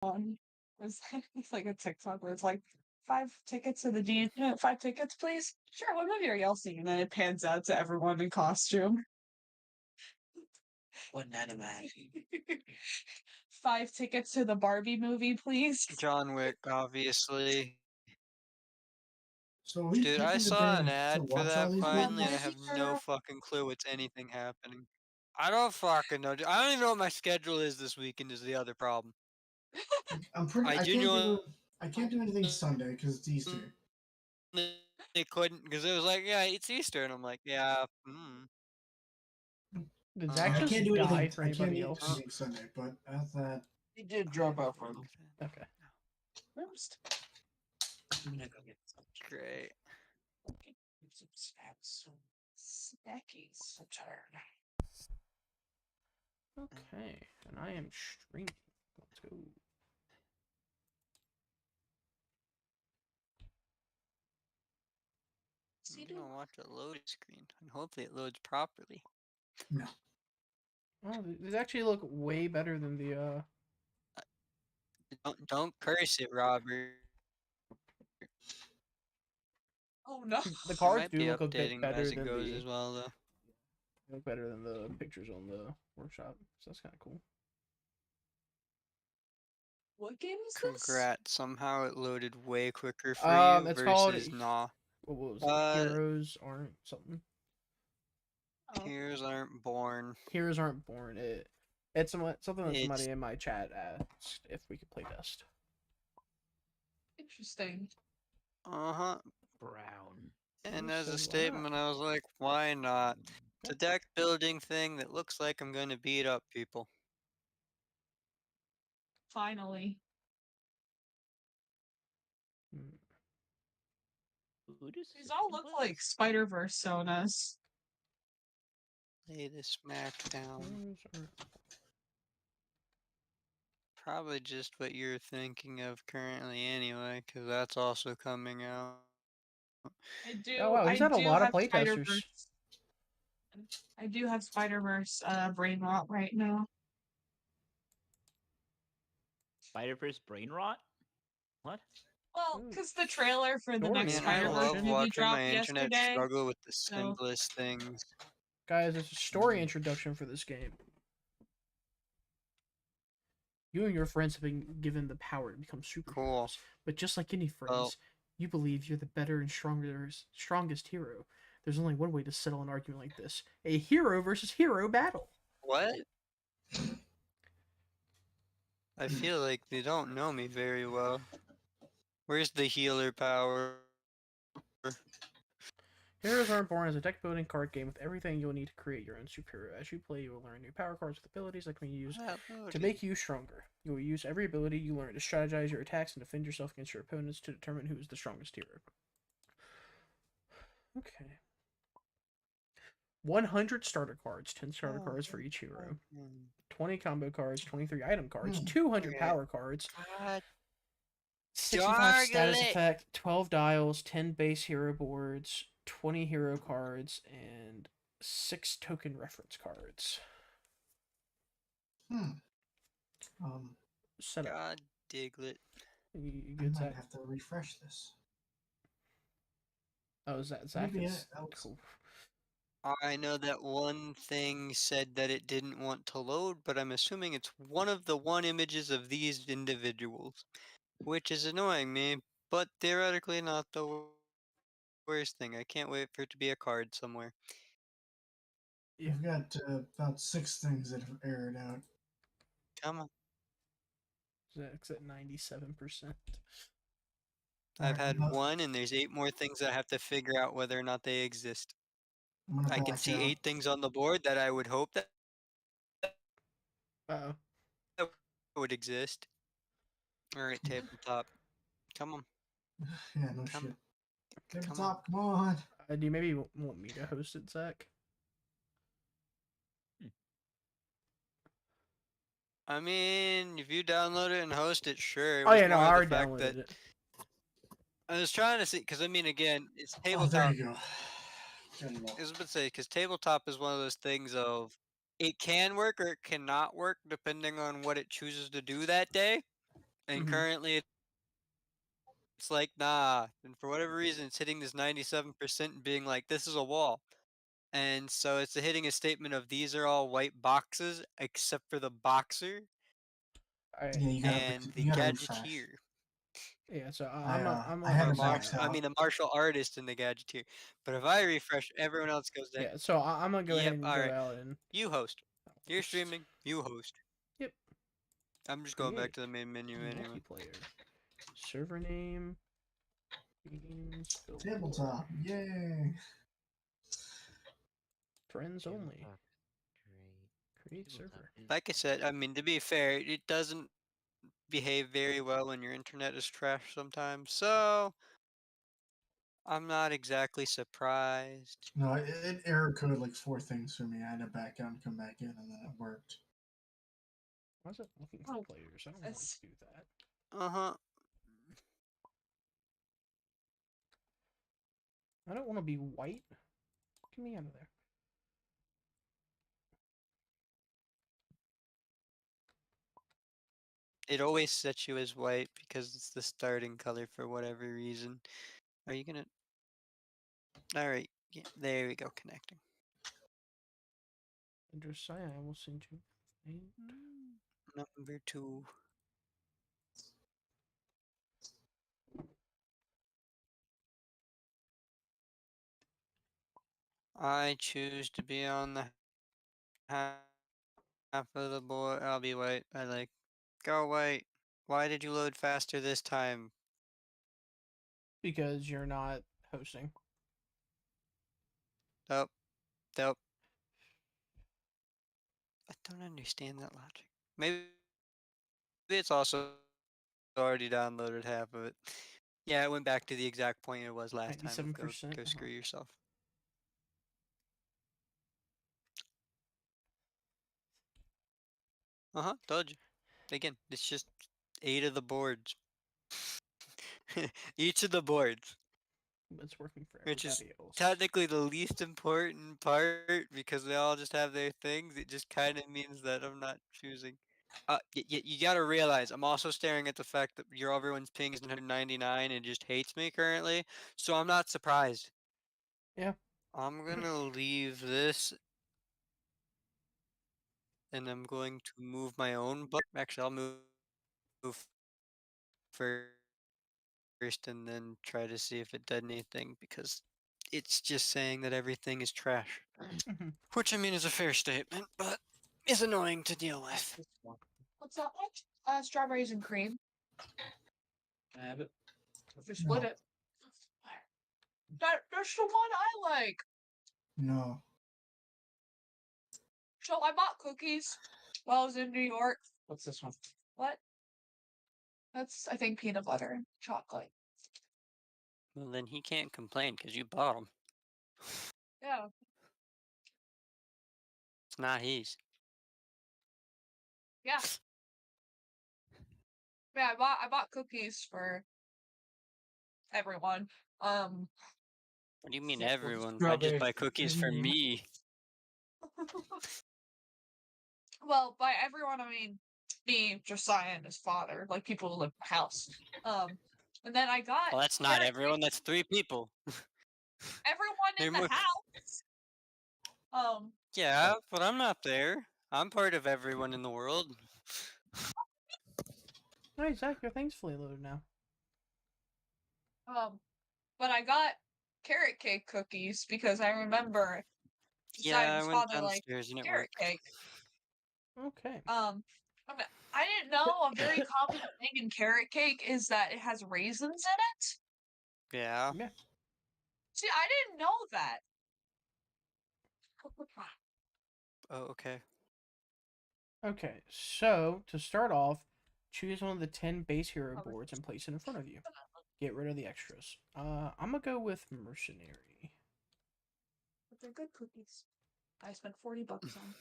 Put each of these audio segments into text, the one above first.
on. It's like a TikTok where it's like 5 tickets to the D. 5 tickets, please. Sure, what movie are y'all seeing? And then it pans out to everyone in costume. What anime? 5 tickets to the Barbie movie, please. John Wick, obviously. So are we Dude, I picking the saw day an to ad for watch all that these finally, and I movies? have no fucking clue what's anything happening. I don't fucking know. Dude. I don't even know what my schedule is this weekend. Is the other problem. I'm pretty. I I genuinely can't do anything Sunday because it's Easter. they couldn't because it was like, yeah, it's Easter, and I'm like, yeah. Did Zach I just can't do die anything. for I can't anybody do else? anything Sunday, but at that. He did drop out for a little. Okay. First. I'm gonna go get some. Great. Get some snacks. Snackies. I'm tired. Okay, and I am streaming. Let's go. I'm gonna watch a loading screen, and hopefully it loads properly. No. Oh, these actually look way better than the Don't curse it, Robert. Oh no. The I cards might do be look a bit updating better as it than goes the as well, though. look better than the pictures on the workshop. So that's kind of cool. What game is this? Congrats! Somehow it loaded way quicker for you It's called versus nah. what was it? Heroes aren't something. Oh. Heroes aren't born. Heroes aren't born. It's something that It's- somebody in my chat asked if we could play test. Interesting. Uh-huh. Brown. And Oh, as so a why statement, I was like, why not? It's a deck building thing that looks like I'm going to beat up people. Finally. Hmm. These all look like Spider-Verse sonas. Lay the smack down. Heroes aren't- Probably just what you're thinking of currently anyway, because that's also coming out. I do. Oh wow, he's had a lot of playtesters. I do have Spider-Verse brain rot right now. Spider-Verse brain rot? What? Well, because the trailer for the Story. next Man, I Spider-Verse love movie watching dropped my internet yesterday. struggle with the so- simplest things. Guys, it's a story introduction for this game. You and your friends have been given the power to become superheroes. Cool. But just like any friends, Well- you believe you're the better and strongest hero. There's only one way to settle an argument like this: a hero versus hero battle. What? I feel like they don't know me very well. Where's the healer power? Heroes Aren't Born is a deck building card game with everything you'll need to create your own superhero. As you play, you will learn new power cards with abilities that can be used to make you stronger. You will use every ability you learn to strategize your attacks and defend yourself against your opponents to determine who is the strongest hero. Okay. 100 starter cards, 10 starter cards for each hero. 20 combo cards, 23 item cards, 200 Okay. power cards, God, 65 status Dargle it. effect, 12 dials, 10 base hero boards, 20 hero cards, and 6 token reference cards. Set up. God, Diglett. You I good, might Zach? have to refresh this. Oh, is that Zach? Maybe Is... that was- Cool. I know that one thing said that it didn't want to load, but I'm assuming it's one of the images of these individuals, which is annoying me, but theoretically not the worst thing. I can't wait for it to be a card somewhere. Yeah. We've got about 6 things that have aired out. Come on. Zach's at 97%. I've Alright, had no- one, and there's 8 more things that I have to figure out whether or not they exist. I'm gonna I can back see out. 8 things on the board that I would hope that Uh-oh. would exist. Alright, tabletop. Come on. Yeah, no Come- shit. Come on. Tabletop, come on. Do you maybe want me to host it, Zach? I mean, if you download it and host it, sure. It Oh was yeah, no, more I the already fact downloaded that it. I was trying to see, because I mean, again, it's Oh, there tabletop. you go. Good enough. I was about to say, because tabletop is one of those things of it can work or it cannot work depending on what it chooses to do that day. and Mhm. currently it's like, nah. And for whatever reason, it's hitting this 97% and being like, this is a wall. And so it's hitting a statement of these are all white boxes except for the boxer Alright. Yeah, you gotta and the you gotta refresh. gadgeteer. Yeah, so I'm I had Or to looking max at. I out. mean, the martial artist and the gadgeteer. But if I refresh, everyone else goes down. Yeah, so I'm gonna go ahead Yep, and go alright. out and You host. You're host. streaming. You host. Yep. I'm just going back Create to the main menu anyway. multiplayer. Server name. Games. Tabletop. Yay. Friends only. Tabletop, great. Create Tabletop server. is- Like I said, I mean, to be fair, it doesn't behave very well when your internet is trash sometimes. So, I'm not exactly surprised. No, it error coded like 4 things for me. I had to back out and come back in, and then it worked. Why is it looking for Oh, players? I don't want it's- to do that. Uh-huh. I don't want to be white. Get me out of there. It always sets you as white because it's the starting color for whatever reason. Are you gonna... Alright, yeah, there we go, connecting. And Josiah, I will send you. Number 2. I choose to be on the half of the board. I'll be white. I like... Go white. Why did you load faster this time? Because you're not hosting. Nope. Nope. I don't understand that logic. Maybe it's also already downloaded half of it. Yeah, it went back to the exact point it was last time. Of go 97%. screw yourself. Told you. Again, it's just 8 of the boards. Each of the boards, It's working for which is everybody else. technically the least important part because they all just have their things. It just kind of means that I'm not choosing. You gotta realize I'm also staring at the fact that everyone's ping is 199 and just hates me currently, so I'm not surprised. Yeah. I'm gonna leave this, and I'm going to move my own button. Actually, I'll move first and then try to see if it did anything because it's just saying that everything is trash. Mhm. Which I mean is a fair statement, but is annoying to deal with. What's that one? Strawberries and cream. I have it. If you split it. That's the one I like. No. So I bought cookies while I was in New York. What's this one? What? That's, I think, peanut butter and chocolate. Well, then he can't complain because you bought him. Yeah. It's not his. Yeah. Yeah, I bought cookies for everyone. What do you mean Well, everyone? I just strawberry buy cookies for cream. me. Well, by everyone I mean me, Josiah, and his father, like people who live in the house. And then I got Well, that's not carrot everyone. That's 3 people. everyone in They're the more- house. Yeah, but I'm not there. I'm part of everyone in the world. Alright, Zach, your thing's fully loaded now. But I got carrot cake cookies because I remember Yeah, Josiah and I his went father like downstairs and it carrot worked. cake. Okay. I didn't know a very common thing in carrot cake is that it has raisins in it. Yeah. Yeah. See, I didn't know that. Oh, okay. Okay, so to start off, choose one of the 10 base hero boards and place it in front of you. Get rid of the extras. I'm gonna go with mercenary. But they're good cookies. I spent $40 on.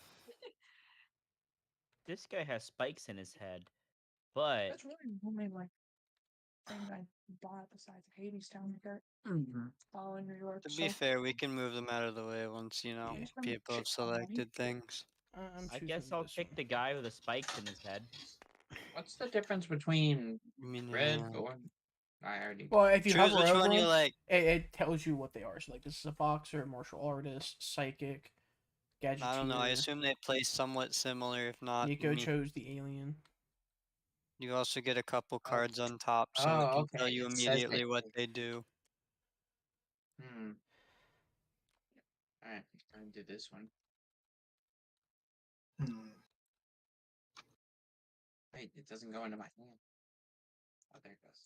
This guy has spikes in his head, but That's really the only like thing I bought besides Hades Town Carrot while in New York. To be fair, we can move them out of the way once, Yeah. people have selected things. I'm I choosing guess I'll this pick one. the guy with the spikes in his head. What's the difference between I mean, red, orange? I already. Well, if you choose hover which over one you them, like. it tells you what they are. So, like, this is a boxer, martial artist, psychic, gadgeteer. I don't know. I assume they play somewhat similar. If not, Nico chose the alien. you also get a couple cards on top, so Oh, it can okay. tell you It says immediately they what play. they do. Hmm. All right, I'm gonna do this one. Wait, it doesn't go into my hand. Oh, there it goes.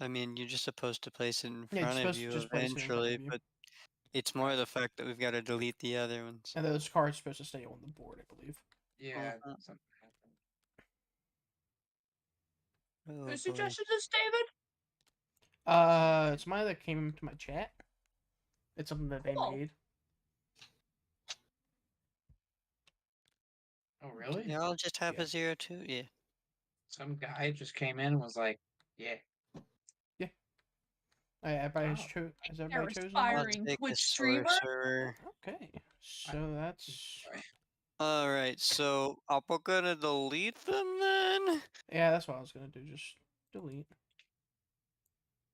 I mean, you're just supposed to place it in Yeah, you're front of supposed to you just place it in front eventually, of you. but it's more the fact that we've got to delete the other ones. And those cards are supposed to stay on the board, I believe. Yeah, Uh-huh. something happened. Oh, Who boy. suggested this, David? It's mine that came to my chat. It's something that they Cool. made. Oh, really? They all just have Yeah. a 0 too? Yeah. Some guy just came in and was like, "Yeah." Everybody's Wow. has You're everybody chosen? I'll aspiring take a Twitch streamer. sorcerer. Okay, so that's Alright, so we're gonna delete them then? yeah, that's what I was gonna do. Just delete.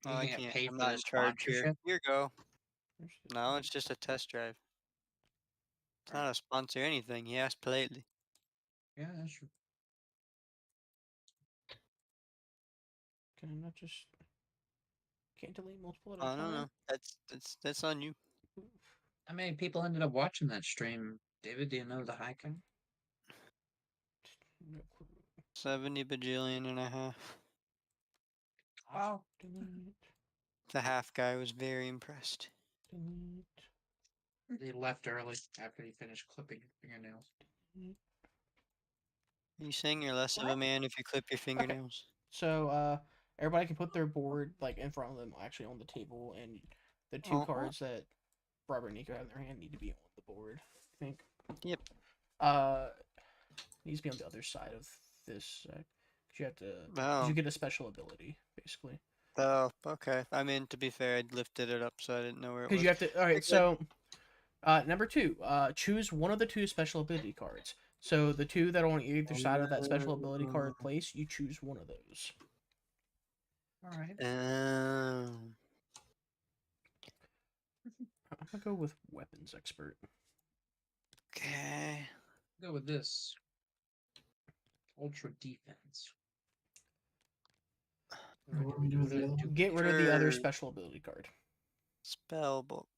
Oh, You I can get can't. paid I'm for not the in charge here. sponsorship. Here you go. There's the No, delete. it's just a test drive. It's Right. not a sponsor or anything. He asked politely. Yeah, that's true. Can I not just can't delete multiple at a I don't time? know. That's on you. Oof. How many people ended up watching that stream? David, do you know the high count? No clue. 70 bajillion and a half. Wow. Delete. The half guy was very impressed. Delete. He left early after he finished clipping his fingernails. Delete. Are you saying you're less of a What? man if you clip your fingernails? So everybody can put their board like in front of them, actually on the table, and the two Uh-huh. cards that Robert and Nico have in their hand need to be on the board. I think. Yep. Needs to be on the other side of this. 'Cause you have to. Oh. You get a special ability, basically. Oh, okay. I mean, to be fair, I'd lifted it up, so I didn't know where it Because was. you have to. All right. Okay. So, number 2. Choose one of the 2 special ability cards. So the 2 that are on either side of that special ability card place, you choose one of those. All right. Um, I'm gonna go with weapons expert. okay. Go with this. Ultra defense. What do we do with the other one? Get rid of the other Sure. special ability card. Spell book.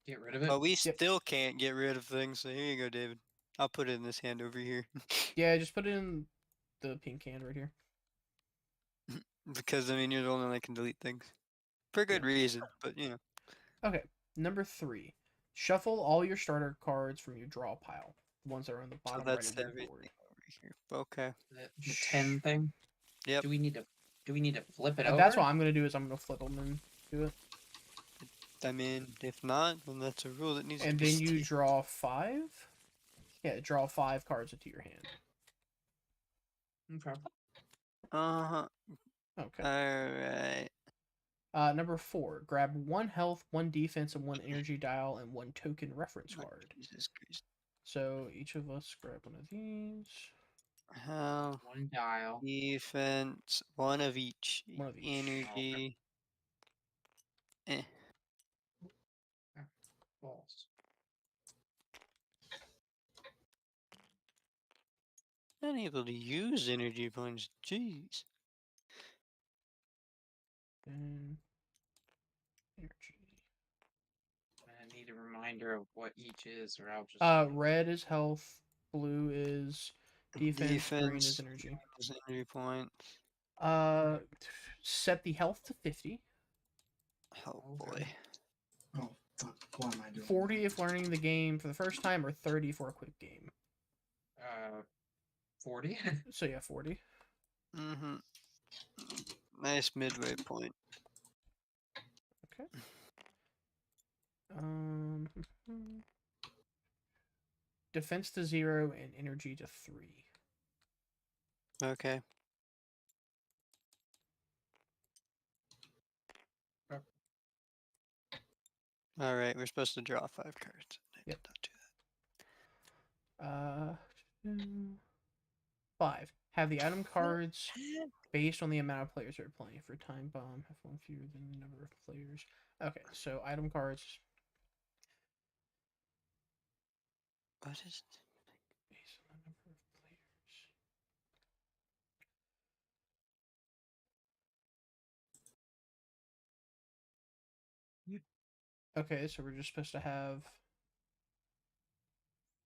Get rid of it. But we Yep. still can't get rid of things, so here you go, David. I'll put it in this hand over here. Yeah, just put it in the pink hand right here. Because, I mean, you're the only one that can delete things. For good reason, but, you know. Okay. Number 3. Shuffle all your starter cards from your draw pile. The ones that are on the So bottom right that's of your everything board. over here. Okay. The 10 thing. Yep. Do we need to flip it over? That's what I'm gonna do. Is I'm gonna flip them and do it. I mean, if not, then that's a rule that needs And to be then you stated. draw 5. Yeah, draw 5 cards into your hand. Okay. Uh-huh. Okay. Alright. Number 4. Grab 1 health, 1 defense, and 1 energy dial, and 1 token reference card. Jesus Christ. So each of us grab one of these. Health, One dial. defense, one of each. One of each. Energy. Eh. False. Unable to use energy points. Jeez. And energy. I need a reminder of what each is, or I'll just. Red is health. Blue is defense. Green is Defense, energy. is energy points. Set the health to 50. Oh boy. Okay. Oh, fuck. What am I doing? 40 if learning the game for the first time, or 30 for a quick game. 40. So yeah, 40. Mm-hmm. Nice midway point. Okay. Defense to 0 and energy to 3. Okay. Alright, we're supposed to draw 5 cards. I Yep. did not do that. 5. Have the item cards based on the amount of players that are playing. For time bomb, have one fewer than the number of players. Okay, so item cards What is it? based on the number of players. Okay, so we're just supposed to have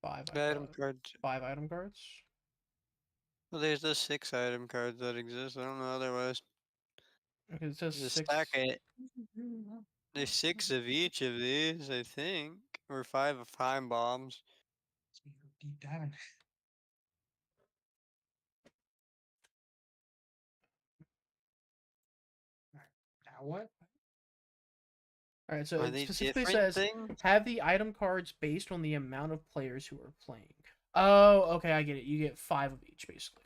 five Item cards. 5 item cards. Well, there's the 6 item cards that exist. I don't know otherwise. Okay, it says There's a 6. stack of There's 6 of each of these, I think, or 5 of time bombs. Deep diving. Now what? All right, so Are it they specifically different says things? have the item cards based on the amount of players who are playing. Oh, okay, I get it. You get 5 of each basically.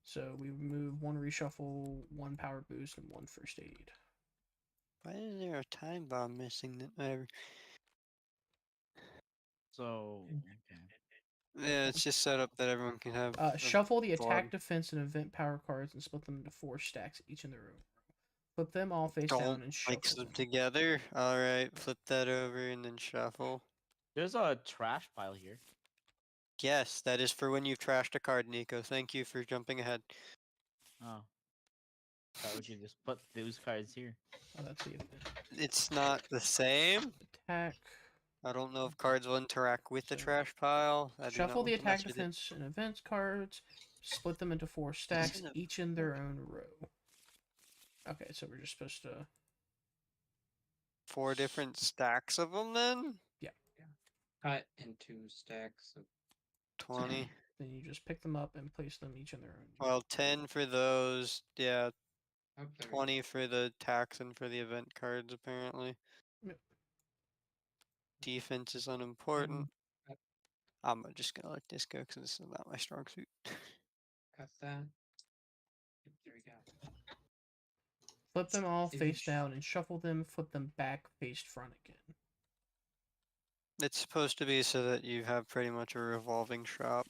So we remove 1 reshuffle, 1 power boost, and 1 first aid. Why is there a time bomb missing? So okay. Yeah, it's just set up that everyone can have. Shuffle the attack, form. defense, and event power cards and split them into 4 stacks, each in their own row. Flip them all face Don't down and shuffle mix them them. together. All right, flip that over and then shuffle. There's a trash pile here. Yes, that is for when you've trashed a card, Nico. Thank you for jumping ahead. Oh. Thought we could just put those cards here. Oh, that's the event. It's not the same. Attack. I don't know if cards will interact with the So, trash pile. I do not Shuffle want the to mess attack, with it. defense, and events cards. Split them into 4 stacks, Isn't it- each in their own row. Okay, so we're just supposed to. 4 different stacks of them then? Cut into stacks of 20. Then you just pick them up and place them each in their own. Well, 10 for those. Yeah, oh, there we go. 20 for the tax and for the event cards, apparently. Yep. Defense is unimportant. Cut, I'm just gonna let this go because this is not my strong suit. cut that. Yep, there we go. Flip them all If face you down and shuffle them. Flip them back face front again. It's supposed to be so that you have pretty much a revolving shop.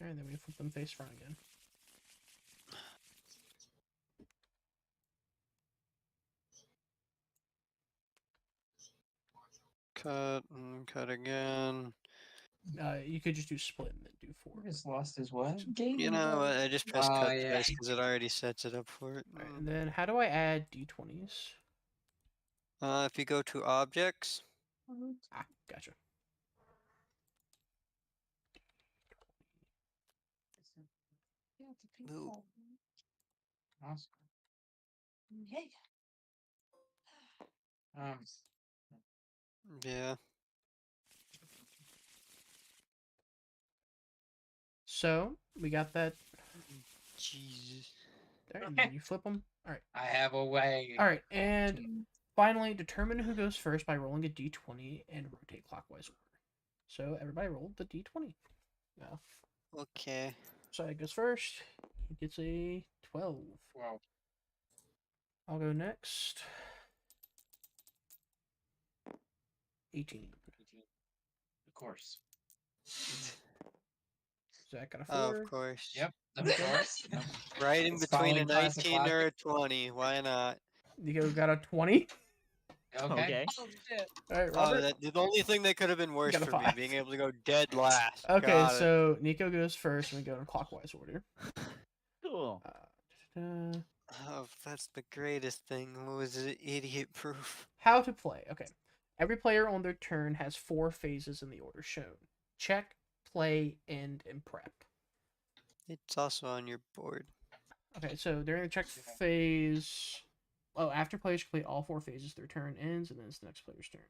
And then we flip them face front again. Cut and cut again. You could just do split and then do 4. He just lost his what? You know what? I just pressed Oh, cut yeah. twice because it already sets it up for it. Alright, and then how do I add d20s? If you go to objects, Ah, gotcha. Yeah, it's a pink Ooh. ball. Awesome. Hey. yeah. So we got that. Jesus. There, and then you flip them. All right. I have a way. All right, and finally, determine who goes first by rolling a d20 and rotate clockwise order. So everybody roll the d20. Yeah. Okay. So goes first. He gets a 12. Wow. I'll go next. 18. Of course. Zach got a 4. Oh, of course. Yep. Of course. Yep. Right in It's between a following classic 19 or a logic. 20. Why not? Nico got a 20. Okay. Oh shit. All right, Oh, Robert. the only thing that could have been worse got a for me, 5. being able to go dead last. Okay, Got it. so Nico goes first, and we go in clockwise order. Cool. Da-da-da. Oh, that's the greatest thing. What was it? Idiot proof. How to play. Okay. Every player on their turn has 4 phases in the order shown. Check, play, end, and prep. It's also on your board. Okay, so during the check phase... Oh, after players complete all 4 phases, their turn ends, and then it's the next player's turn.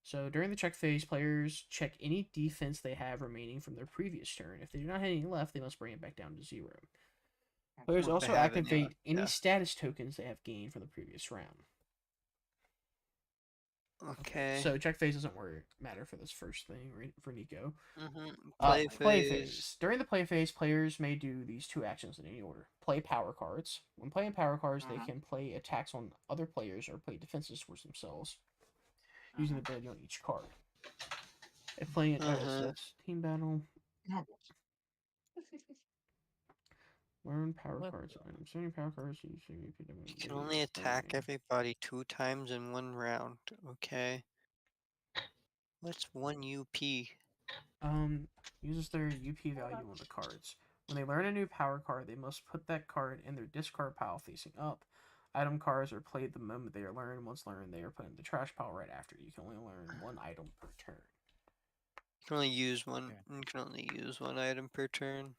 So during the check phase, players check any defense they have remaining from their previous turn. If they do not have any left, they must bring it back down to 0. Players What they also have in activate there, any yeah. status tokens they have gained from the previous round. Okay. So check phase doesn't matter for this first thing, right? For Nico. Play Play phase. phase. During the play phase, players may do these 2 actions in any order. Play power cards. When playing power cards, they can play attacks on other players or play defenses towards themselves, using the ability on each card. If playing it, so that's team battle. Learn power What cards. the- So many power cards. You can only attack everybody 2 times in 1 round. Okay. What's 1 UP? Uses their UP value on the cards. When they learn a new power card, they must put that card in their discard pile facing up. Item cards are played the moment they are learned. Once learned, they are put in the trash pile right after. You can only learn 1 item per turn. You can only use one. Okay. You can only use 1 item per turn.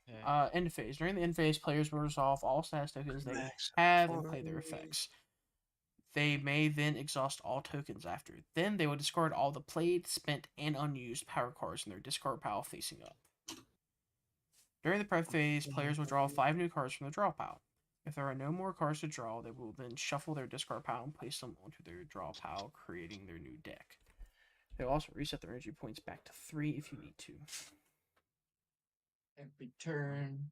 Okay. End phase. During the end phase, players will resolve all status tokens they Max have and play their 40. effects. They may then exhaust all tokens after. Then they will discard all the played, spent, and unused power cards in their discard pile facing up. During the prep phase, players will draw 5 new cards from the draw pile. If there are no more cards to draw, they will then shuffle their discard pile and place them onto their draw pile, creating their new deck. They'll also reset their energy points back to 3 if you need to. Every turn,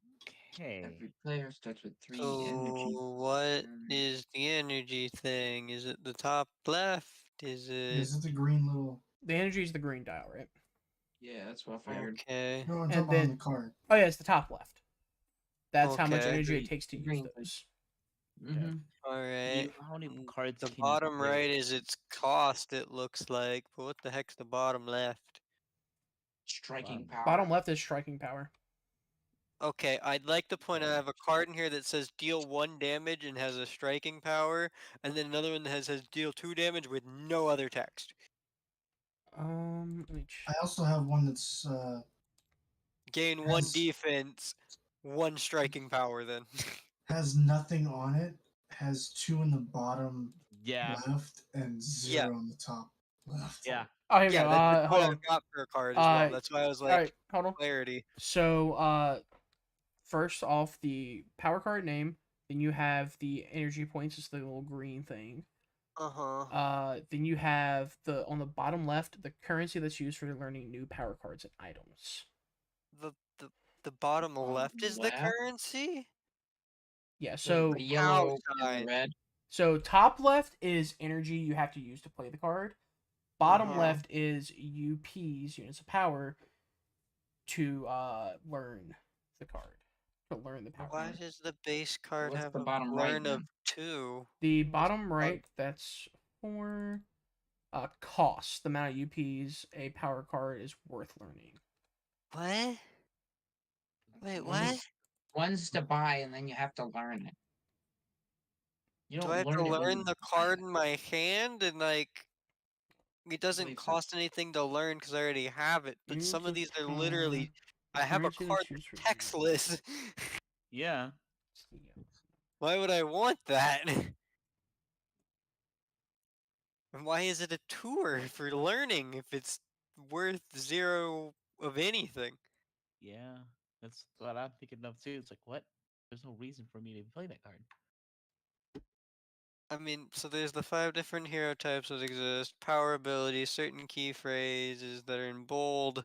Okay. every player starts with 3 So energy. what Mm. is the energy thing? Is it the top left? Is it Is it the green little? The energy is the green dial, right? Yeah, that's what I figured. okay? No, I'm And talking about on then- the card. Oh yeah, it's the top left. That's how much Okay. energy it Green- takes to use green those. Mm-hmm. All right. How many cards The can bottom you play? right is its cost. It looks like, but what the heck's the bottom left? Striking Bottom. power. Bottom left is striking power. Okay, I'd like to point out I Okay. have a card in here that says deal 1 damage and has a striking power, and then another one that says deal 2 damage with no other text. Let me I check. also have one that's Gain 1 Has- defense, 1 striking power then. has nothing on it. Has 2 in the bottom Yeah. left and 0 on the top left. Yeah. Oh, here we Yeah, go. that's Hold what on. I've got for a card as well. That's why I was like, Alright, hold on. clarity. So, first off, the power card name. Then you have the energy points. It's the little green thing. Uh-huh. Then you have on the bottom left the currency that's used for learning new power cards and items. The the bottom Bottom left is the left? currency? Yeah. The So yellow and sign. the red. top left is energy you have to use to play the card. Bottom Uh-huh. left is UPs, units of power, to learn the card. To learn the power Why card. does the base card What's have the a bottom right learn of then? 2? The What's bottom the right, that's for cost. The amount of UPs a power card is worth learning. What? Wait, what? One's, one's to buy, and then you have to learn it. You Do don't I have to learn it when learn you the buy card it. in my hand and like it doesn't believe so. cost anything to learn because I already have it, but some of these are literally I have a card that's textless. Yeah. Why would I want that? And why is it a tour for learning if it's worth 0 of anything? Yeah. That's what I'm thinking of too. It's like, what? There's no reason for me to play that card. I mean, so there's the 5 different hero types that exist, power abilities, certain key phrases that are in bold.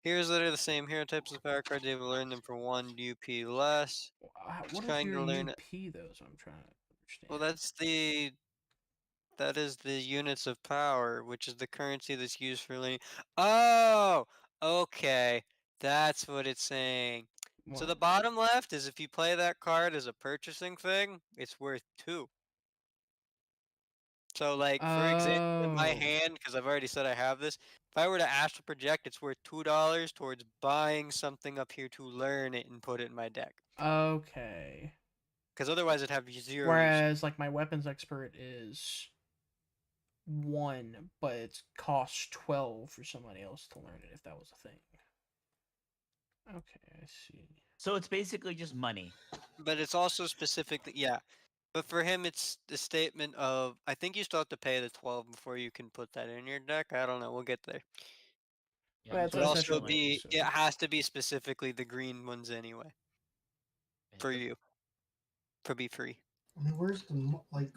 Heroes that are the same hero types as power cards, able to learn them for 1 UP less. What is Trying your to learn UP though? So I'm trying to understand. Well, that is the units of power, which is the currency that's used for learning. Oh, okay. That's what it's saying. So the What? bottom left is if you play that card as a purchasing thing, it's worth 2. So, like, for example, in my Oh. hand, because I've already said I have this, if I were to astral project, it's worth $2 towards buying something up here to learn it and put it in my deck. Okay. Because otherwise it'd have 0 use. Whereas, like, my weapons expert is 1, but it costs 12 for somebody else to learn it if that was a thing. Okay, I see. So it's basically just money. But it's also specifically, yeah. But for him, it's the statement of, I think you still have to pay the 12 before you can put that in your deck. I don't know. We'll get there. Yeah, Well, that's But also essentially it, so. it has to be specifically the green ones anyway. For you. For be free. I mean, where's the like?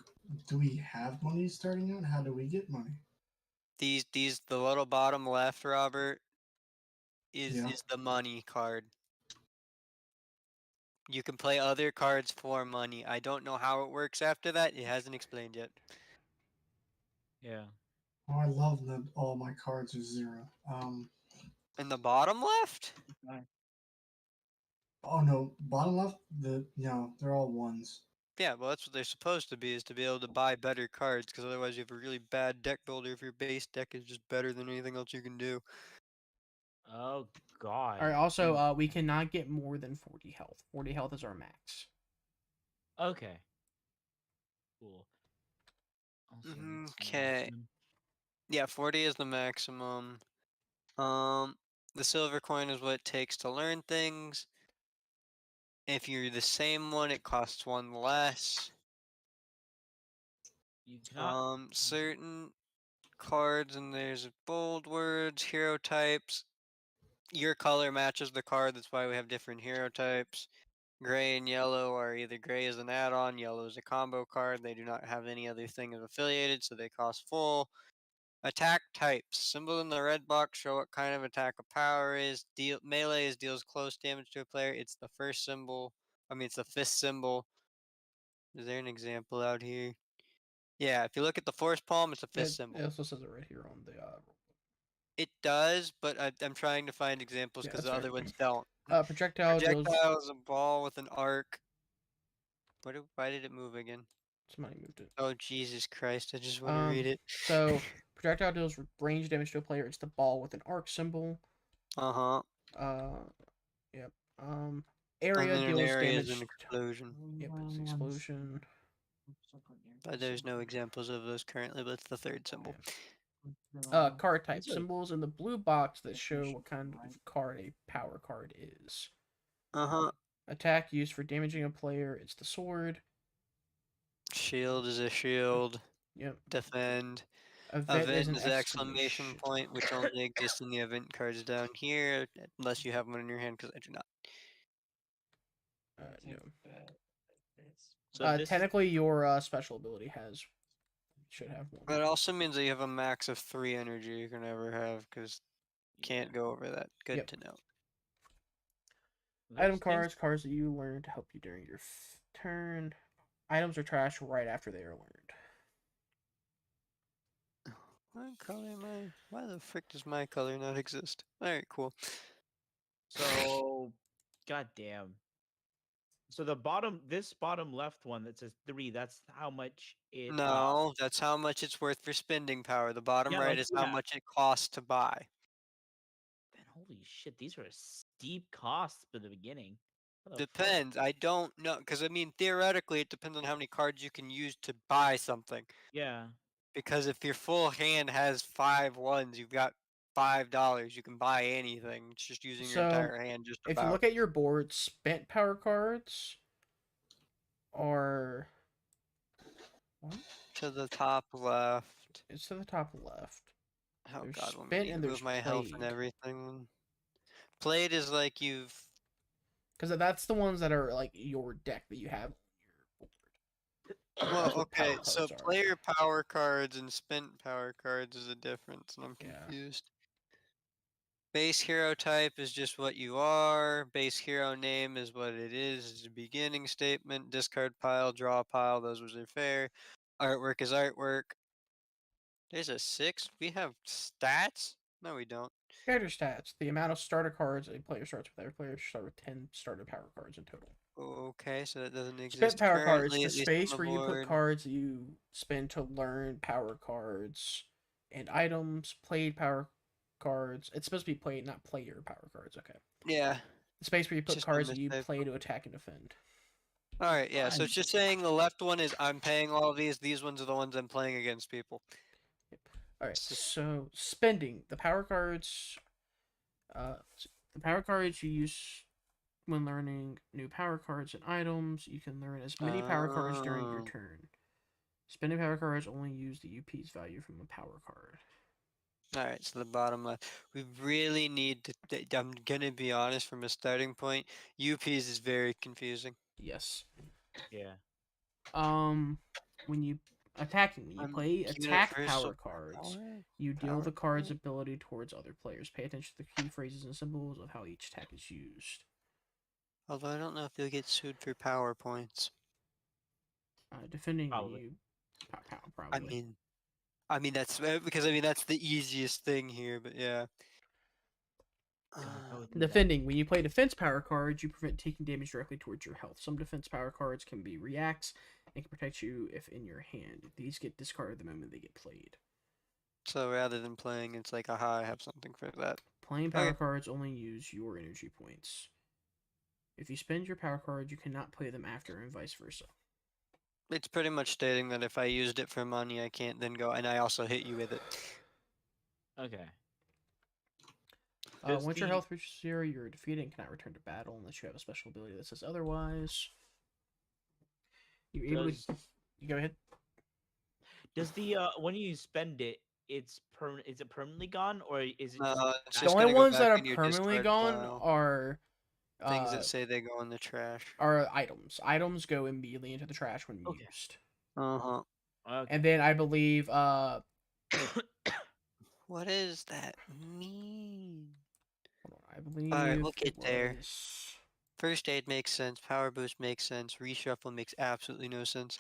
Do we have money starting out? How do we get money? The little bottom left, Robert, is Yeah. the money card. You can play other cards for money. I don't know how it works after that. It hasn't explained yet. Yeah. Oh, I love that all my cards are 0. In the bottom left? Oh no, bottom left. They're all ones. Yeah, well, that's what they're supposed to be, is to be able to buy better cards, because otherwise you have a really bad deck builder if your base deck is just better than anything else you can do. Oh God. All right. Also, we cannot get more than 40 health. 40 health is our max. Okay. Cool. Also, that's the Okay. maximum. Yeah, 40 is the maximum. The silver coin is what it takes to learn things. If you're the same one, it costs one less. You cannot. Certain cards, and there's bold words, hero types. Your color matches the card, that's why we have different hero types. Gray and yellow are either gray is an add-on, yellow is a combo card. They do not have any other thing affiliated, so they cost full. Attack types. Symbol in the red box show what kind of attack a power is. Melee is deals close damage to a player. It's the first symbol. It's the fifth symbol. Is there an example out here? Yeah, if you look at the force palm, it's a fifth symbol. It also says it right here on the. It does, but I'm trying to find examples Yeah, because that's the fair. other ones don't. Projectile deals. Projectile is a ball with an arc. Why did it move again? Somebody moved it. Oh, Jesus Christ, I just want to read it. So, projectile deals range damage to a player. It's the ball with an arc symbol. Uh-huh. Yep. Area and then deals an area damage. is an explosion. Yep, it's explosion. But there's no examples of those currently, but it's the third symbol. Card type. Symbols in the blue box that show what kind of card a power card is. Uh-huh. Attack used for damaging a player. It's the sword. Shield is a shield. Yep. Defend. Event is an exclamation point, which only exists in the event cards down here, unless you have one in your hand, because I do not. No. So technically, your special ability should have one. That also means that you have a max of 3 energy you can ever have, because can't go over that. Good to know. Item cards, cards that you learn to help you during your turn. Items are trash right after they are learned. What color am I? Why the frick does my color not exist? Alright, cool. So, goddamn. So this bottom left one that says 3, that's how much it. No, that's how much it's worth for spending power. The bottom right is how much it costs to buy. Man, holy shit, these are steep costs for the beginning. Depends. I don't know, because theoretically, it depends on how many cards you can use to buy something. Yeah. Because if your full hand has 5 ones, you've got $5. You can buy anything. It's just using your entire hand. Just about. If you look at your board, spent power cards are what? To the top left. It's to the top left. Oh there's God, let spent me and move there's my health and played. everything. Played is like you've. Because that's the ones that are like your deck that you have on your board. Well, okay, so player power cards and spent power cards is a difference, and I'm confused. Base hero type is just what you are. Base hero name is what it is. It's a beginning statement. Discard pile, draw pile, those are fair. Artwork is artwork. There's a 6. We have stats? No, we don't. Character stats. The amount of starter cards a player starts with. Every player should start with 10 starter power cards in total. Okay, so that doesn't exist. Spent power cards. currently, The at least space on the where you put board. cards that you spend to learn power cards and items. Played power cards. It's supposed to be played, not player power cards. Okay. Yeah. The space where you put Just cards that a you mistake. play to attack and defend. Alright, yeah, so it's just saying the left one is I'm paying all of these ones are the ones I'm playing against people. Alright, so spending. The power cards you use when learning new power cards and items. You can learn as many power cards during your turn. Spending power cards only use the UP's value from a power card. Alright, so the bottom left. We really need to, I'm gonna be honest, from a starting point, UP's is very confusing. Yes. Yeah. When you play attack power cards, you deal the card's ability towards other players. Pay attention to the key phrases and symbols of how each attack is used. Although I don't know if you'll get sued for power points. Defending Probably. you, probably. I mean that's because that's the easiest thing here, but yeah. Defending. When you play defense power cards, you prevent taking damage directly towards your health. Some defense power cards can be reacts and can protect you if in your hand. These get discarded the moment they get played. So rather than playing, it's like, aha, I have something for that. Playing power cards only use your energy points. If you spend your power cards, you cannot play them after, and vice versa. It's pretty much stating that if I used it for money, I can't then go, and I also hit you with it. Okay. Once your health reaches 0, you're defeated and cannot return to battle unless you have a special ability that says otherwise. You're able to... You go ahead. Does the when you spend it, is it permanently gone, or is it? It's The just only gonna go ones that back are in your permanently discard gone pile. are Things that say they go in the trash. are items. Items go immediately into the trash when used. Uh-huh. Okay. And then I believe What does that mean? hold on, I believe Alright, we'll get it there. was... First aid makes sense. Power boost makes sense. Reshuffle makes absolutely no sense.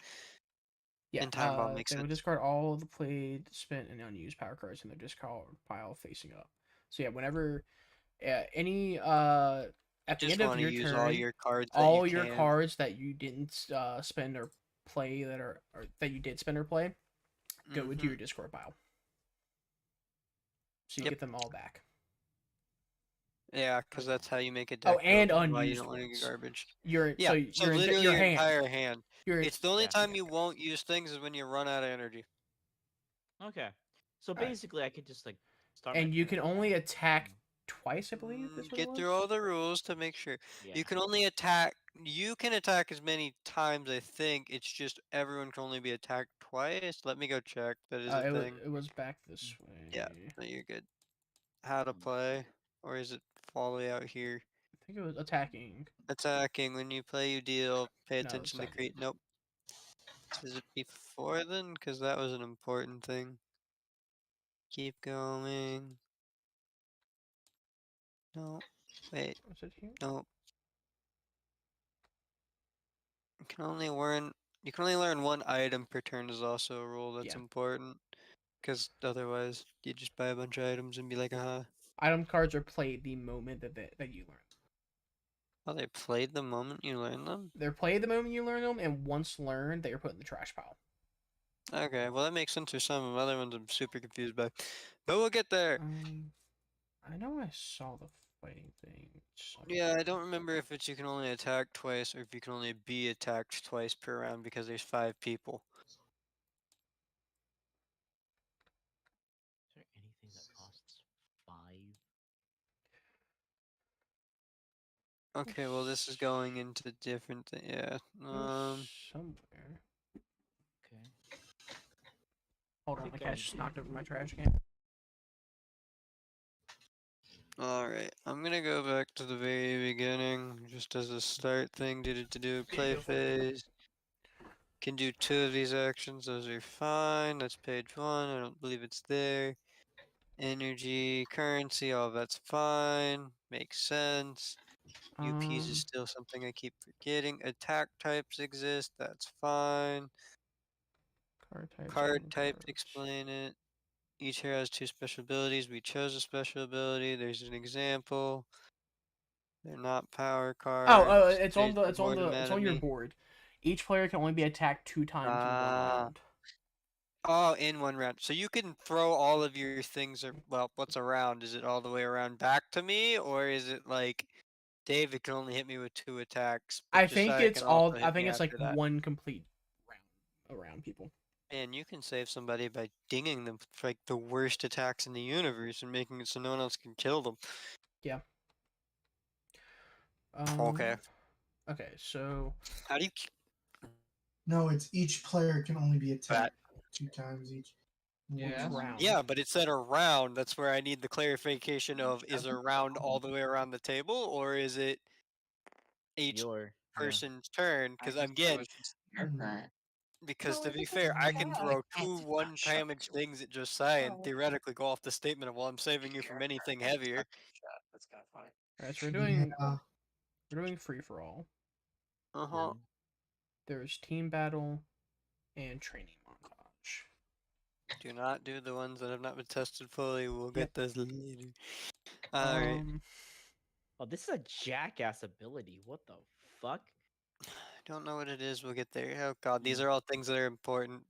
Yeah, And time bomb makes they would sense. discard all of the played, spent, and unused power cards in their discard pile facing up. So yeah, whenever any at the Just end of want to your use turn, all your cards that all you your can. cards that you didn't spend or play or that you did spend or play go into your discard pile. So you get them all back. Yeah, because that's how you make a deck. Oh, and building, why you unused don't want to get ones. garbage. So literally your your hand. entire hand. Your, It's the only time yeah. you won't use things is when you run out of energy. Okay. So Alright. basically, I could just like start. And you can only attack twice, I believe. Get through all the rules to make sure. Yeah. You can only attack. You can attack as many times. I think it's just everyone can only be attacked twice. Let me go check. That is a thing. It was back this way. Yeah, no, you're good. How to play, or is it folly out here? I think it was attacking. Attacking. When you play, you deal. Pay No, attention to second. create. Nope. Is it before then? Because that was an important thing. Keep going. No. Wait. Was it here? No. You can only learn one item per turn is also a rule that's important. Because otherwise, you just buy a bunch of items and be like, aha. Item cards are played the moment that you learn. Oh, they played the moment you learn them? They're played the moment you learn them, and once learned, they are put in the trash pile. Okay, well that makes sense for some. Of other ones I'm super confused by. But we'll get there. I know I saw the fighting thing. Yeah, I don't remember if it's you can only attack twice or if you can only be attacked twice per round because there's 5 people. Is there anything that costs 5? Okay, well this is going into different yeah. Somewhere. Okay. Hold on, my cat just knocked over my trash can. Alright, I'm gonna go back to the very beginning, just as a start thing. Do play phase. Can do 2 of these actions, those are fine. That's page 1, I don't believe it's there. Energy, currency, all that's fine. Makes sense. UPs is still something I keep forgetting. Attack types exist, that's fine. Card types explain it. Each hero has 2 special abilities. We chose a special ability. There's an example. They're not power cards. It's on your board. Each player can only be attacked 2 times in 1 round. Oh, in 1 round. So you can throw all of your things, well, what's around? Is it all the way around back to me? Or is it like, David can only hit me with 2 attacks, but I think Josiah it's can also hit I think me it's like after that. 1 complete round around people. And you can save somebody by dinging them for like the worst attacks in the universe and making it so no one else can kill them. Yeah. Okay. Okay, so... How do you... No, it's each player can only be attacked 2 times each. Round. Yeah, but it said around. That's where I need the clarification of, is around all the way around the table, or is it each person's turn? Because again, because to be fair, I can throw 2 1-damage things at Josiah and theoretically go off the statement of, well, I'm saving you from anything heavier. That's kind of funny. Alright, so we're doing free for all. Uh-huh. There's team battle and training montage. Do not do the ones that have not been tested fully. We'll get those later. Alright. Oh, this is a jackass ability. What the fuck? Don't know what it is. We'll get there. Oh god, these Mm. are all things that are important.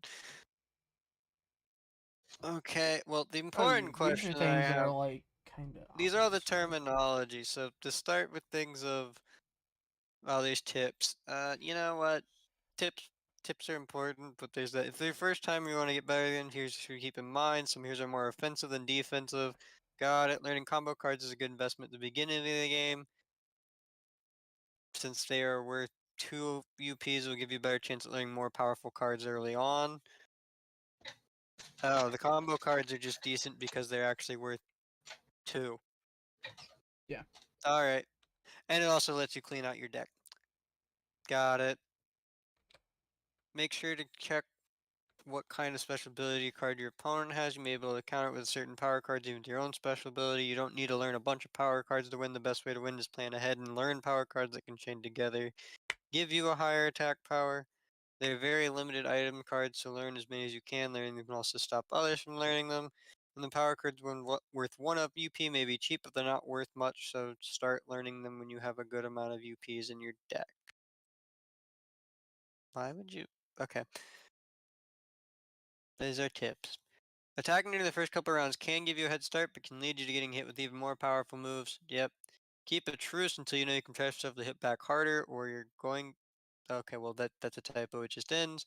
Okay, well, the Oh, important these are question I things that are have. like kind of. These are all the terminology. So to start with things of, well, there's tips. You know what? Tips are important, but there's that. If the first time you want to get better, then here's what you keep in mind. Some here's are more offensive than defensive. Got it. Learning combo cards is a good investment at the beginning of the game, since they are worth 2 UPs. Will give you a better chance at learning more powerful cards early on. Oh, the combo cards are just decent because they're actually worth 2. Yeah. All right, and it also lets you clean out your deck. Got it. Make sure to check what kind of special ability card your opponent has. You may be able to counter it with certain power cards, even to your own special ability. You don't need to learn a bunch of power cards to win. The best way to win is plan ahead and learn power cards that can chain together, give you a higher attack power. They're very limited item cards, so learn as many as you can. Learning them can also stop others from learning them. And the power cards, when worth 1 up UP, may be cheap, but they're not worth much, so start learning them when you have a good amount of UPs in your deck. Why would you? Okay. These are tips. Attacking during the first couple rounds can give you a head start, but can lead you to getting hit with even more powerful moves. Yep. Keep a truce until you know you can trust yourself to hit back harder, or you're going. Okay, well that's a typo. It just ends.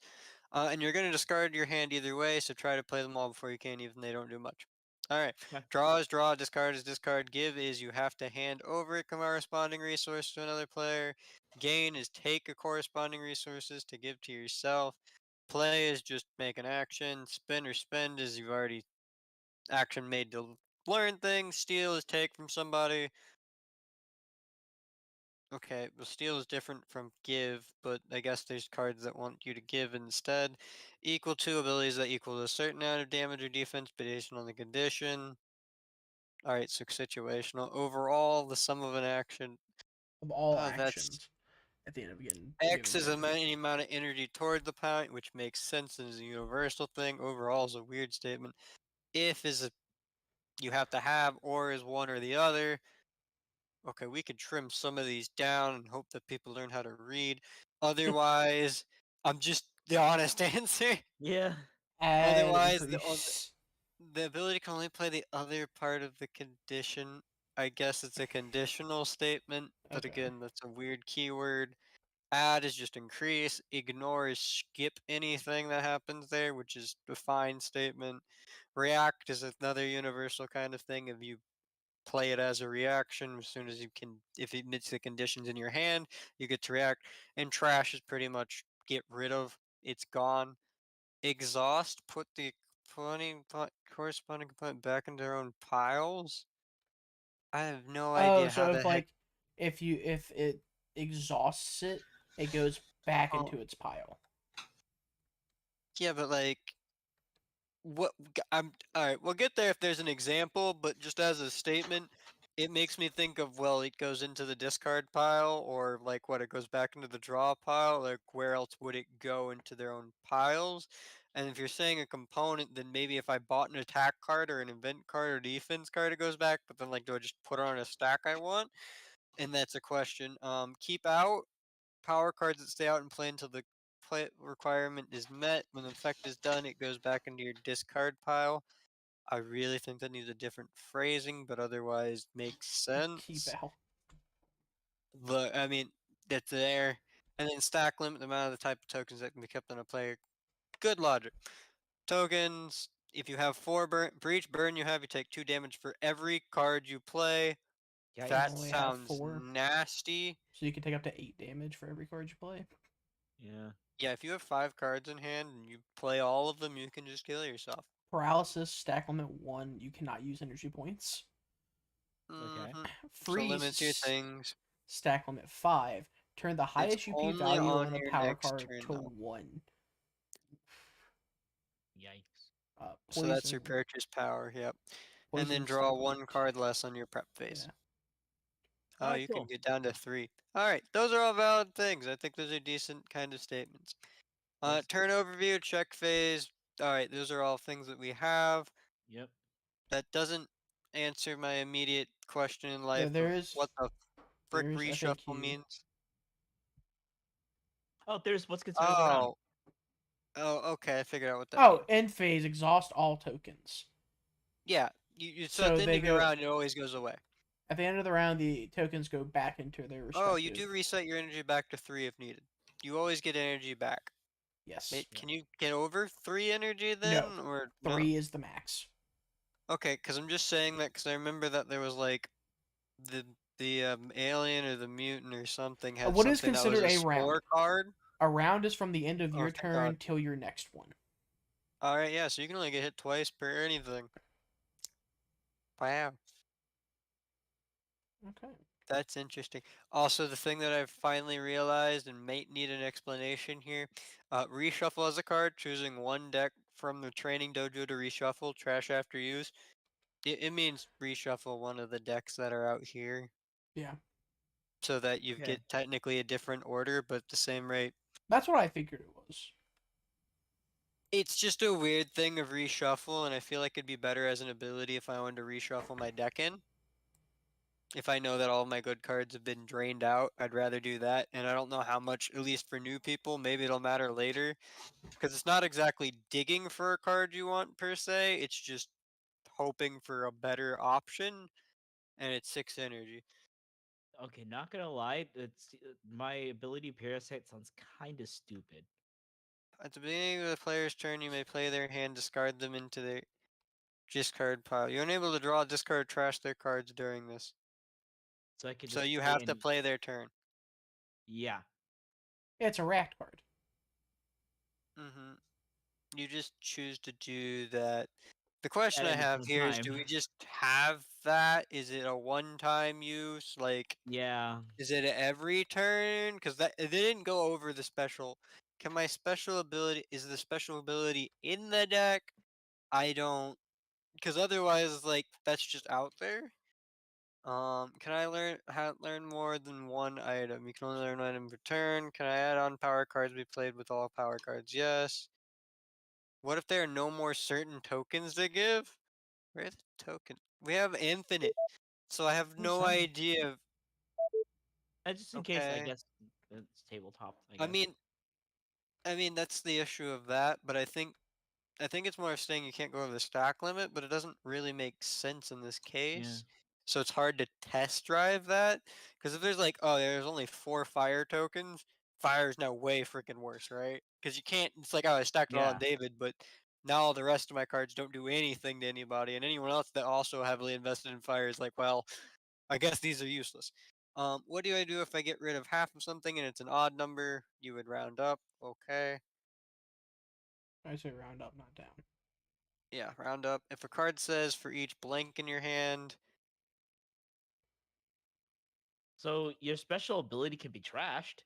And you're going to discard your hand either way, so try to play them all before you can, even they don't do much. All right. Okay. Draw is draw, discard is discard. Give is you have to hand over a corresponding resource to another player. Gain is take a corresponding resources to give to yourself. Play is just make an action. Spin or spend is you've already action made to learn things. Steal is take from somebody. Okay, well, steal is different from give, but I guess there's cards that want you to give instead. Equal to abilities that equal a certain amount of damage or defense based on the condition. Alright, so situational. Overall, the sum of an action. Of all That's actions at the end of a X given is turn. any amount of energy toward the point, which makes sense and is a universal thing. Overall is a weird statement. If is a you have to have, or is one or the other. Okay, we could trim some of these down and hope that people learn how to read. Otherwise, I'm just the honest answer. Yeah. Add Otherwise, increase. the ability can only play the other part of the condition. I guess it's a conditional statement, but Okay. again, that's a weird keyword. Add is just increase. Ignore is skip anything that happens there, which is a fine statement. React is another universal kind of thing. If you play it as a reaction as soon as you can, if it meets the conditions in your hand, you get to react. And trash is pretty much get rid of, it's gone. Exhaust, put the corresponding component back into their own piles. I have no Oh, idea how so the if heck. like if it exhausts it, it goes back Oh, into its pile. yeah, but like I'm all right. We'll get there if there's an example, but just as a statement, it makes me think of, well, it goes into the discard pile, or like what, it goes back into the draw pile. Like where else would it go into their own piles? And if you're saying a component, then maybe if I bought an attack card or an event card or defense card, it goes back. But then like, do I just put it on a stack I want? And that's a question. Keep out power cards that stay out and play until the play requirement is met. When the effect is done, it goes back into your discard pile. I really think that needs a different phrasing, but otherwise makes Keep sense. out. Look, I mean, that's there. And then stack limit the amount of the type of tokens that can be kept on a player. Good logic. Tokens, if you have 4 for each burn you have, you take 2 damage for every card you play. Yikes. You That only have sounds 4, nasty. so you can take up to 8 damage for every card you play. Yeah. Yeah, if you have 5 cards in hand and you play all of them, you can just kill yourself. Paralysis, stack limit 1, you cannot use energy points. Okay. Mhm. So limits your Freeze, things. stack limit 5. Turn the It's highest UP only value on on a your power next card turn, to though. 1. Yikes. So that's your Poison. purchase power, yep. And then Poison draw stack 1 limit. card less on your prep phase. Yeah. Oh, Alright, you can cool. get down to 3. Alright, those are all valid things. I think those are decent kind of statements. Yes. Turn overview, check phase. Alright, those are all things that we have. Yep. That doesn't answer my immediate question in There, life there of is what the brick There's reshuffle FAQ. means? Oh, there's what's considered the round. Oh, okay. I figured out what that Oh, means. end phase, exhaust all tokens. Yeah, so So at the end they of your go round, it always goes away. at the end of the round. The tokens go back into their respective. Oh, you do reset your energy back to 3 if needed. You always get energy back. Yes. Can you get over 3 energy then, No. or 3 is the max. Okay, because I'm just saying that because I remember that there was like the alien or the mutant or something had What is something that was considered a a round? scorecard. A round is from the end of Oh, your thank turn God. till your next one. All right, yeah, so you can only get hit twice per anything. Wow, Okay. that's interesting. Also, the thing that I've finally realized and might need an explanation here, reshuffle as a card, choosing one deck from the training dojo to reshuffle, trash after use. It means reshuffle one of the decks that are out here. Yeah. So that you Okay. get technically a different order, but at the same rate. That's what I figured it was. It's just a weird thing of reshuffle, and I feel like it'd be better as an ability if I wanted to reshuffle my deck in. If I know that all of my good cards have been drained out, I'd rather do that. And I don't know how much, at least for new people, maybe it'll matter later. Because it's not exactly digging for a card you want per se, it's just hoping for a better option, and it's 6 energy. Okay, not gonna lie, it's my ability parasite sounds kind of stupid. At the beginning of the player's turn, you may play their hand, discard them into their discard pile. You're unable to draw, discard, trash their cards during this. So I could So just you play have to and play their turn. yeah. Yeah, it's a rat card. You just choose to do that. The question At I any have point in here is, do time. we just have that? Is it a one-time use? Like, Yeah. is it every turn? Because that they didn't go over the special. Can my special ability, is the special ability in the deck? I don't, because otherwise, like, that's just out there. Can I learn more than one item? You can only learn one item per turn. Can I add on power cards be played with all power cards? Yes. What if there are no more certain tokens to give? Where's the token? We have infinite. So I have no Seven. idea. Just in case, I Okay. guess it's tabletop. I I guess. mean that's the issue of that, but I think it's more of saying you can't go over the stack limit, but it doesn't really make sense in this Yeah. case. So it's hard to test drive that. Because if there's like, oh, there's only 4 fire tokens, fire is now way freaking worse, right? Because you can't, it's like, oh, I stacked it all on Yeah. David, but now all the rest of my cards don't do anything to anybody. And anyone else that also heavily invested in fire is like, well, I guess these are useless. What do I do if I get rid of half of something and it's an odd number? You would round up. Okay. I say round up, not down. Yeah, round up. If a card says for each blank in your hand, So your special ability can be trashed,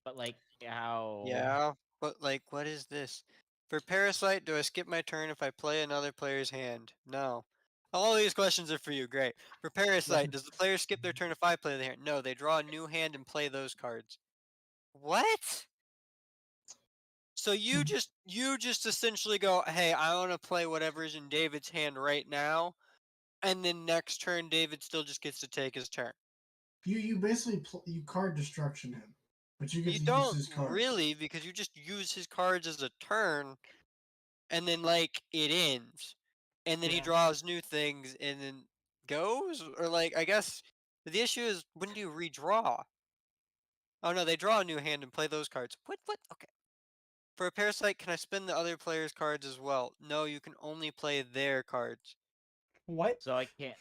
but like how? yeah, but like, what is this? For Parasite, do I skip my turn if I play another player's hand? No. All these questions are for you. Great. For Parasite, does the player skip their turn if I play the hand? No, they draw a new hand and play those cards. What? So you just essentially go, hey, I want to play whatever's in David's hand right now, and then next turn David still just gets to take his turn. You basically you card destruction him, but you get You to use don't his cards. really, because you just use his cards as a turn, and then like it ends, and then he Yeah. draws new things, and then goes, or like I guess the issue is when do you redraw? Oh no, they draw a new hand and play those cards. What? What? Okay. For a Parasite, can I spin the other player's cards as well? No, you can only play their cards. What? So I can't.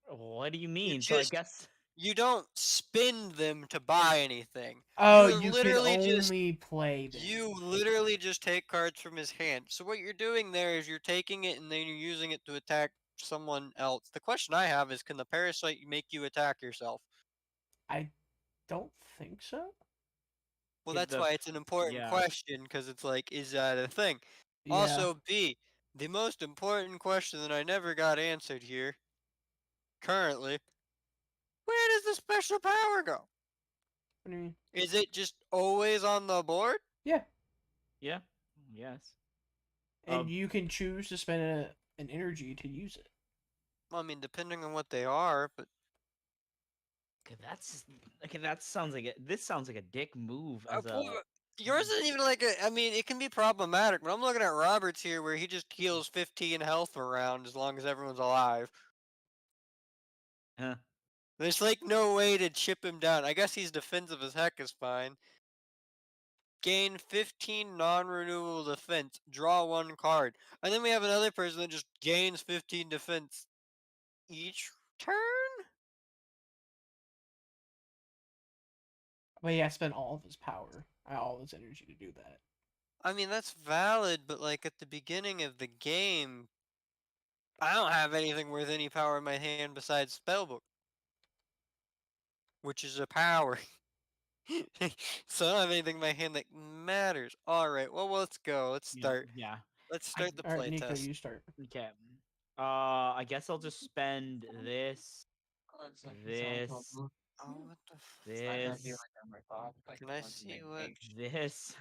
What do you You mean? So I just guess. you don't spend them to buy anything. Oh, You you can literally just only play them. You literally just take cards from his hand. So what you're doing there is you're taking it and then you're using it to attack someone else. The question I have is, can the parasite make you attack yourself? I don't think so. Well, Okay, that's why it's an important yeah. question, because it's like, is that a thing? Yeah. Also, B, the most important question that I never got answered here, currently, where does the special power go? What do you mean? Is it just always on the board? Yeah. Yeah. Yes. And you can choose to spend an energy to use it. I mean, depending on what they are, but Okay. That sounds like it. This sounds like a dick move as a. Yours isn't even like a. I mean, it can be problematic, but I'm looking at Robert's here, where he just heals 15 health around as long as everyone's alive. Huh. There's like no way to chip him down. I guess he's defensive as heck is fine. Gain 15 non-renewable defense. Draw 1 card. And then we have another person that just gains 15 defense each turn? But he has to spend all of his power, all of his energy to do that. I mean, that's valid, but like at the beginning of the game, I don't have anything worth any power in my hand besides Spellbook, which is a power. So I don't have anything in my hand that matters. Alright, well, let's go. Let's start. Yeah. Let's start the All right, Nico, playtest. you start. Okay. I guess I'll just spend this, this, Oh, what the f- this, Can I see what? this.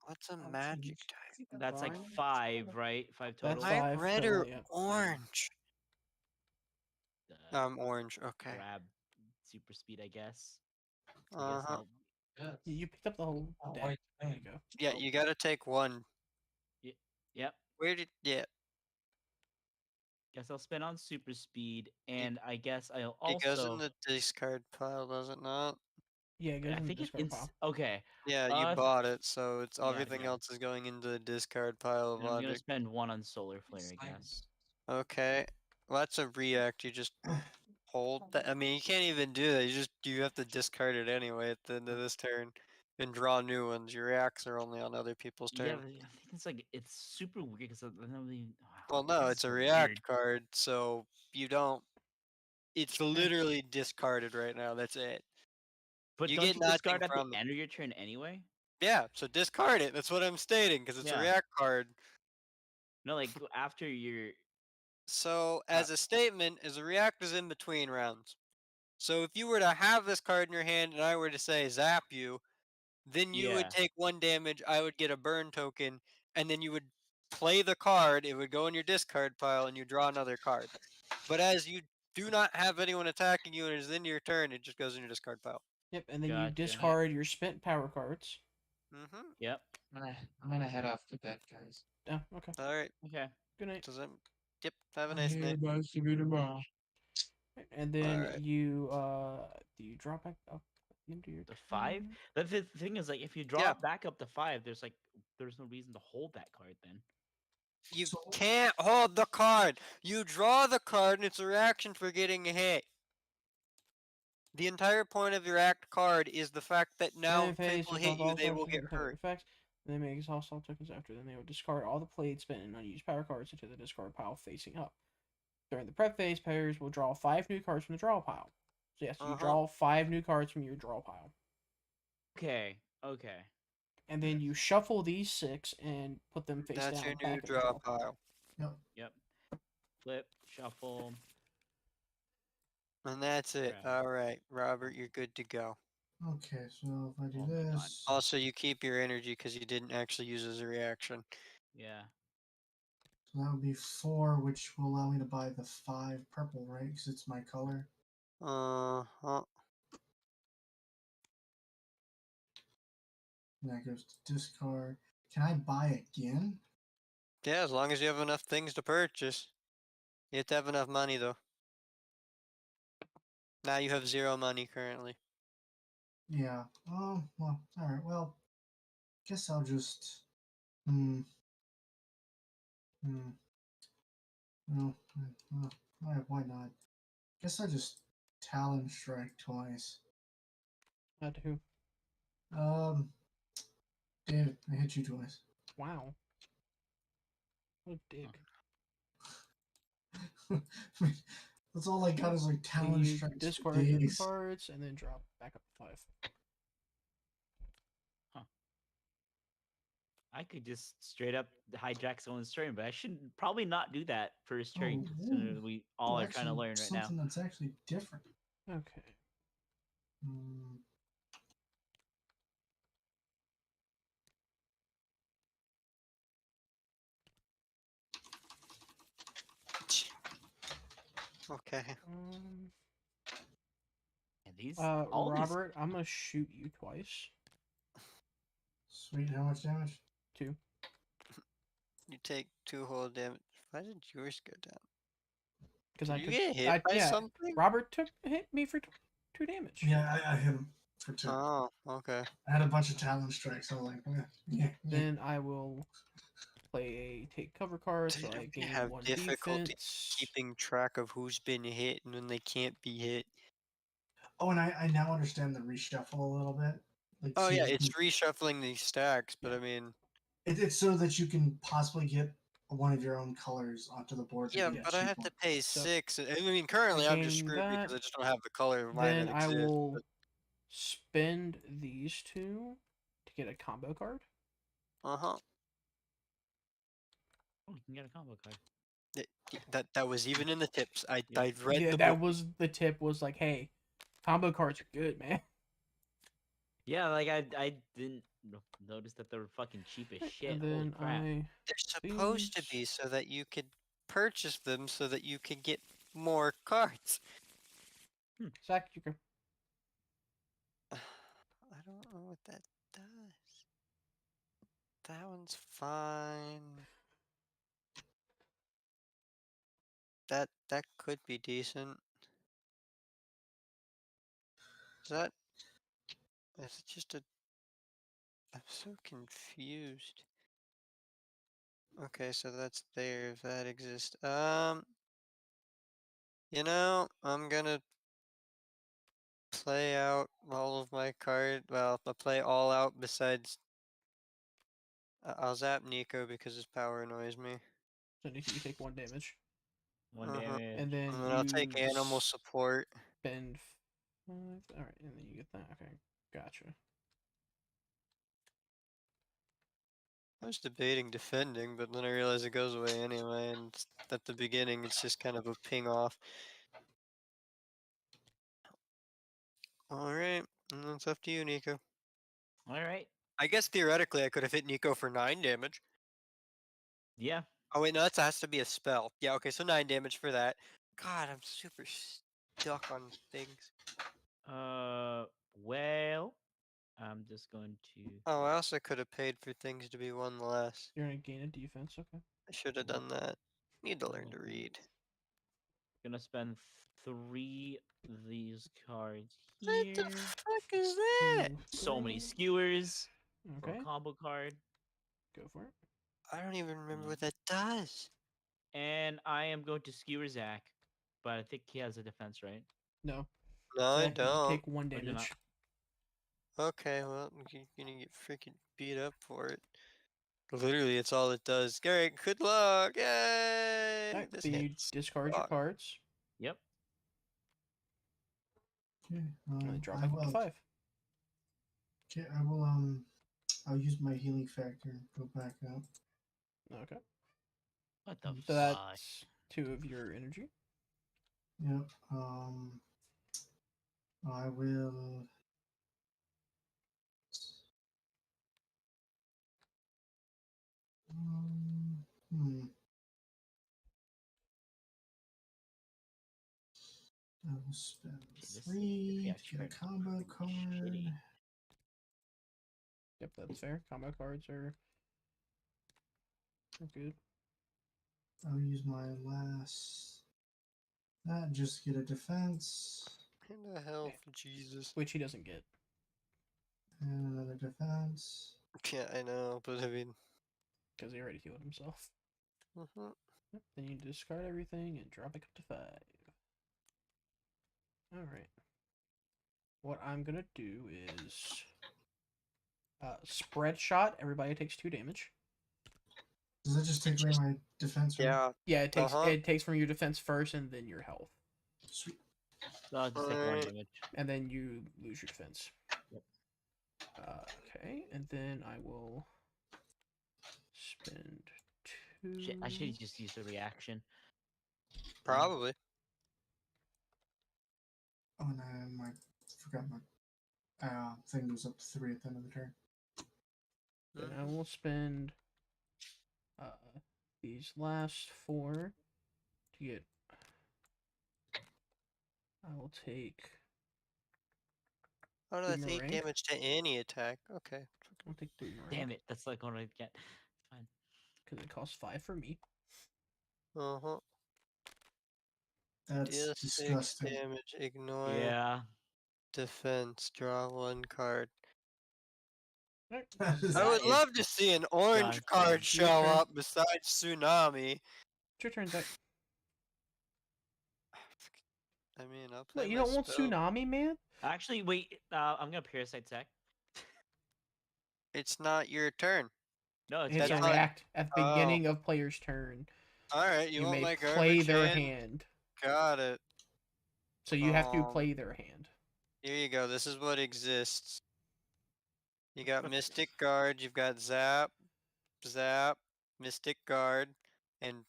What's a magic type? That's like Orange? 5, right? 5 That's total. Light five red total, or yeah. orange? Uh, Orange. Okay. grab super speed, I guess. I Uh guess huh. I'll. You picked up the whole deck. There you go. Yeah, you gotta take one. Yep. Where did? Yeah, Guess I'll spend on super speed, and I guess I'll it goes in also. the discard pile, does it not? Yeah, it goes I in the think it discard pile. okay. Yeah, you Uh, bought it, so it's yeah, everything yeah. else is going into the discard pile of And I'm gonna logic. spend 1 on solar flare, I guess. Okay, well, that's a react. You just hold that. I mean, you can't even do that. You have to discard it anyway at the end of this turn, and draw new ones. Your reacts are only on other people's Yeah, turn. but I think it's like it's super weird because I don't really. Well, no, this it's is a so react weird. card, so you don't. It's literally discarded right now. That's it. But You don't get you nothing discard at the from it. end of your turn anyway? Yeah, so discard it. That's what I'm stating, because it's a Yeah. react card. No, like after your. So, as a statement, as a react is in between rounds. So if you were to have this card in your hand and I were to say zap you, then you would Yeah. take 1 damage, I would get a burn token, and then you would play the card, it would go in your discard pile, and you draw another card. But as you do not have anyone attacking you and it is into your turn, it just goes in your discard pile. Yep, and then you Gotcha. discard your spent power cards. Mm-hmm. Yep. I'm gonna head off to bed, guys. Oh, okay. Alright. Okay. Good night. Does that... Yep, have a nice night. And then Alright. you do you drop back up into your The 5. turn? The thing is, like, if you draw Yeah. it back up to 5, there's no reason to hold that card then. You can't hold the card. You draw the card and it's a reaction for getting hit. The entire point of your act card is the fact that now if phase, people if hit you, all they will tokens get have hurt. effects, they may exhaust all tokens after. Then they will discard all the played, spent, and unused power cards into the discard pile facing up. During the prep phase, players will draw 5 new cards from the draw pile. So yes, you draw 5 new cards from your draw pile. Okay. Okay. And then you shuffle these 6 and put them face That's down your back new in the draw pile. Yep. Yep. Flip. Shuffle. And that's it. Grab. Alright, Robert, you're good to go. Okay, so if I do Oh my God. this, Also, you keep your energy because you didn't actually use as a reaction. Yeah. so that would be 4, which will allow me to buy the 5 purple, right? Because it's my color. Uh-huh. And that goes to discard. Can I buy again? Yeah, as long as you have enough things to purchase. You have to have enough money, though. Now you have 0 money currently. Yeah. Oh, well, alright. Well, guess I'll just. No, why not? Guess I'll just Talon Strike twice. Not who? David, I hit you twice. Wow. What a dick. That's all I got is like And Talon you Strikes. discard your cards and then drop back up to 5. I could just straight up hijack someone's turn, but I shouldn't probably not do that first turn. Oh, Considering we all are trying to actually, learn right now. something that's actually different. Okay. Okay. He's all these. Robert, I'm gonna shoot you twice. Sweet. How much damage? 2. You take 2 whole damage. Why did yours go down? Because Did I you took. get hit by Yeah, something? Robert hit me for 2 damage. Yeah, I hit him for 2. Oh, okay. I had a bunch of talon strikes. I was like, yeah. Then I will play a take cover card, so Dude, I I'm gain gonna have 1 difficulty defense. keeping track of who's been hit and when they can't be hit. Oh, and I now understand the reshuffle a little bit. Like, Oh so yeah, you it's can, reshuffling these stacks, but Yeah. I mean, it's so that you can possibly get one of your own colors onto the board. yeah, To get but I cheap have to one. pay So, 6. I mean, currently I'm just gain screwed because that. I just don't have the color of mine Then that I exists. will But, spend these 2 to get a combo card. uh-huh. Oh, you can get a combo card. That was even in the tips. I Yeah. I've read Yeah, the that book. was the tip. Was like, hey, combo cards are good, man. Yeah, like I didn't notice that they were fucking cheap as shit. And Holy then crap! They're supposed to these. be so that you could purchase them so that you could get more cards. Zach, you can. I don't know what that does. That one's fine. That could be decent. Is it just a I'm so confused. Okay, so that's there if that exists. You know, I'm gonna play out all of my card. Well, I'll play all out besides. I'll zap Nico because his power annoys me. So you take 1 damage, One Uh-huh. damage. and then And then I'll take you animal support. spend 5. All right, and then you get that. Okay, gotcha. I was debating defending, but then I realized it goes away anyway, and at the beginning it's just kind of a ping off. Alright, and it's up to you, Nico. All right. I guess theoretically I could have hit Nico for 9 damage. Yeah. Oh wait, no, that has to be a spell. Yeah, okay, so 9 damage for that. God, I'm super stuck on things. Well, I'm just going to. Oh, I also could have paid for things to be 1 less. You're gonna gain a defense. Okay. I should have done that. Need to learn to read. Gonna spend 3 of these cards What here. the fuck is that? 2, So many 3. skewers for Okay, a combo card, go for it. I don't even remember Mm. what that does. and I am going to skewer Zach, but I think he has a defense, right? No, No, I Zach, you don't. take 1 Or do not? damage. Okay, well, you're gonna get freaking beat up for it. Literally, it's all it does. Alright, good luck! Yay! Alright, This then you hits. discard your Fuck. cards Yep. Okay. and then drop I back up to will. 5. Okay, I will. I'll use my healing factor and go back up. Okay, What the so fuck? that's 2 of your energy. Yep. I will. Hmm. I will spend This 3 to reaction get a card is combo card. pretty shitty. Yep, that's fair. Combo cards are good. I'll use my last. That just get a defense In the hell for Jesus. Which he doesn't get. and another defense. Yeah, I know, but I mean. Because he already healed himself. Mhm. Yep, then you discard everything and drop it up to 5. Alright. What I'm gonna do is spread shot. Everybody takes 2 damage. Does that just take away my defense? Right? Yeah. Yeah, it Uh-huh. takes from your defense first and then your health. Sweet. So I'll just take 1 Alright. damage. And then you lose your defense. Yep. Okay, and then I will spend 2. Shit, I should have just used a reaction. Probably. Oh, and I forgot my thing goes up to 3 at the end of the turn. Then I will spend these last 4 to get. I will take Oh no, that's 8 Boomerang. damage to any attack. Okay. I'll take boomerang. Damn it, that's like what I get. Fine. Because it costs 5 for me. Uh-huh. That's Deal 6 disgusting. damage, ignore Yeah. defense, draw 1 card. Alright. That is I would That is love to see an orange disgusting. card Your show turn. up besides Tsunami. It's your turn, Zach. I mean, I'll play What, you my don't want spell. Tsunami, man? Actually, wait. I'm gonna Parasite Sack. It's not your turn. No, it's It's a That's react. not- react at the Oh. beginning of player's turn. Alright, you want may my play garbage their hand? hand. Got it. So you have to play their hand. Here you go. This is what exists. You got Mystic Guard, you've got Zap, Zap, Mystic Guard, and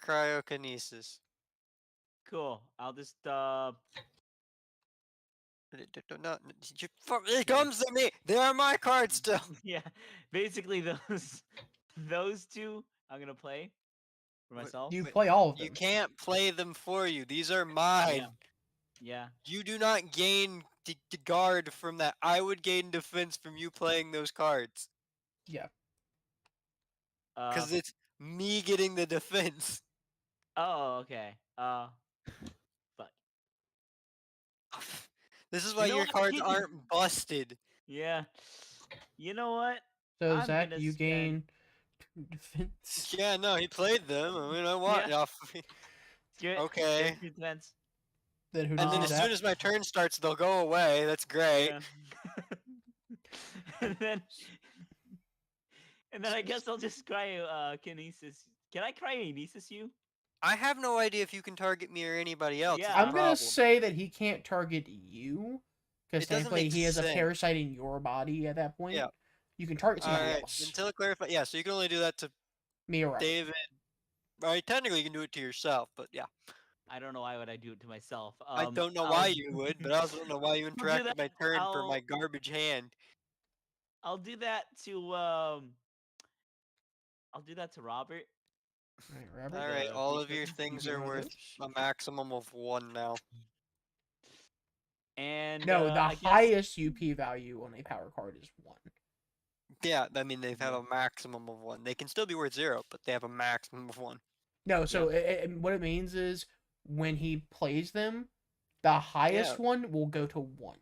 Cryokinesis. Cool. I'll just No, it comes to me! They are my cards still! yeah. Basically those two I'm gonna play for What- myself. You Wait, play all of them. You can't play them for you. These are mine. Yeah. You do not gain the guard from that. I would gain defense from you playing those cards. Yeah. Because it's me getting the defense. Oh, okay. Fuck. This is You why know your what? cards aren't busted. Yeah. You know what? So I'm Zach, gonna you gain spend- 2 defense. Yeah, no, he played them. I mean, I want. Yeah. Yeah. Good. Okay. Good defense. Then who And does then do as that? soon as my turn starts, they'll go away. That's great. Yeah. and then I guess I'll just cryokinesis. Can I cryokinesis you? I have no idea if you can target me or anybody else. Yeah. is the I'm gonna problem. say that he can't target you because It doesn't technically make he has a sense. parasite in your body at that point. Yeah. You can target somebody Alright, else. until it clarifies. Yeah, so you can only do that to Me or Robert. David. Right, technically you can do it to yourself, but yeah. I don't know why would I do it to myself. I don't know why you would, but I also don't know why you do interact with that. my turn for my I'll- garbage hand. I'll do that to Robert. Alright, Robert. Alright, all of your because things get are one of worth those? a maximum of 1 now. And No, the I guess- highest UP value on a power card is 1. Yeah, I mean, they have a maximum of 1. They can still be worth 0, but they have a maximum of 1. No, so what it means is when he plays them, the highest one will go to 1.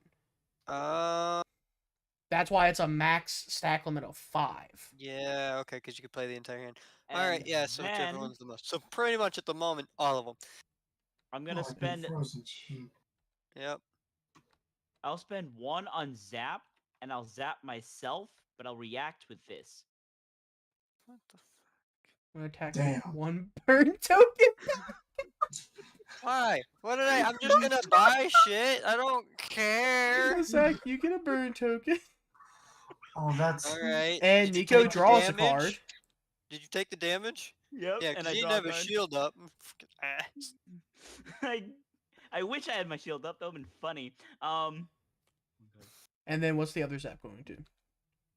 That's why it's a max stack limit of 5. Yeah, okay, because you could play the entire hand. and Alright, yeah, so whichever then one's the most. So pretty much at the moment, all of them. I'm gonna Oh, I've been spend. frozen. Yep. I'll spend 1 on zap, and I'll zap myself, but I'll react with this. What the I'm gonna attack Damn. 1 burn token. Why? What did I'm just gonna buy shit. I don't care. Zach, you get a burn token. Oh, that's Alright. And did you Nico take the draws a damage? card. Did you take the damage? Yep. Yeah, and because I you draw didn't a have a card. shield up. Fucking ass. I wish I had my shield up. That would've been funny. And then what's the other zap going to?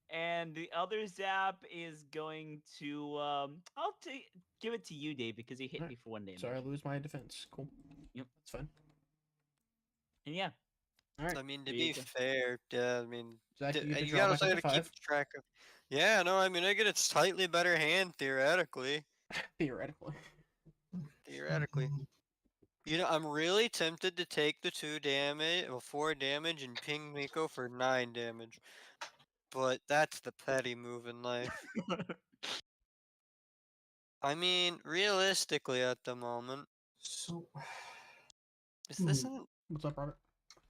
And the other zap is going to give it to you, Dave, because you hit Alright. me for 1 damage. Sorry, I lose my defense. Cool. Yep. That's fine. And yeah. Alright. I mean, to There you be go. fair, I mean, Zach, you get to you draw gotta back also up to gotta keep 5. track of. Yeah, no, I mean, I get a slightly better hand theoretically. Theoretically. Theoretically. You know, I'm really tempted to take the 2 damage, or 4 damage, and ping Miko for 9 damage. But that's the petty move in life. I mean, realistically at the moment, so. is this an What's up, Robert?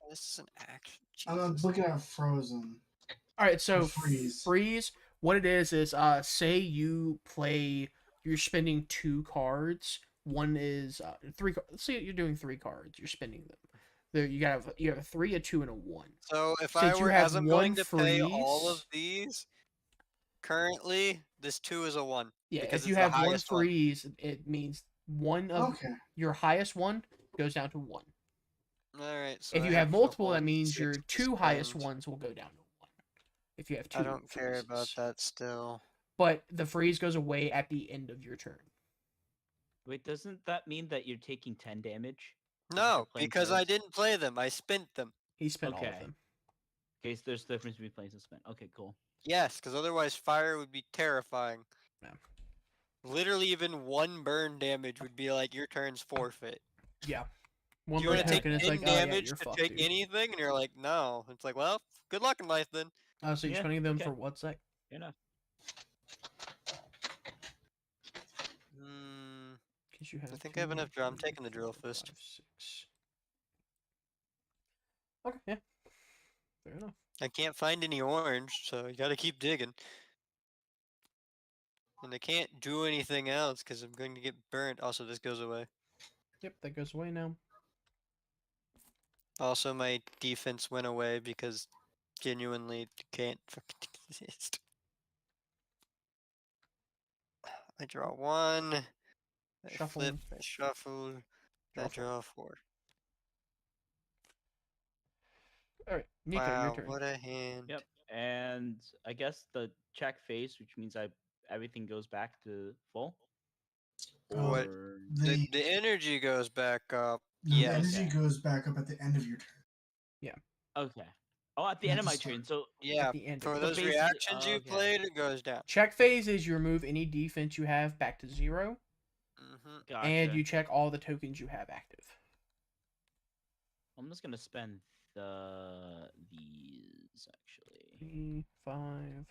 this is an action? I'm Jesus. looking at Frozen. Alright, so Freeze. freeze. What it is say you play, you're spending 2 cards. One is 3. Let's say you're doing 3 cards. You're spending them. There you have a 3, a 2, and a 1. So if Since I you were, have as I'm going one to pay all of freeze- these, currently this 2 is a 1. Yeah, because if you it's the have 1 highest one. freeze, it means one of Okay. your highest one goes down to 1. Alright, so If I you have to multiple, that hold means 6 your to 2 highest spend. ones will go down to 1. If you have 2 I don't care about freezes. that still. But the freeze goes away at the end of your turn. Wait, doesn't that mean that you're taking 10 damage? No, playing because I cards? didn't play them. I spent them. He spent all of Okay. them. Okay, so there's the difference between place and spend. Okay, cool. Yes, because otherwise fire would be terrifying. Yeah. Literally, even one burn damage would be like your turn's forfeit. Yeah. One You want burn to take token, it's 10 like, oh yeah, damage you're to fucked, take dude. anything, and you're like, no. It's like, well, good luck in life then. Oh, so you're Yeah, spending them okay. for what sec? Fair enough. Because you have I think I have enough drill. I'm 2, taking the drill 4, fist. 5, 6. Okay, yeah. Fair enough. I can't find any orange, so you gotta keep digging. And I can't do anything else because I'm going to get burnt. Also, this goes away. Yep, that goes away now. Also, my defense went away because genuinely it can't fucking exist. I draw 1. I Shuffle. flip, I shuffle, I Draw 4. draw 4. Alright, Nico, your Wow, turn. what a hand. Yep. And I guess the check phase, which means everything goes back to full. What? Or The The energy goes back up. the Yes. energy goes back up at the end of your turn. okay. Oh, at the Not end of the my start. turn. So Yeah, At the end of for it. So those basically- reactions you okay. played, it goes down. Check phase is you remove any defense you have back to 0, gotcha. and you check all the tokens you have active. I'm just gonna spend these actually. 3, 5.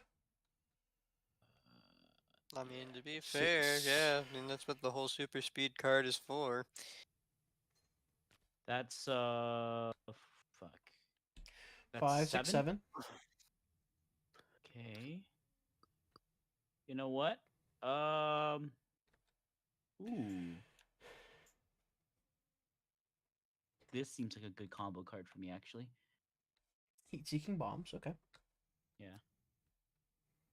I mean, to be fair, 6. yeah, I mean, that's what the whole super speed card is for. That's fuck. That's 5, 6, 7. Okay. You know what? Ooh. This seems like a good combo card for me, actually. Heat-seeking bombs, okay. Yeah.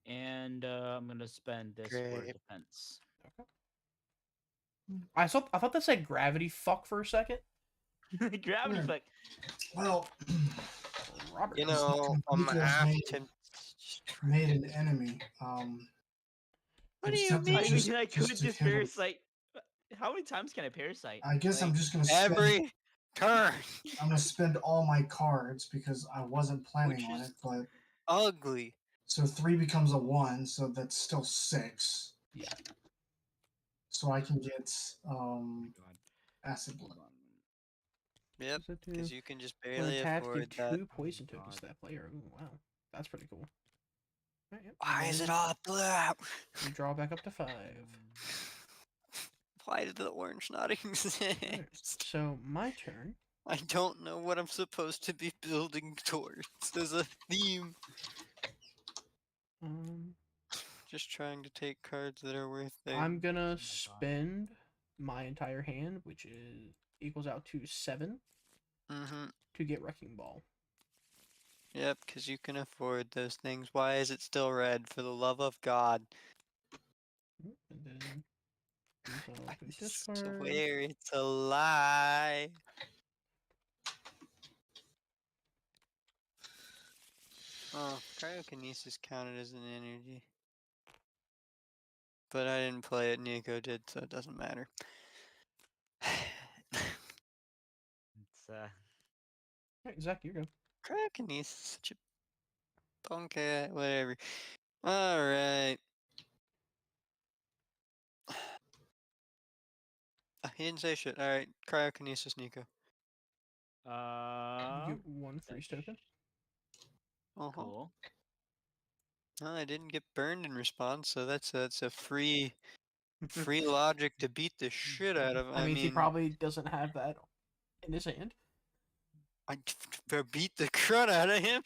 And I'm gonna spend this for Great. defense. Okay. I thought that said gravity fuck for a second. Gravity Hmm. effect. Well, Robert. You know, I'm Nico half made- tempted. made an enemy. What do it's you tempting I mean? mean, I could to just kill him. parasite. How many times can I parasite? I guess I'm Like, just gonna spend. Every turn. I'm gonna spend all my cards because I wasn't planning Which on is- it. But Ugly. so 3 becomes a 1, so that's still 6. Yeah. So I can get God. acid blood. Hold on. Yep, Does it do- because you can just When barely attacked, afford give that. 2 poison Oh, tokens to God. that player. Ooh, wow. That's pretty cool. Alright, yep, Why is it then all blue? You draw back up to 5. Why did the orange not exist? Alright, so my turn. I don't know what I'm supposed to be building towards. There's a theme. Just trying to take cards that are worth things. I'm gonna God. spend my entire hand, which is equals out to 7, Mm-hmm. to get Wrecking Ball. Yep, because you can afford those things. Why is it still red? For the love of God. And then these all I go discard. swear it's a lie. Oh, cryokinesis counted as an energy. But I didn't play it, Nico did, so it doesn't matter. It's Alright, Zach, you go. Cryokinesis is such a punk ass, whatever. Alright. He didn't say shit. Alright, cryokinesis, Nico. You get 1 freeze token. Uh-huh. cool. No, I didn't get burned in response, so that's a free logic to beat the shit out of. I mean, he probably doesn't have that in his hand. I beat the crud out of him.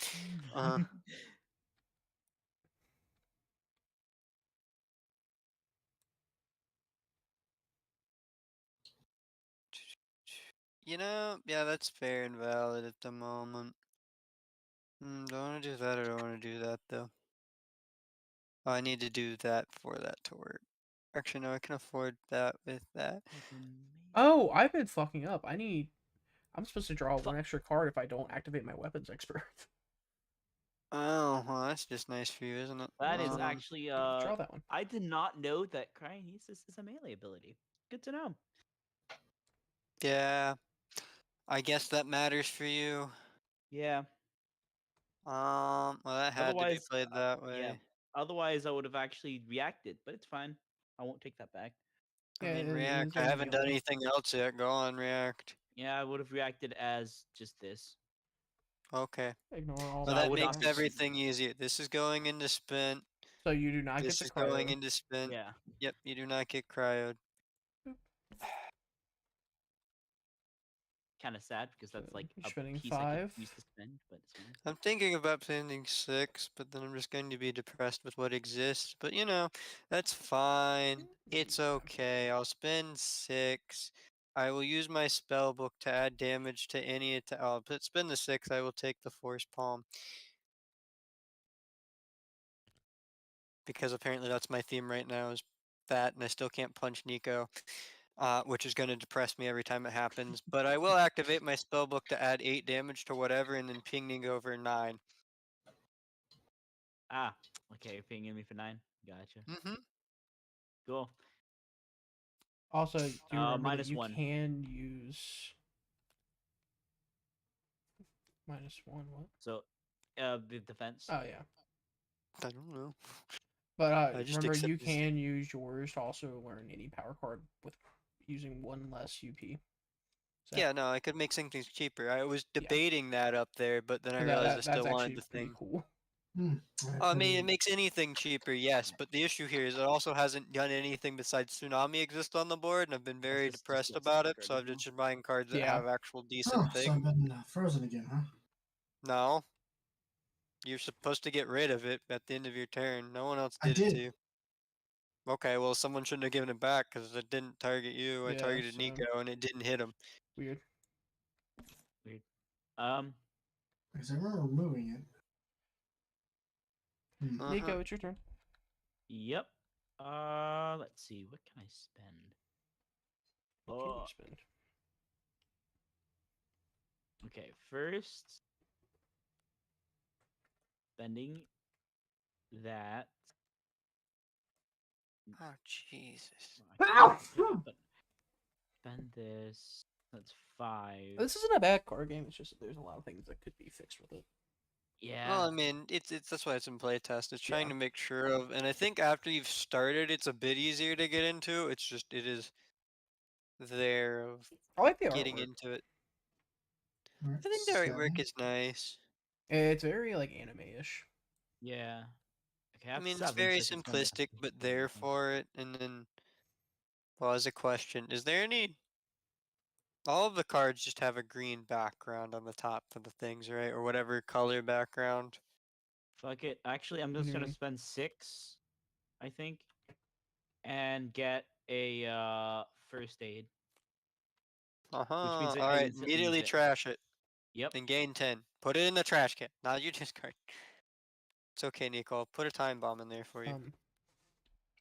You know, yeah, that's fair and valid at the moment. Don't want to do that. I don't want to do that though. Oh, I need to do that for that to work. Actually, no, I can afford that with that. Oh, I've been fucking up. I'm supposed to draw 1 extra card if I don't activate my weapons expert. Oh, well, that's just nice for you, isn't it? That is actually Draw that one. I did not know that cryonesis is a melee ability. Good to know. Yeah. I guess that matters for you. Yeah. Well, that had to be Otherwise, played that way. yeah. Otherwise, I would have actually reacted, but it's fine. I won't take that back. I Yeah, mean, it react. is I already haven't done yellow. anything else yet. Go on, react. Yeah, I would have reacted as just this. Okay. Ignore all Well, So I the that would makes not. attacks. everything easier. This is going into spin. So you do not get This the is going cryo. into spin. Yeah. Yep, you do not get cryoed. Kind of sad because So that's like you're a spending piece I could 5. use to spend, but it's fine. I'm thinking about spending 6, but then I'm just going to be depressed with what exists. But you know, that's fine. It's okay. I'll spend 6. I will use my spell book to add damage to any attack. I'll spend the 6. I will take the Force Palm. Because apparently that's my theme right now is that, and I still can't punch Nico. Which is going to depress me every time it happens. But I will activate my spellbook to add 8 damage to whatever, and then pinging over 9. Ah, okay, you're pinging me for 9. Gotcha. Mm-hmm. Cool. Also, do you remember that you -1. can use -1 what? So, the defense. Oh yeah. I don't know. But I just remember, accept you this. can use yours to also learn any power card with using 1 less UP. So, Yeah, no, I could make some things cheaper. I was Yeah. debating that up there, but then I that, realized I that's still wanted actually the pretty thing. cool. I mean, it makes anything cheaper, yes, but the issue here is it also hasn't done anything besides Tsunami exist on the board, and I've been very Just depressed get about it, stronger, so I've you know? just been buying cards that Yeah. have actual decent Oh, so I've things. been frozen again, huh? No. You're supposed to get rid of it at the end of your turn. No one else I did it to did. you. Okay, well, someone shouldn't have given it back because it didn't target you. I Yeah, targeted so Nico and it didn't hit him. weird. Weird. Because I remember removing it. Nico, it's your turn. Yep. Let's see. What can I spend? What can you spend? Okay, first spending that. Oh, Jesus. Well, I can't pick it up, but spend this. That's 5. This isn't a bad card game. It's just that there's a lot of things that could be fixed with it. Yeah. Well, I mean, it's that's why it's in playtest. It's trying Yeah. to make sure of, and I think after you've started, it's a bit easier to get into. It's just it is there of I like the getting artwork. into it. Alright, I think the artwork 7. is nice. It's very like anime-ish. Yeah. Okay, I I have mean, 7, it's very so I can spend that. simplistic, but there for it. And then, well, as a question, is there any? All of the cards just have a green background on the top for the things, right? Or whatever color background. Fuck it. Actually, I'm What do just you gonna mean? spend 6, I think, and get a first aid. Uh-huh. means I All right, instantly use immediately it. trash it Yep. and gain 10. Put it in the trash can. Not you discard. It's okay, Nico. I'll put a time bomb in there for you.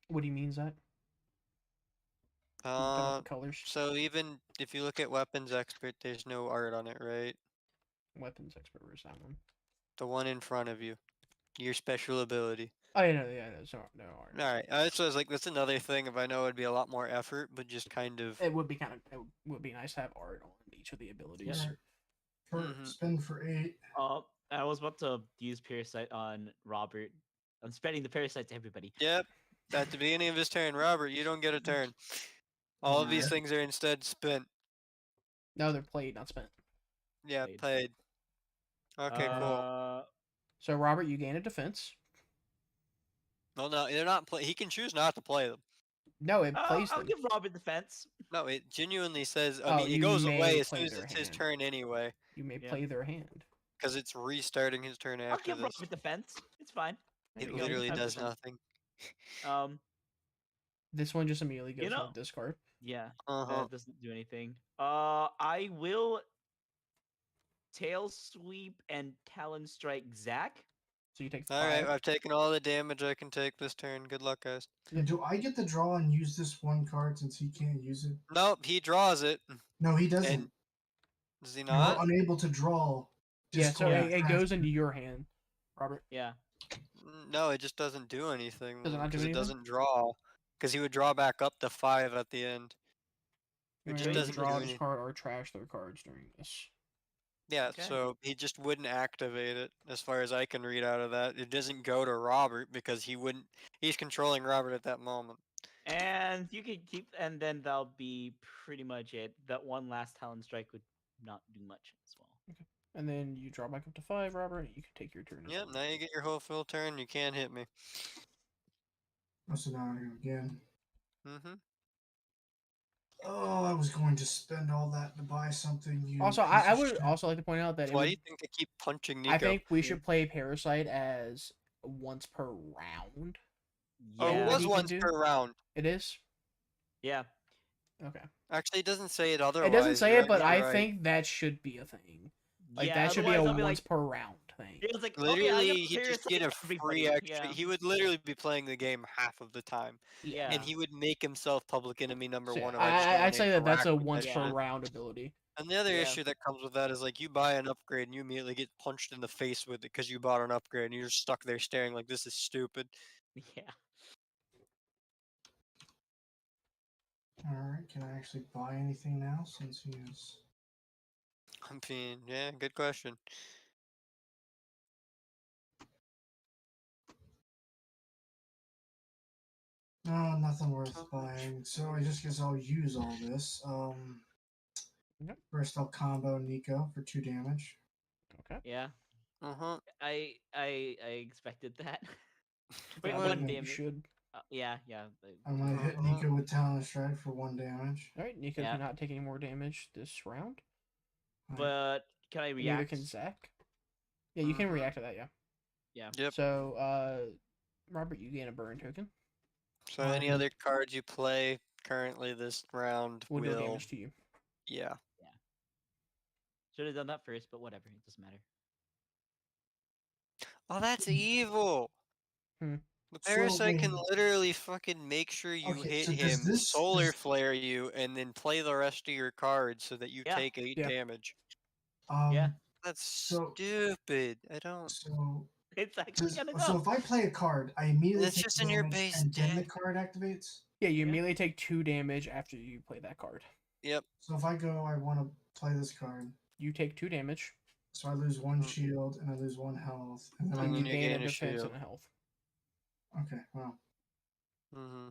What do you mean that? Look up the colors. So even if you look at weapons expert, there's no art on it, right? Weapons expert. Where's that one? The one in front of you. Your special ability. Oh yeah, there's no art. All right. So I was like, that's another thing. If I know it'd be a lot more effort, but just kind of. It would be it would be nice to have art on each of the abilities. Alright. Spend for 8. I was about to use Parasite on Robert. I'm spreading the Parasite to everybody. Yep. At the beginning of his turn, Robert, you don't get a turn. All of these Alright. things are instead spent. No, they're played, not spent. Yeah, played. Okay, cool. So Robert, you gain a defense. Well, no, they're not play. He can choose not to play them. No, it plays I'll them. give Robert defense. No, it genuinely says. I Oh, mean, it you goes may away as play soon as their it's his hand. turn anyway, You may Yeah. play their hand. because it's restarting his turn I'll after give this. Robert defense. It's fine. There It we go. literally Have does defense. nothing. This one just immediately goes know- on discard. Yeah. Uh-huh. That doesn't do anything. I will tail sweep and talon strike Zach. So you take All 5. right, I've taken all the damage I can take this turn. Good luck, guys. And do I get to draw and use this one card since he can't use it? Nope, he draws it. No, he doesn't. And does he You're not? unable to draw. Yeah, so Discord it trash. goes into your hand, Robert. Yeah. No, it just doesn't do anything. Does it not do Because it anything? doesn't draw. Because he would draw back up to 5 at the end. It You just may doesn't do draw, anything. discard, or trash their cards during this. Yeah, Okay. so he just wouldn't activate it, as far as I can read out of that. It doesn't go to Robert because he wouldn't. He's controlling Robert at that moment. And you can keep, and then that'll be pretty much it. That one last Talon Strike would not do much as well. Okay. And then you draw back up to 5, Robert. You can take your turn as Yep, well. now you get your whole full turn. You can't hit me. So now I go again. Mm-hmm. Oh, I was going to spend all that to buy something. You Also, piece I of would shit. also like to point out that Why do you think I keep punching Nico? I think we should play Parasite as once per round. Oh, Yeah. it was he can once do. per round. It is? Yeah. Okay. Actually, it doesn't say it otherwise. It doesn't say You're it, but right, I you're right. think that should be a thing. Like, Yeah, that should be a otherwise I'll be once like, per round thing. it's like, Literally, okay, I got he'd just get a free everybody. extra. Yeah. He would literally be playing the game half of the time, Yeah. and he would make himself public enemy number So, yeah, one if I just didn't I'd say that that's a interact with once that per shit. round ability. And the other Yeah. issue that comes with that is like you buy an upgrade and you immediately get punched in the face with it because you bought an upgrade and you're just stuck there staring like this is stupid. Yeah. Alright, can I actually buy anything now since he is. I mean, yeah, good question. No, nothing worth buying. So I just guess I'll use all this. Yep. First I'll combo Nico for 2 damage. Okay. Yeah. Uh-huh. I expected that. Wait, Yeah, What? one you damage. should. Yeah. I'm gonna hit Nico with Talon Strike for 1 damage. Alright, Nico Yeah. cannot take any more damage this round. But can I Neither react? can Zach. Yeah, you can react to that, yeah. Yeah. Yep. So, Robert, you gain a burn token. So any other cards you play currently this round Will will deal damage to you. Yeah. Should have done that first, but whatever. It doesn't matter. Oh, that's evil. Hmm. The So, parasite can wait. literally fucking make sure you Okay, hit so does him, this- solar does- flare you, and then play the rest of your cards so that you Yeah. take 8 Yeah. damage. Yeah. That's So- stupid. I don't. So, It's actually kind of so dumb. if I play a card, I immediately It's take just in your damage base and then the deck. card activates. Yeah, you immediately take 2 damage after you play that card. Yep. So if I go, I want to play this card. You take 2 damage, So I lose 1 Mhm. shield and I lose 1 health, and then And and I you then lose. you gain a gain a defense shield. and a health. Okay, wow. Mm-hmm.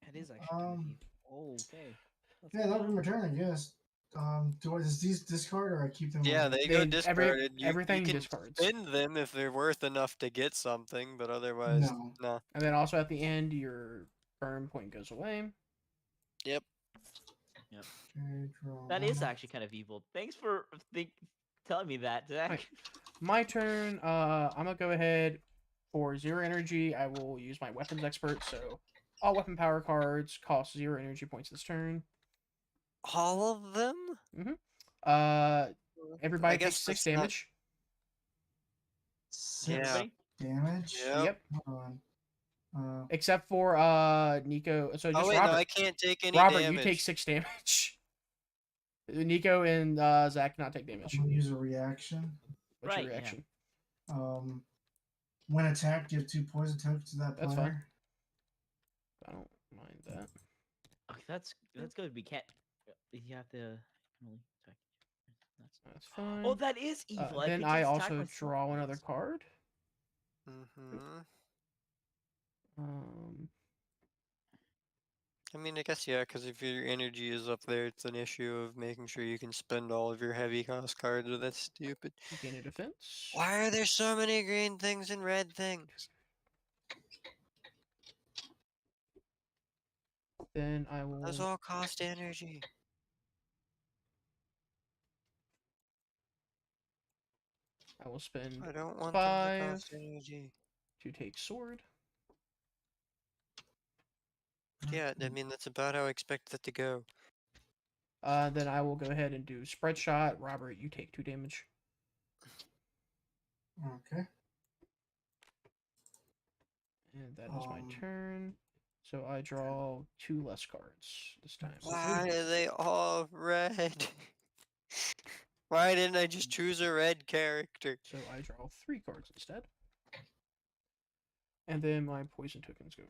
It is actually kind of Um, evil. Oh, okay. That's Yeah, that'll be my turn, I guess. Do I just these discard or I keep them? Yeah, on? they go They- discarded. everything you can discards. spend them if they're worth enough to get something, but otherwise, No. no. And then also at the end, your burn point goes away. Yep. Okay, draw That is one. actually kind of evil. Thanks for telling me that, Zach. Right. My turn. I'm gonna go ahead for 0 energy. I will use my weapons expert. So all weapon power cards cost 0 energy points this turn. All of them? Everybody I guess takes 6 that's not- damage. 6 Yeah. damage. Yep. Hold on. Except for Nico. So just Oh wait, Robert. no, I can't take any Robert, damage. you take 6 damage. Nico and Zach cannot take I'm damage. gonna use a reaction. What's Right, your yeah. reaction? When attacked, give 2 poison tokens to that That's player. fine. I don't mind that. Okay, that's good. We can't. You have to. That's fine. Oh, that is evil. Then could I just attack also myself draw once. another card. Mm-hmm. I mean, I guess, yeah, because if your energy is up there, it's an issue of making sure you can spend all of your heavy cost cards, but that's stupid. You gain a defense. Why are there so many green things and red things? Then I will. Those all cost energy. I will spend I don't want them to 5 cost energy. to take sword. Yeah, I mean, that's about how I expect that to go. Then I will go ahead and do spread shot. Robert, you take 2 damage. Okay. And that is my turn. So I draw 2 less cards this time. Why are they all red? Why didn't I just choose a red character? So I draw 3 cards instead. And then my poison tokens go.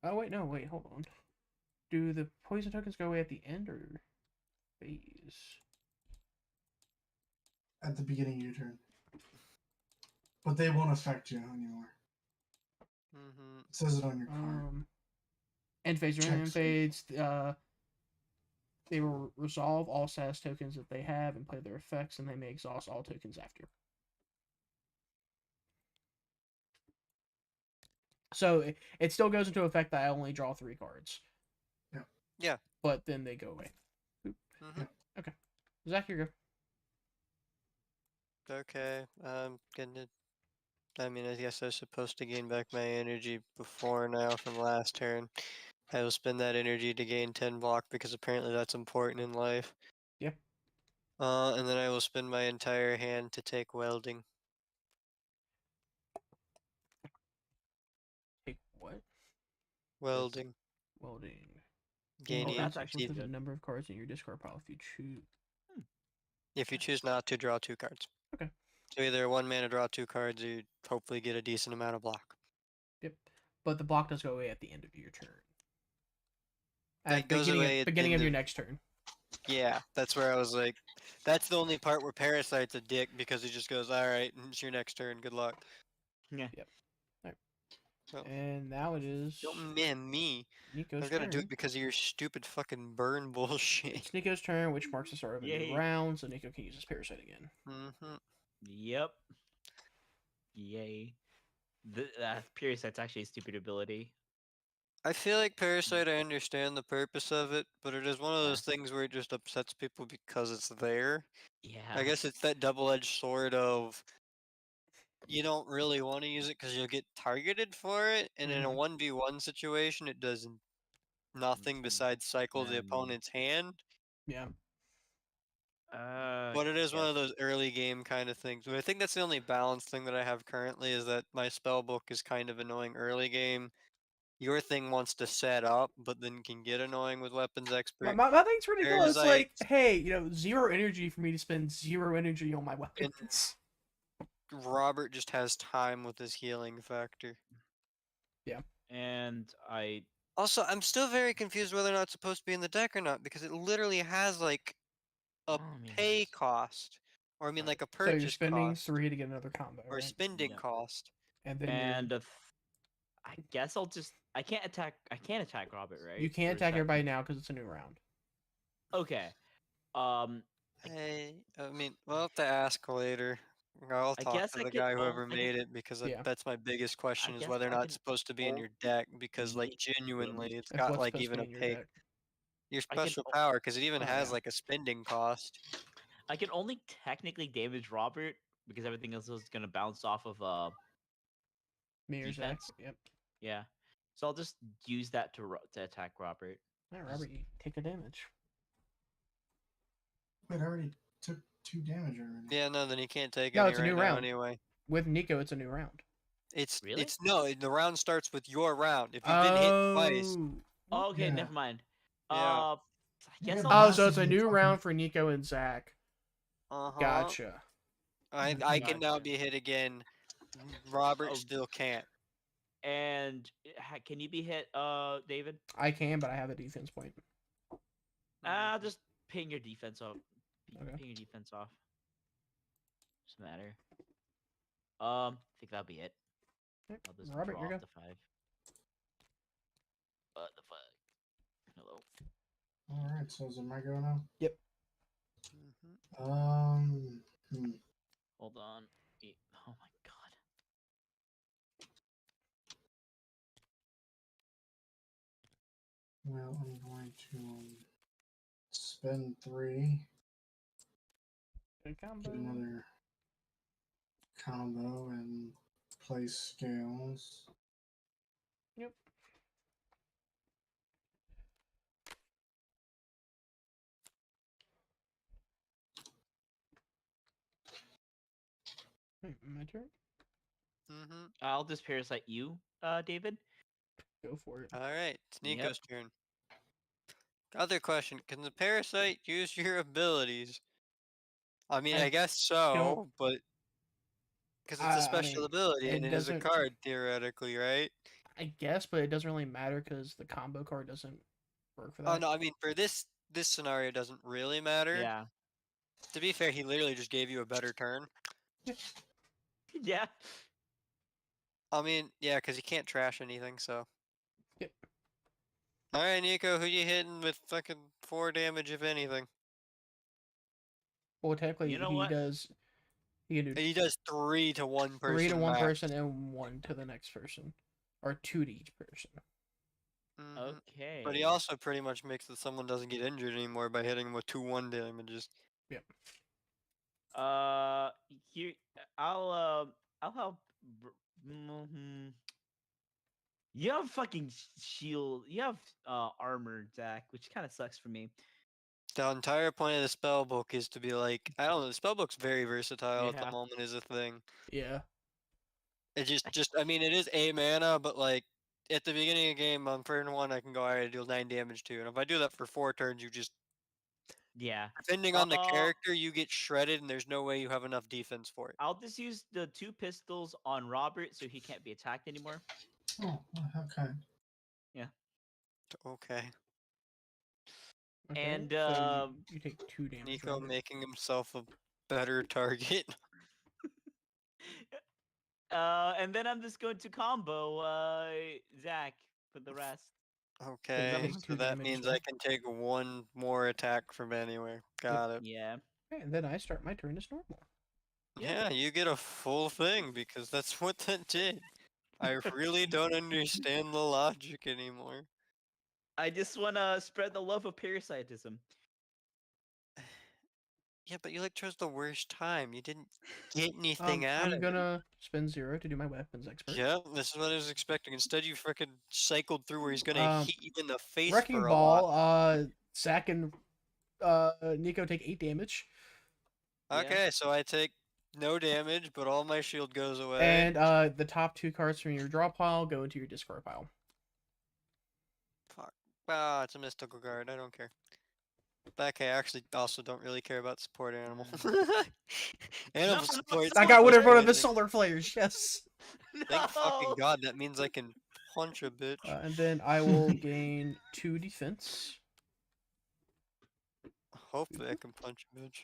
Oh wait, no, wait, hold on. Do the poison tokens go away at the end or phase? at the beginning of your turn. But they won't affect you anymore. Mm-hmm. It says it on your card. End phase or Check end phase. They will resolve all status tokens that they have and play their effects, and they may exhaust all tokens after. So it still goes into effect that I only draw 3 cards. Yeah. Yeah. But then they go away. Mm-hmm. Okay. Zach, you go. Okay. I mean, I guess I was supposed to gain back my energy before now from last turn. I will spend that energy to gain 10 block because apparently that's important in life. Yeah. And then I will spend my entire hand to take welding. Take what? Welding. Welding. Gain Oh, that's EMP. actually There's a good. number of cards in your discard pile if you choose. If you choose not to, draw 2 cards. Okay. So either 1 mana, draw 2 cards, or you hopefully get a decent amount of block. Yep. But the block does go away at the end of your turn. That goes away at the beginning end of your of- next turn. Yeah, that's where I was like, that's the only part where Parasite's a dick because he just goes, alright, it's your next turn, good luck. Yeah. Yep. Alright. So, And now it is don't man me. Nico's I've got to turn. do it because of your stupid fucking burn bullshit. It's Nico's turn, which marks the start of a Yay. new round, so Nico can use his parasite again. Mm-hmm. Yep. Yay. Parasite's actually a stupid ability. I feel like Parasite, I understand the purpose of it, but it is one of Yeah. those things where it just upsets people because it's there. Yeah. I guess it's that double-edged sword of you don't really want to use it because you'll get targeted for it, and in a 1v1 situation, it does nothing besides cycle the opponent's hand. Yeah. But it is one of those early game kind of things. But I think that's the only balanced thing that I have currently is that my spell book is kind of annoying early game. Your thing wants to set up, but then can get annoying with weapons expert. My thing's pretty cool. It's like, Parasite- hey, 0 energy for me to spend 0 energy on my weapons. Robert just has time with his healing factor. And I Also, I'm still very confused whether or not it's supposed to be in the deck or not because it literally has like a Oh, man, pay it's- cost, or I mean like a So you're purchase spending cost 3 to get another combo, or right? spending Yeah. cost. And then and I guess I'll just I can't attack Robert, right? you can't Or is attack that- everybody now because it's a new round. Okay. Hey, I mean, we'll have to ask later. I'll I talk guess to I the could guy al- whoever I could- made it because Yeah. that's my biggest question is guess whether or I not it's can supposed to be in al- your deck because like make genuinely them- it's If got what's like supposed to even be a in your pay deck. your I can special al- power because it even Oh, has yeah. like a spending cost. I can only technically damage Robert because everything else is gonna bounce off of Me or Zach. defense. Yep. Yeah. So I'll just use that to attack Robert. Alright, Robert, you take a damage. Wait, I already took 2 damage already. Yeah, no, then you can't take No, any it's a right new now round. anyway. With Nico, it's a new round. Really? It's no, the round starts with your round. If you've been hit twice, Oh, okay, Yeah. never mind. Yeah. I Yeah, guess but I'll Oh, so it's a Massively new fucking- round for Nico and Zach. uh-huh. Gotcha. I can now Gotcha. be hit again. Robert Oh. still can't. And can you be hit, David? I can, but I have a defense point. I'll just ping your defense off. Okay. Ping your defense off. Doesn't matter. I think that'll be it. Yep. I'll just Robert, draw you're off go. the 5. What the fuck? Hello. Alright, so is it my go now? Mhm. Hold on. Oh my god. Well, I'm going to spend 3, Good combo. get another combo, and play scales. Yep. My turn? Mhm. I'll just parasite you, David. Go for it. Alright, it's Yep. Nico's turn. Other question, can the parasite use your abilities? I mean, I guess so, but because it's a I special mean, ability it and it is a doesn't- card theoretically, right? I guess, but it doesn't really matter because the combo card doesn't work for that. Oh no, I mean for this scenario it doesn't really matter. Yeah. To be fair, he literally just gave you a better turn. Yeah. I mean, yeah, because he can't trash anything, so. Yep. Alright, Nico, who you hitting with fucking 4 damage, if anything? Well, technically, You know he what? does. He can do He does 3 to one person 3 to one max. person and 1 to the next person, or 2 to each person. Mhm. Okay. But he also pretty much makes that someone doesn't get injured anymore by hitting him with 2-1 damages. Yep. Here I'll help. Mhm. You have fucking shield. You have armor, Zach, which kind of sucks for me. The entire point of the spell book is to be like, I don't know, the spell book's very versatile at the Yeah. moment is a thing. Yeah. It just I mean, it is a mana, but like at the beginning of the game on turn 1, I can go, alright, I deal 9 damage to you. And if I do that for 4 turns, you just, Yeah. depending on the character, you get shredded, and there's no way you have enough defense for it. I'll just use the 2 pistols on Robert so he can't be attacked anymore. Oh, okay. Okay. Okay. And, so you take 2 damage. Nico Robert. making himself a better target. And then I'm just going to combo Zach for the rest. Okay, take so 2 that damage means as I well. can take 1 more attack from anywhere. Got it. Yeah. Okay, and then I start my turn as normal. Yeah, you get a full thing because that's what that did. I really don't understand the logic anymore. I just want to spread the love of parasitism. Yeah, but you like chose the worst time. You didn't get anything out I'm of it. gonna spend 0 to do my weapons expert. Yeah, this is what I was expecting. Instead, you frickin' cycled through where he's gonna hit you in the face Wrecking for a lot. ball. Zach and Nico take 8 damage, Yeah. Okay, so I take no damage, but all my shield goes away. and the top 2 cards from your draw pile go into your discard pile. Fuck. Ah, it's a mystical card. I don't care. Okay, I actually also don't really care about support animal. Animal No, support. I so got one in front of the amazing. solar flares. Yes. Thank fucking No! god. That means I can punch a bitch. And then I will gain 2 defense. Hopefully, I can punch a bitch.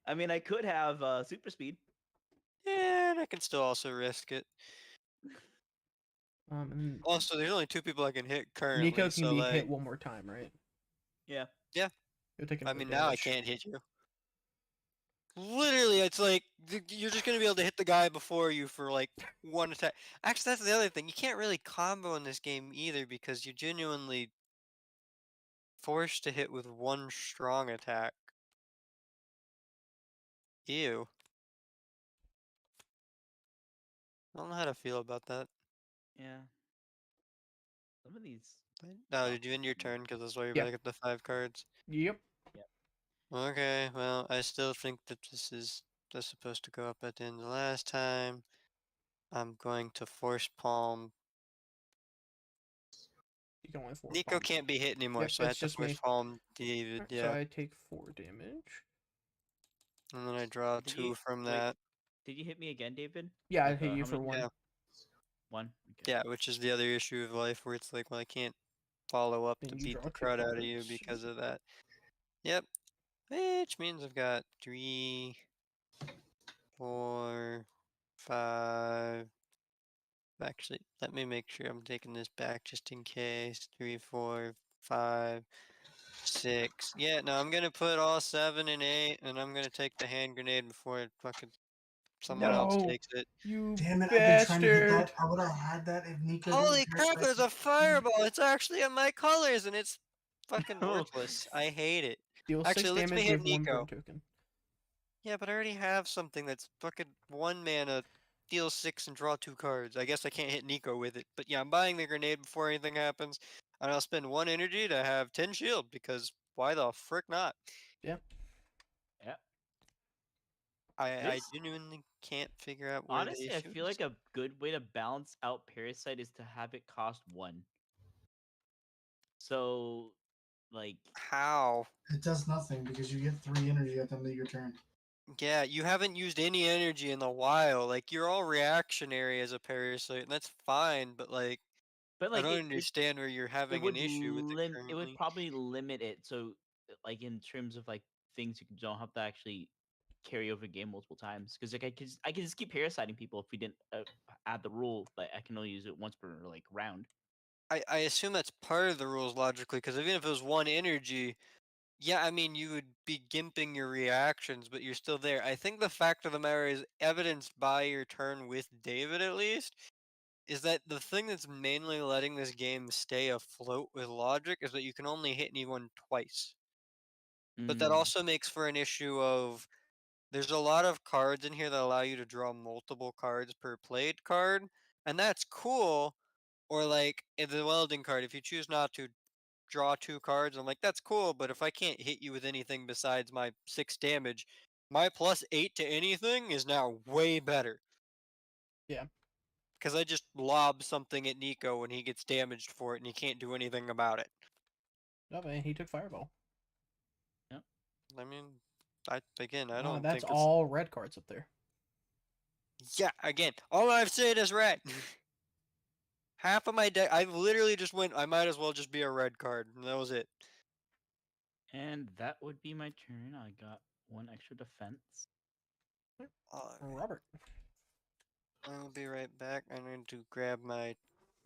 I mean, I could have super speed. Yeah, and I can still also risk it. And Also, there's only 2 people I can hit currently. Nico can so be like, hit 1 more time, right? Yeah. Yeah. You'll take I another mean, now I damage. can't hit you. Literally, it's like you're just gonna be able to hit the guy before you for like 1 attack. Actually, that's the other thing. You can't really combo in this game either because you're genuinely forced to hit with 1 strong attack. Ew. I don't know how to feel about that. Yeah. Some of these. No, did you end your turn? Because that's why you're Yeah. back at the 5 cards. Yep. Okay, well, I still think that this is supposed to go up at the end of the last time. I'm going to force palm. You can only force Nico palm. can't be hit anymore, Yep, so I have it's to just force me. palm David. Alright, Yeah. So I take 4 damage. And then I draw Did 2 you- from wait. that. Did you hit me again, David? Yeah, I With, hit you how for much? 1. Yeah. 1. Okay. Yeah, which is the other issue of life where it's like, well, I can't follow up Then to you beat draw the 2 crud out of you cards. because of that. Yep. Which means I've got 3, 4, 5. Actually, let me make sure I'm taking this back just in case. 3, 4, 5, 6. Yeah, no, I'm gonna put all 7 and 8, and I'm gonna take the hand grenade before fucking someone else No, takes it. you Damn it! I've been trying to get bastard! that. I would have had that if Nico Holy didn't crap, there's a fireball! It's actually in my colors, and it's fucking No. worthless. I hate it. Deal Actually, 6 let's damage hit with 1 Nico. burn token. Yeah, but I already have something that's fucking 1 mana, deal 6 and draw 2 cards. I guess I can't hit Nico with it. But yeah, I'm buying the grenade before anything happens. And I'll spend 1 energy to have 10 shield, because why the frick not? Yeah. Yeah. I This- genuinely can't figure out where the Honestly, I issue feel is. like a good way to balance out Parasite is to have it cost 1. So, like, How? It does nothing because you get 3 energy at the end of your turn. Yeah, you haven't used any energy in a while. Like, you're all reactionary as a parasite, and that's fine, but like, but I like don't it understand where you're having an issue with it it would currently. probably limit it. So, like in terms of like things you don't have to actually carry over game multiple times. Because like I can just keep parasiting people if we didn't add the rule, but I can only use it once per like round. I assume that's part of the rules logically, because even if it was one energy, yeah, I mean, you would be gimping your reactions, but you're still there. I think the fact of the matter is, evidenced by your turn with David at least, is that the thing that's mainly letting this game stay afloat with logic is that you can only hit anyone twice. But that Mm. also makes for an issue of there's a lot of cards in here that allow you to draw multiple cards per played card, and that's cool. Or like in the welding card, if you choose not to draw 2 cards, I'm like, that's cool, but if I can't hit you with anything besides my 6 damage, my +8 to anything is now way better. Yeah. Because I just lob something at Nico and he gets damaged for it and he can't do anything about it. No, man, he took Fireball. I mean, I Wow, don't that's think it's... all red cards up there. Yeah, again, all I've said is red. Half of my deck, I literally just went, I might as well just be a red card, and that was it. And that would be my turn. I got 1 extra defense. Robert. I'll be right back. I need to grab my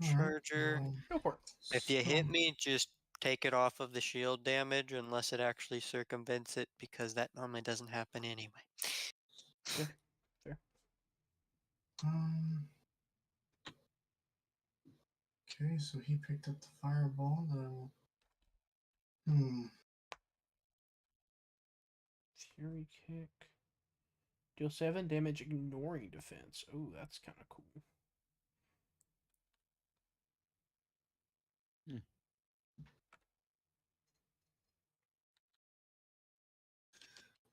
Alright, charger. Go for it. If you so- hit me, just take it off of the shield damage unless it actually circumvents it, because that normally doesn't happen anyway. Yeah, fair. Um. Okay, so he picked up the fireball. Fury kick. Deal 7 damage, ignoring defense. Oh, that's kind of cool.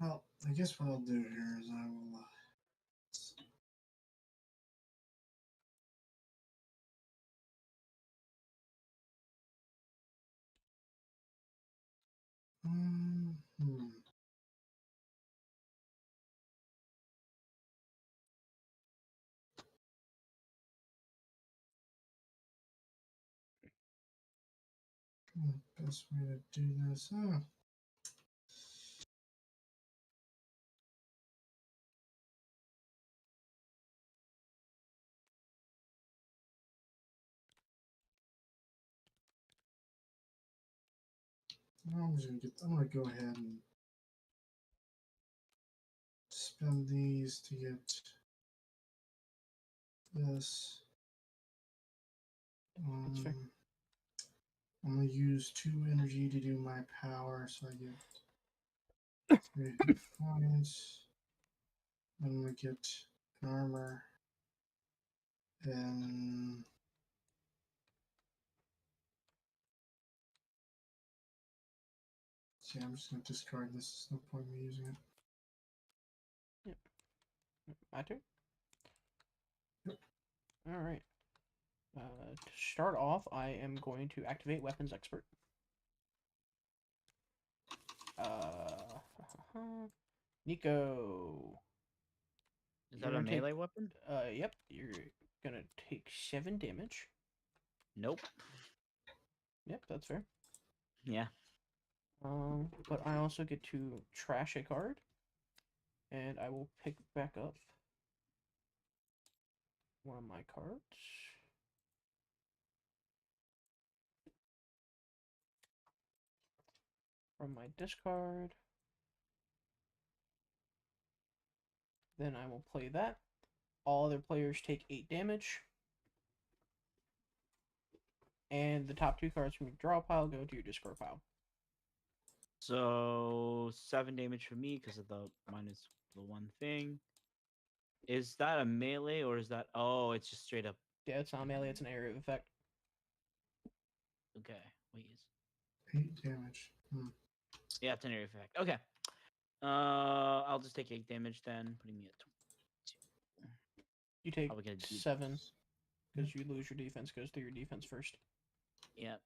Well, I guess what I'll do here is I will. Hmm. Best way to do this. I'm gonna go ahead and spend these to get this. That's fair. I'm gonna use 2 energy to do my power, so I get 3 hit points. I'm gonna get an armor, and see, I'm just gonna discard this. There's no point in me using it. Yep. My turn? Yep. Alright. To start off, I am going to activate Weapons Expert. Nico. Is that a melee weapon? Yep. You're gonna take 7 damage. Nope. Yep, that's fair. Yeah. But I also get to trash a card, and I will pick back up one of my cards. From my discard. Then I will play that. All other players take 8 damage. And the top 2 cards from your draw pile go to your discard pile. So 7 damage for me because of the minus the 1 thing. Is that a melee or is that? Oh, it's just straight up. Yeah, it's not melee, it's an area of effect. Okay, wait. 8 damage. Yeah, it's an area effect. Okay. I'll just take 8 damage then, putting me at 22. You take Probably gonna do 7 because you lose your defense, goes through your defense first. Yeah.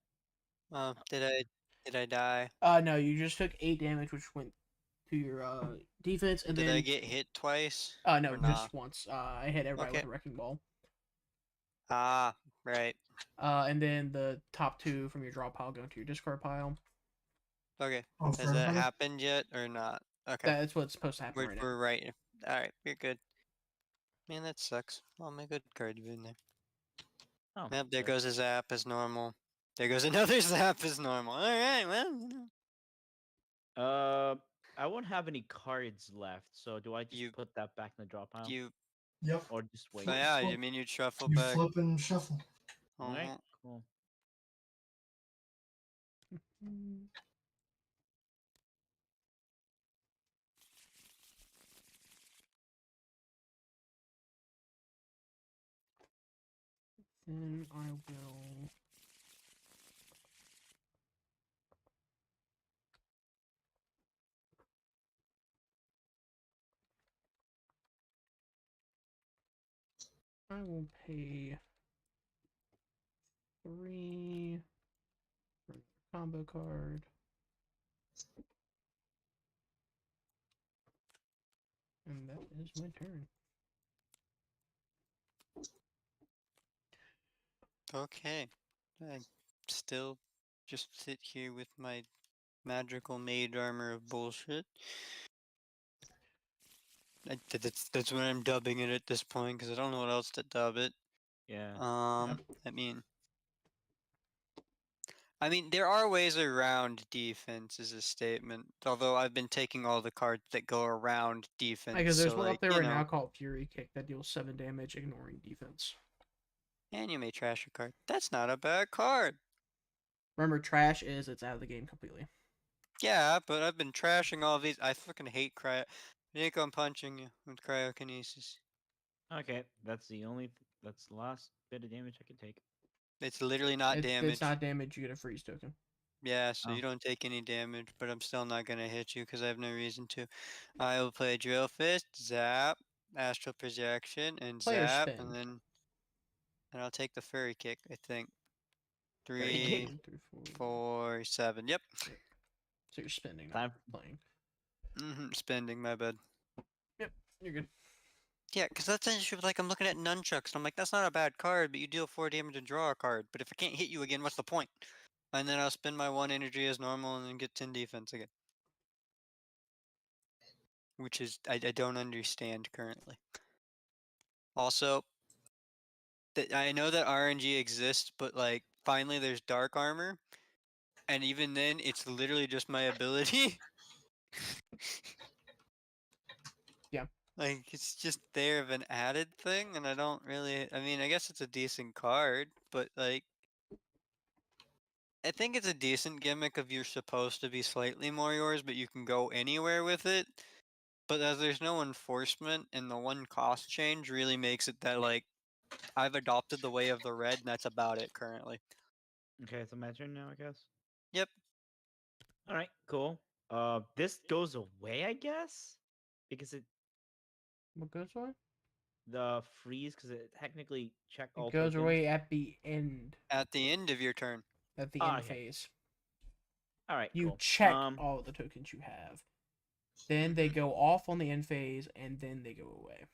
Did I die? No, you just took 8 damage, which went to your defense, and Did then I get hit twice? no, or just nah? once. I hit everybody with Okay. a wrecking ball. Ah, right. And then the top 2 from your draw pile go into your discard pile. Okay. Oh, for Has that everybody? happened yet or not? Okay. That's what's supposed to happen We're, right now. we're right. Alright, we're good. Man, that sucks. All my good cards have been there. Oh, Yep, there good. goes his app as normal. There goes another zap as normal. Alright, well, I won't have any cards left, so do I just You- put that back in the draw pile, you. Yep. or just wait? Oh, yeah, you Flip. mean you'd shuffle You back? flip and shuffle. Alright, Uh-huh. cool. Mm. Then I will. I will pay 3 for the combo card. And that is my turn. Okay. I still just sit here with my magical maid armor of bullshit. That's what I'm dubbing it at this point because I don't know what else to dub it. Yeah. I mean, there are ways around defense is a statement. Although I've been taking all the cards that go around defense. Because there's so, one like, up there you right know, now called Fury Kick that deals 7 damage, ignoring defense. and you may trash a card. That's not a bad card. Remember, trash is it's out of the game completely. Yeah, but I've been trashing all these. I fucking hate cryo. Nick, I'm punching you with cryokinesis. Okay, that's the only. That's the last bit of damage I can take. It's literally not damage. It's not damage. You get a freeze token. Yeah, so Oh. you don't take any damage, but I'm still not gonna hit you because I have no reason to. I will play Drill Fist, Zap, Astral Projection, and Player Zap, spin. and I'll take the Furry Kick. I think Furry kick? 3, 1, 2, 4. 4, 7. Yep. So you're spending, not Time. playing. Spending. My bad. Yep, you're good. Yeah, because that's an issue. Like I'm looking at nunchucks, and I'm like, that's not a bad card, but you deal 4 damage and draw a card. But if I can't hit you again, what's the point? And then I'll spend my 1 energy as normal and then get 10 defense again. Which is I don't understand currently. Also, I know that RNG exists, but like finally there's dark armor, and even then it's literally just my ability. Yeah. Like it's just there of an added thing, and I don't really. I mean, I guess it's a decent card, but like. I think it's a decent gimmick of you're supposed to be slightly more yours, but you can go anywhere with it. But as there's no enforcement, and the one cost change really makes it that like I've adopted the way of the red, and that's about it currently. Okay, it's my turn now, I guess. Yep. All right, cool. This goes away, I guess, because it What goes away? the freeze because it technically check all It goes tokens. away at the end. At the end of your turn. At the Ah, end okay. phase. All right, You cool. check all the tokens you have. Then they go off on the end phase, and then they go away.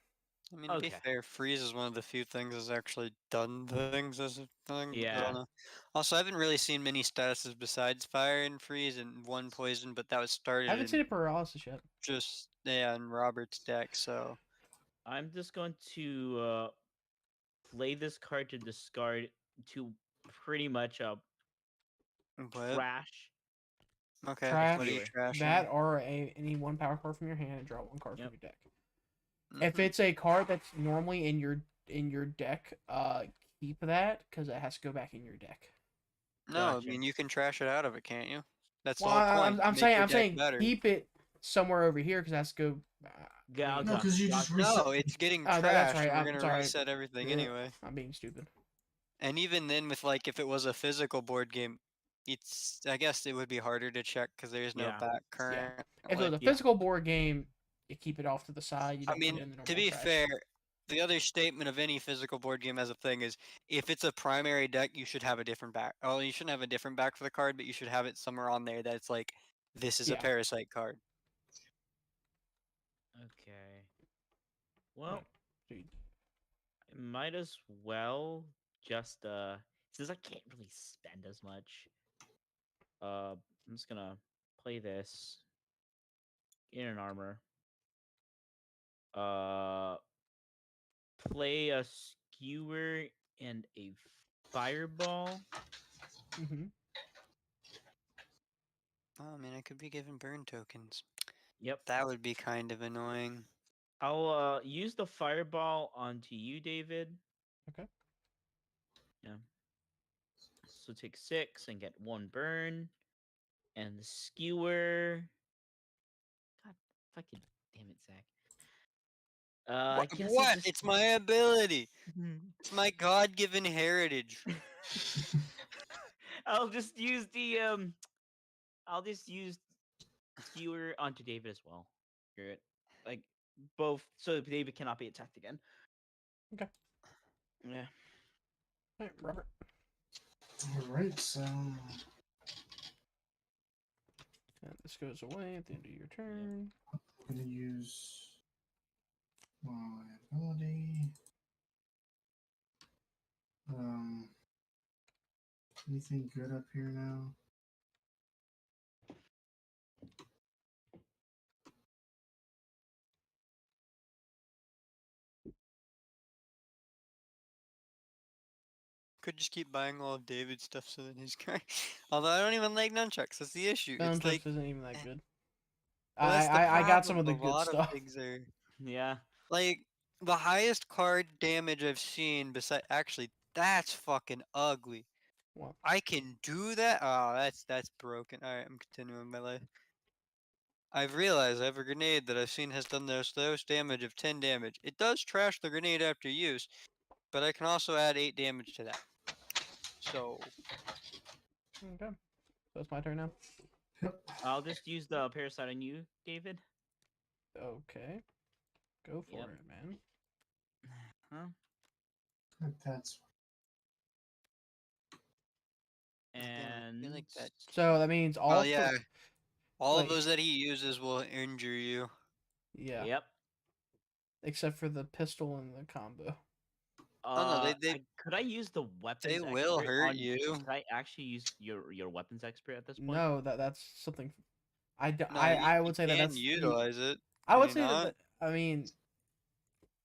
I mean, to be Okay. fair, freeze is one of the few things that's actually done things as a thing. But I Yeah. don't know. Also, I haven't really seen many statuses besides fire and freeze and one poison, but that was started I haven't in seen a paralysis yet. just in Robert's deck. So I'm just going to play this card to discard to pretty much what? trash. Okay, Trash what are you trashing? that or any 1 power card from your hand and draw 1 card Yep. from your deck. If Mhm. it's a card that's normally in your deck, keep that because it has to go back in your deck. No, I Gotcha. mean you can trash it out of it, can't you? That's Well, the whole point. I'm to make your saying deck better. keep it somewhere over here because it has to go. Yeah, mean, No, because you just reset. No, it's getting Oh, trashed. that's right. And we're I'm gonna sorry. reset everything Yeah, anyway. I'm being stupid. And even then, with like if it was a physical board game, it's I guess it would be harder to check because there's no Yeah. back Yeah. current. If it was a Yeah. physical board game, you keep it off to the side. You I don't put it mean, in the normal to be trash. fair, the other statement of any physical board game as a thing is if it's a primary deck, you should have a different back. Oh, you shouldn't have a different back for the card, but you should have it somewhere on there that's like this is a Yeah. parasite card. Okay. Well, Right. So you- I might as well just since I can't really spend as much. I'm just gonna play this. Get an armor. Play a skewer and a fireball. Mm-hmm. Oh, I mean, I could be given burn tokens. Yep. That would be kind of annoying. I'll use the fireball onto you, David. Okay. Yeah. So take 6 and get 1 burn. And the skewer. God fucking damn it, Zach. I guess I'll What? just It's my ability. It's my God-given heritage. I'll just use the I'll just use skewer onto David as well. Screw it. Like both so David cannot be attacked again. Okay. Yeah. All right, Robert. All right, so And this goes away at the end of your turn. I'm gonna use my ability. Anything good up here now? Could just keep buying all of David's stuff so that he's crying. Although I don't even like nunchucks. That's the issue. It's Nunchucks like isn't even that good. well, that's the I got some of problem. the A good lot of stuff. things are Yeah. like the highest card damage I've seen. Besides, actually, that's fucking ugly. Well, I can do that. Oh, that's broken. All right, I'm continuing my life. I've realized I have a grenade that I've seen has done the slowest damage of 10 damage. It does trash the grenade after use, but I can also add 8 damage to that. So okay. So it's my turn now. Yep. I'll just use the parasite on you, David. Okay. Go for Yep. it, man. Huh? That's again, I And feel like that. So that means all Well, yeah, all of like- those that he uses will injure you. Yeah. Yep. Except for the pistol and the combo. Oh no, they could I use the weapons will expert hurt on you. Could I actually use your weapons expert at this point? No, that's something. No, I you would say that can that's utilize it. I Can would you say not? that. I mean,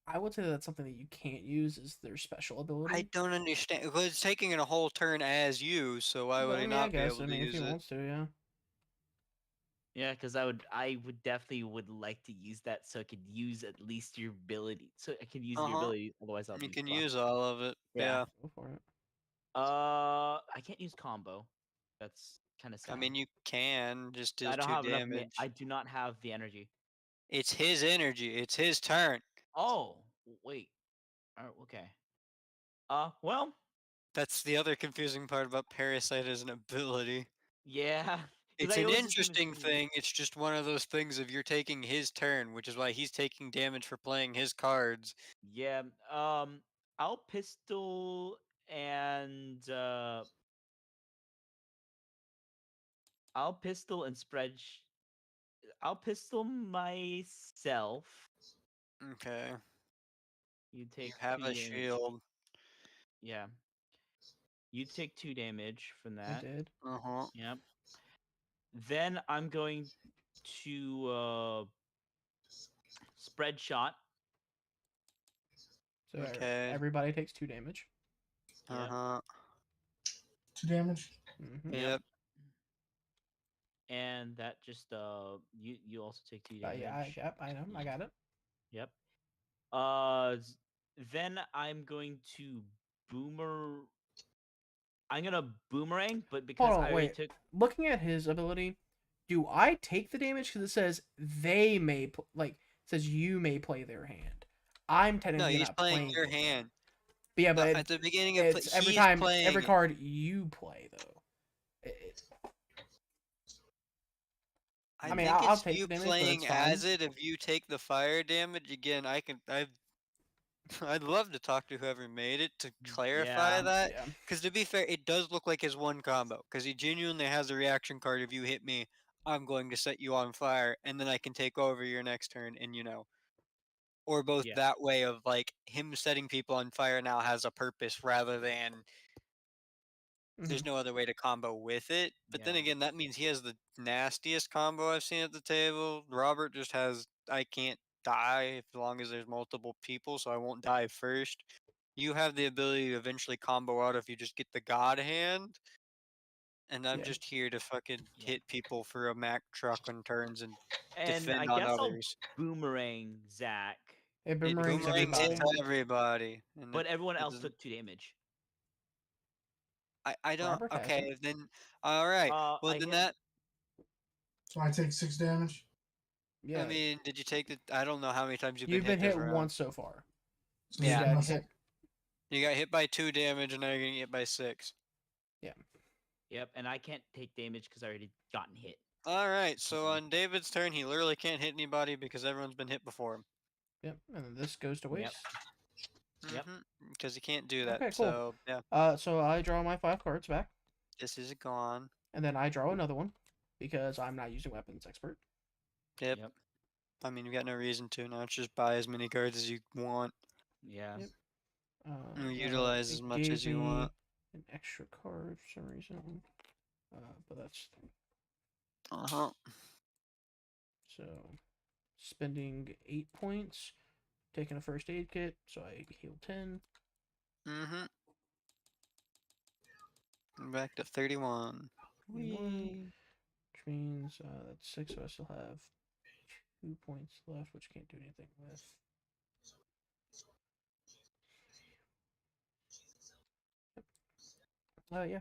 I would say that that's something that you can't use is their special ability. I don't understand because it's taking it a whole turn as you, so why would I he mean, I not be guess. able I to mean, if he use it? wants to, yeah. Yeah, because I would definitely would like to use that so I could use at least your ability. So I can use your Uh-huh. ability, otherwise I'll You be can fucked. use all of it. Yeah. Yeah. Go for it. I can't use combo. That's kind of sad. I mean, you can just do I don't 2 have enough. damage. I do not have the energy. It's his energy. It's his turn. Oh wait. Okay. Well, That's the other confusing part about Parasite as an ability. yeah. It's I an always assume it's interesting me. thing. It's just one of those things of you're taking his turn, which is why he's taking damage for playing his cards. Yeah. I'll pistol and I'll pistol and spread. I'll pistol myself. Okay. You You take have 2 a damage. shield. Yeah. You take 2 damage from I that. did. Uh-huh. Yep. Then I'm going to spread shot. So Okay. everybody takes 2 damage. Yep. Uh-huh. 2 damage. Mm-hmm. Yep. And that just you also take 2 damage. Yeah, I know. I got it. Yep. Then I'm going to I'm gonna boomerang, but because Hold on, I already wait. took. Looking at his ability, do I take the damage because it says they may it says you may play their hand. I'm No, technically he's not playing your with them. hand. But yeah, No, but at the beginning of it's every he's time playing every it. card you play though. I mean, think I'll it's take you the damage, but playing it's fine. as it. If you take the fire damage again, I'd love to talk to whoever made it to clarify Yeah. that. Yeah. Because to be fair, it does look like his one combo. Because he genuinely has a reaction card. If you hit me, I'm going to set you on fire, and then I can take over your next turn. And or both Yeah. that way of like him setting people on fire now has a purpose rather than there's no other way to combo with it. But then Yeah. again, that means he has the nastiest combo I've seen at the table. Robert just has I can't die as long as there's multiple people, so I won't die first. You have the ability to eventually combo out if you just get the God Hand. And I'm Yeah. just here to fucking Yeah. hit people for a Mack truck on turns and And I defend on guess I'll others. boomerang Zach. It It boomerangs Boomerangs everybody. hits everybody. And But everyone it else doesn't. took 2 damage. I don't. Robert hasn't. Okay, then. All right. Well, I then hit. that. So I take 6 damage. Yeah. I mean, did you take the? I don't know how many times you've You've been hit this hit round. once so far. So You Yeah. got that's hit. You got hit by 2 damage, and now you're gonna get hit by 6. Yep, and I can't take damage because I already gotten hit. All right. So Mhm. on David's turn, he literally can't hit anybody because everyone's been hit before him. Yep. And then this goes to waste. Yep. Because he can't do that. Okay, cool. So yeah, So I draw my 5 cards back, this is gone. and then I draw another one because I'm not using weapons expert. Yep. Yep. I mean, you got no reason to. Now it's just buy as many cards as you want. Yeah. Yep. Or utilize as It much gave as you me want. an extra card for some reason. But that's Uh-huh. so spending 8 points, taking a first aid kit, so I heal 10. Mm-hmm. Back to 31. 31, Whee. which means that's 6, so I still have 2 points left, which I can't do anything with. Yeah.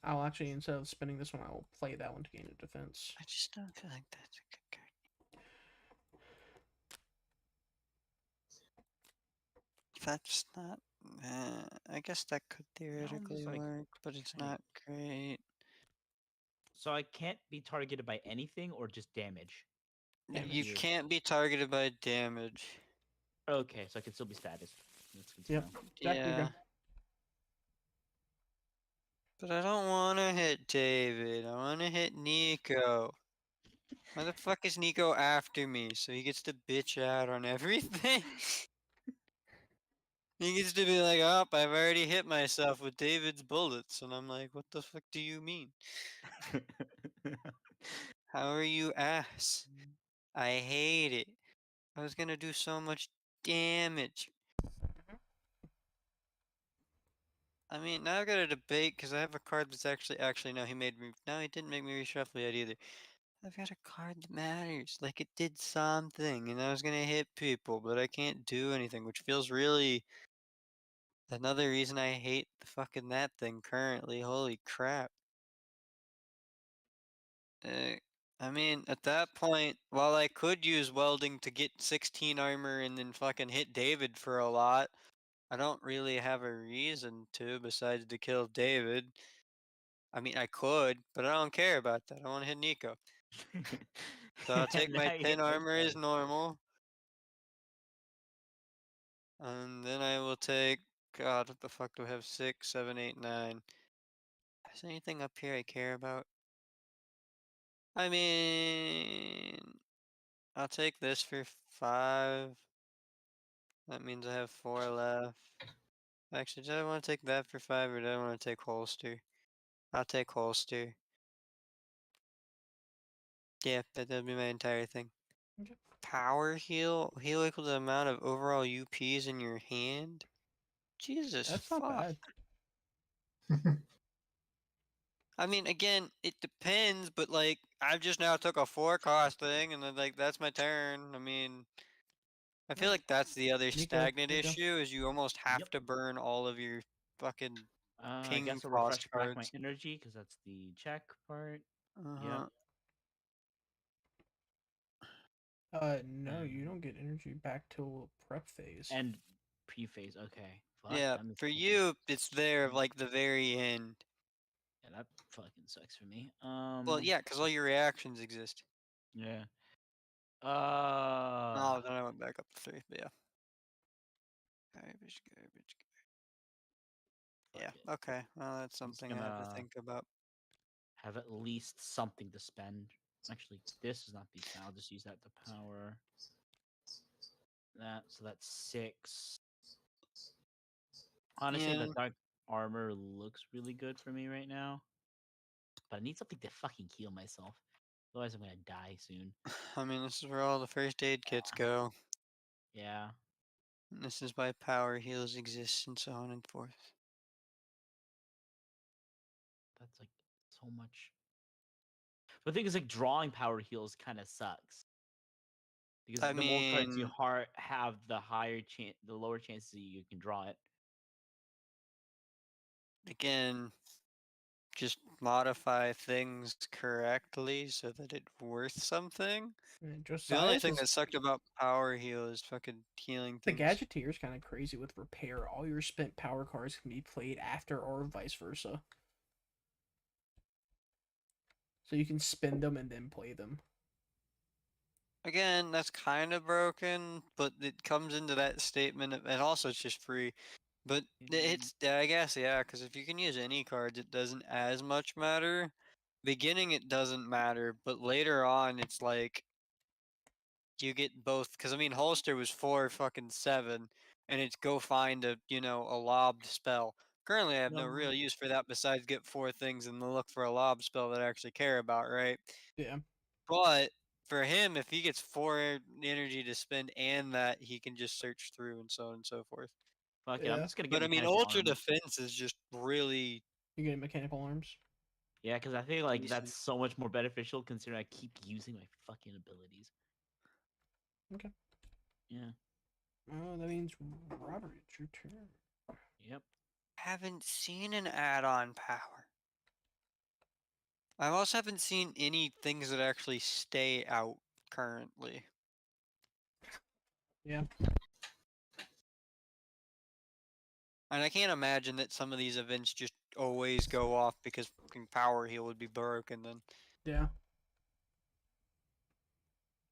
I'll actually, instead of spending this one, I'll play that one to gain a defense. I just don't feel like that's a good card. That's not. I guess that could theoretically like, work, but it's trying to- not great. So I can't be targeted by anything or just damage. You Damage. can't be targeted by damage. Okay, so I can still be status. That's good to Yep. know. Jack, you're Yeah. good. But I don't want to hit David. I want to hit Nico. Why the fuck is Nico after me? So he gets to bitch out on everything? He gets to be like, oh, I've already hit myself with David's bullets. And I'm like, what the fuck do you mean? How are you ass? I hate it. I was gonna do so much damage. I mean, now I've got a debate because I have a card that's actually no, he made me. No, he didn't make me reshuffle yet either. I've got a card that matters. Like it did something, and I was gonna hit people, but I can't do anything, which feels really. Another reason I hate the fucking that thing currently. Holy crap. I mean, at that point, while I could use welding to get 16 armor and then fucking hit David for a lot, I don't really have a reason to besides to kill David. I mean, I could, but I don't care about that. I want to hit Nico. So I'll take Now my you 10 hit those armor as guys. normal. And then I will take, God, what the fuck do I have? 6, 7, 8, 9. Is there anything up here I care about? I mean, I'll take this for 5. That means I have 4 left. Actually, do I want to take that for 5 or do I want to take holster? I'll take holster. Yeah, that'll be my entire thing. Okay. Power heal? Heal equal to the amount of overall UPs in your hand? Jesus That's fuck. not bad. I mean, again, it depends, but like, I've just now took a 4-cost thing, and then like, that's my turn. I mean, I feel like that's the other stagnant Nico. issue, is you almost have Yep. to burn all of your fucking I king guess I'll cost refresh back my cards. energy because that's the check part. Uh-huh. No, you don't get energy back till prep phase. And pre-phase. Okay. Fuck, Yeah, that makes for a difference. you, it's there, like, the very end. Yeah, that fucking sucks for me. Well, yeah, because all your reactions exist. Yeah. Oh, then I went back up to 3, but yeah. Garbage. fuck Yeah, it. okay. Well, that's I'm just something I have to gonna think about. have at least something to spend. Actually, this is not decent. I'll just use that to power that. So that's 6. Honestly, Yeah. the armor looks really good for me right now. But I need something to fucking heal myself. Otherwise, I'm gonna die soon. I mean, this is where all the first aid kits go. Yeah. And this is why power heals exist and so on and forth. That's like so much. But the thing is, like, drawing power heals kind of sucks. Because I the more cards you mean, have, the the lower chances you can draw it. again, just modify things correctly so that it's worth something. And The only Josiah's thing is that sucked about power heal is fucking healing the things. Gadgeteer is kind of crazy with repair. All your spent power cards can be played after or vice versa. So you can spend them and then play them. Again, that's kind of broken, but it comes into that statement, and also it's just free. But it's, I guess, yeah, because if you can use any cards, it doesn't as much matter. Beginning, it doesn't matter, but later on, it's like you get both. Because I mean, holster was 4 fucking 7, and it's go find a a lobbed spell. Currently, I have no real use for that besides get 4 things and then look for a lob spell that I actually care about, right? Yeah. But for him, if he gets 4 energy to spend and that, he can just search through and so on and so forth. Fuck it, Yeah. I'm just gonna get But I mean, mechanical ultra arms. defense is just really. You get mechanical arms. Yeah, because I feel like Decent. that's so much more beneficial considering I keep using my fucking abilities. Okay. Yeah. Oh, that means Robert, it's your turn. Yep. Haven't seen an add-on power. I also haven't seen any things that actually stay out currently. Yeah. And I can't imagine that some of these events just always go off because fucking power heal would be broken then. Yeah.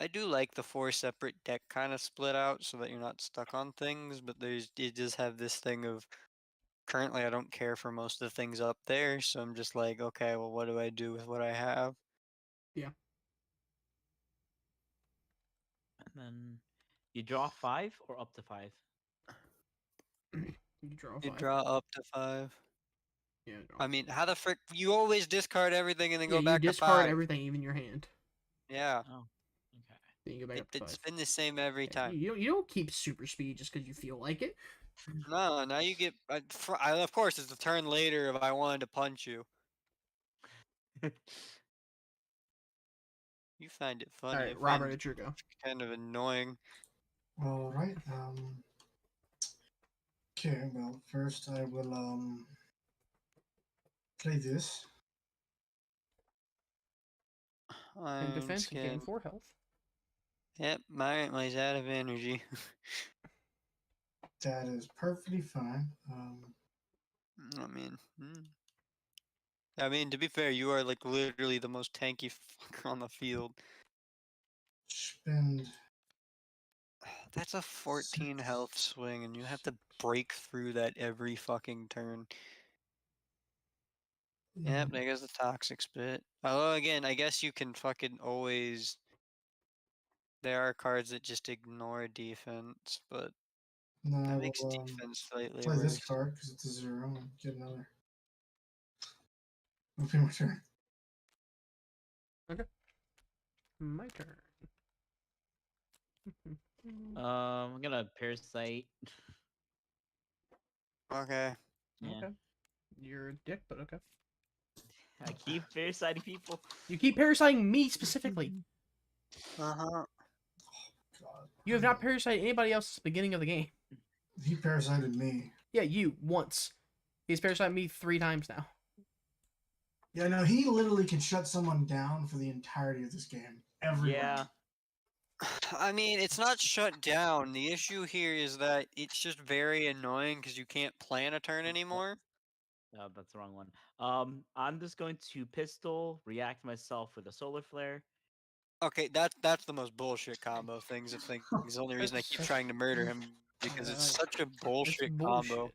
I do like the 4 separate deck kind of split out so that you're not stuck on things, but it does have this thing of currently I don't care for most of the things up there, so I'm just like, okay, well, what do I do with what I have? Yeah. And then you draw 5 or up to 5? You draw You 5. draw up to 5. Yeah. Draw I mean, how the frick? You always discard everything and then yeah, go you back to discard 5. everything, even your hand. Yeah. Oh. Okay. Then you go back up to 5. It's been the same every Yeah, time. you don't keep super speed just because you feel like it. No, now you get. Of course, it's a turn later if I wanted to punch you. You find it funny. Alright, I Robert, find it it's your go. kind of annoying. All right. Okay. Well, first I will play this. In I'm defense, you gain scared. 4 health. Yep, mine's out of energy. That is perfectly fine. I mean, to be fair, you are like literally the most tanky fucker on the field. Spend. That's a 14 health swing, and you have to break through that every fucking turn. Yep, there goes the toxic spit. Although, again, I guess you can fucking always. There are cards that just ignore defense, but No, I that makes will defense slightly play this worse. card because it's a 0 and get another. Okay, my turn. Okay. My turn. I'm gonna parasite. Okay. Yeah. Okay. You're a dick, but okay. I keep parasiting people. You keep parasiting me specifically. Uh-huh. God. You have not parasited anybody else since the beginning of the game. He parasited me. Yeah, you, once. He's parasited me 3 times now. Yeah, no, he literally can shut someone down for the entirety of this game. Every round. I mean, it's not shut down. The issue here is that it's just very annoying because you can't plan a turn anymore. Oh, that's the wrong one. I'm just going to pistol, react myself with a solar flare. Okay, that's the most bullshit combo things of things. The only reason I keep trying to murder him because it's such a bullshit combo.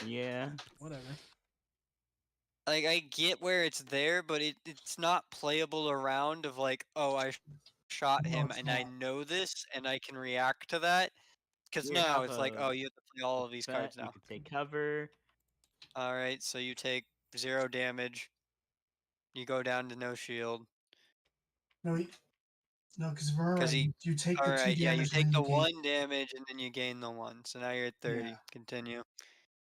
Yeah. Whatever. Like, I get where it's there, but it's not playable around of like, oh, I shot No, him it's and I not. know this and I can react to that. Because You now have it's like, a oh, you have to play all of these threat, cards you now. can take cover. All right, so you take 0 damage. You go down to no shield. No, no, because remember, Because he. you take All the 2 right, yeah, you damage and take then the you gain. 1 damage and then you gain the 1. So now you're at 30. Yeah. Continue.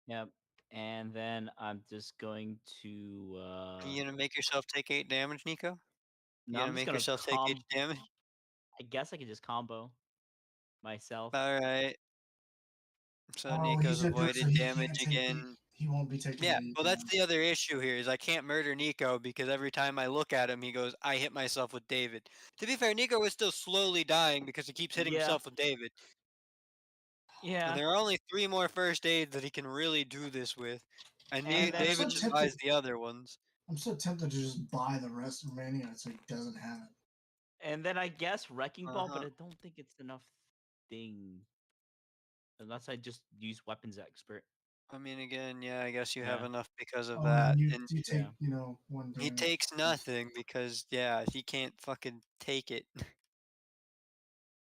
Yep. And then I'm just going to. You gonna make yourself take 8 damage, Nico? You No, gonna I'm just make gonna yourself take 8 damage? I guess I could just combo myself. All right. So Oh, he's Nico's a group, so avoided he damage can't take the. again. He won't be taking Yeah, the well, that's damage. the other issue here is I can't murder Nico because every time I look at him, he goes, "I hit myself with David." To be fair, Nico is still slowly dying because he keeps hitting Yeah. himself with David. Yeah. And there are only 3 more first aids that he can really do this with, and And then- David just buys the other ones. I'm so tempted to just buy the rest of Mania so he doesn't have it. And then I guess Wrecking Ball, but Uh-huh. I don't think it's enough thing. Unless I just use Weapons Expert. I mean, again, yeah, I guess you have Yeah. enough because of Oh, that. and And you take, Yeah. 1 he damage. takes nothing because, yeah, he can't fucking take it.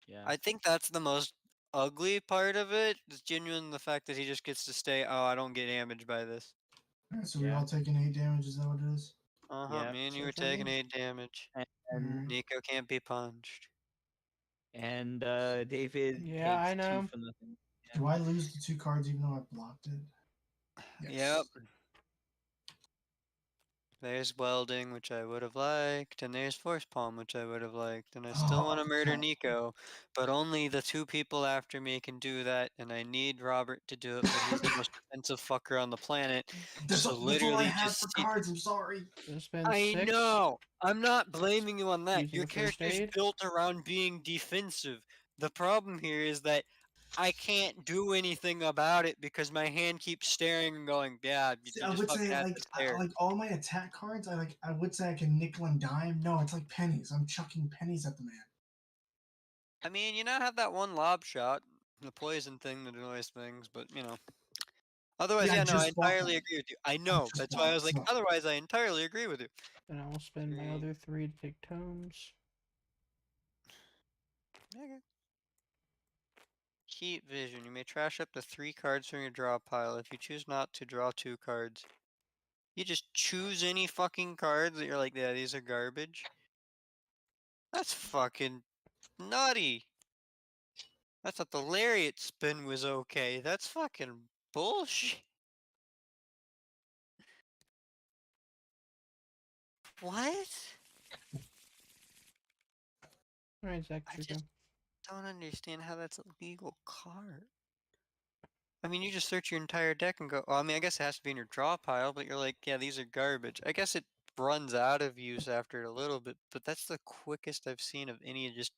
Yeah. I think that's the most ugly part of it. Is genuine the fact that he just gets to stay. Oh, I don't get damaged by this. Alright, so we Yeah. all taking 8 damage. Is that what it is? Me and you So were for taking me- 8 damage. And Alright. Nico can't be punched. David Yeah, I takes 2 know. for nothing. Do I lose the 2 cards even though I blocked it? Yes. Yep. There's welding, which I would have liked, and there's force palm, which I would have liked, and I still want to murder God. Nico, but only the 2 people after me can do that, and I need Robert to do it, but he's the most defensive fucker on the planet. That's, So all, that's all I literally have just for cards. I'm sorry. Gonna spend I 6 know. I'm not blaming you on that. using Your the first character's aid. built around being defensive. The problem here is that I can't do anything about it because my hand keeps staring and going, yeah, you See, I just would fucking say have to stare. like all my attack cards. I would say I can nickel and dime. No, it's like pennies. I'm chucking pennies at the man. I mean, you now have that one lob shot, the poison thing that annoys things, but you know. Otherwise, Yeah, I yeah, no, I just bought entirely that. agree with you. I I know. just That's bought why I it, was like, so- otherwise, I entirely agree with you. Then I will spend my Three. other 3 to take tomes. Okay. Keep vision. You may trash up to 3 cards from your draw pile. If you choose not to, draw 2 cards. You just choose any fucking cards that you're like, yeah, these are garbage. That's fucking nutty. I thought the lariat spin was okay. That's fucking bullshit. What? Alright, Zach, I your just turn. don't understand how that's a legal card. I mean, you just search your entire deck and go, well, I mean, I guess it has to be in your draw pile, but you're like, yeah, these are garbage. I guess it runs out of use after a little bit, but that's the quickest I've seen of any just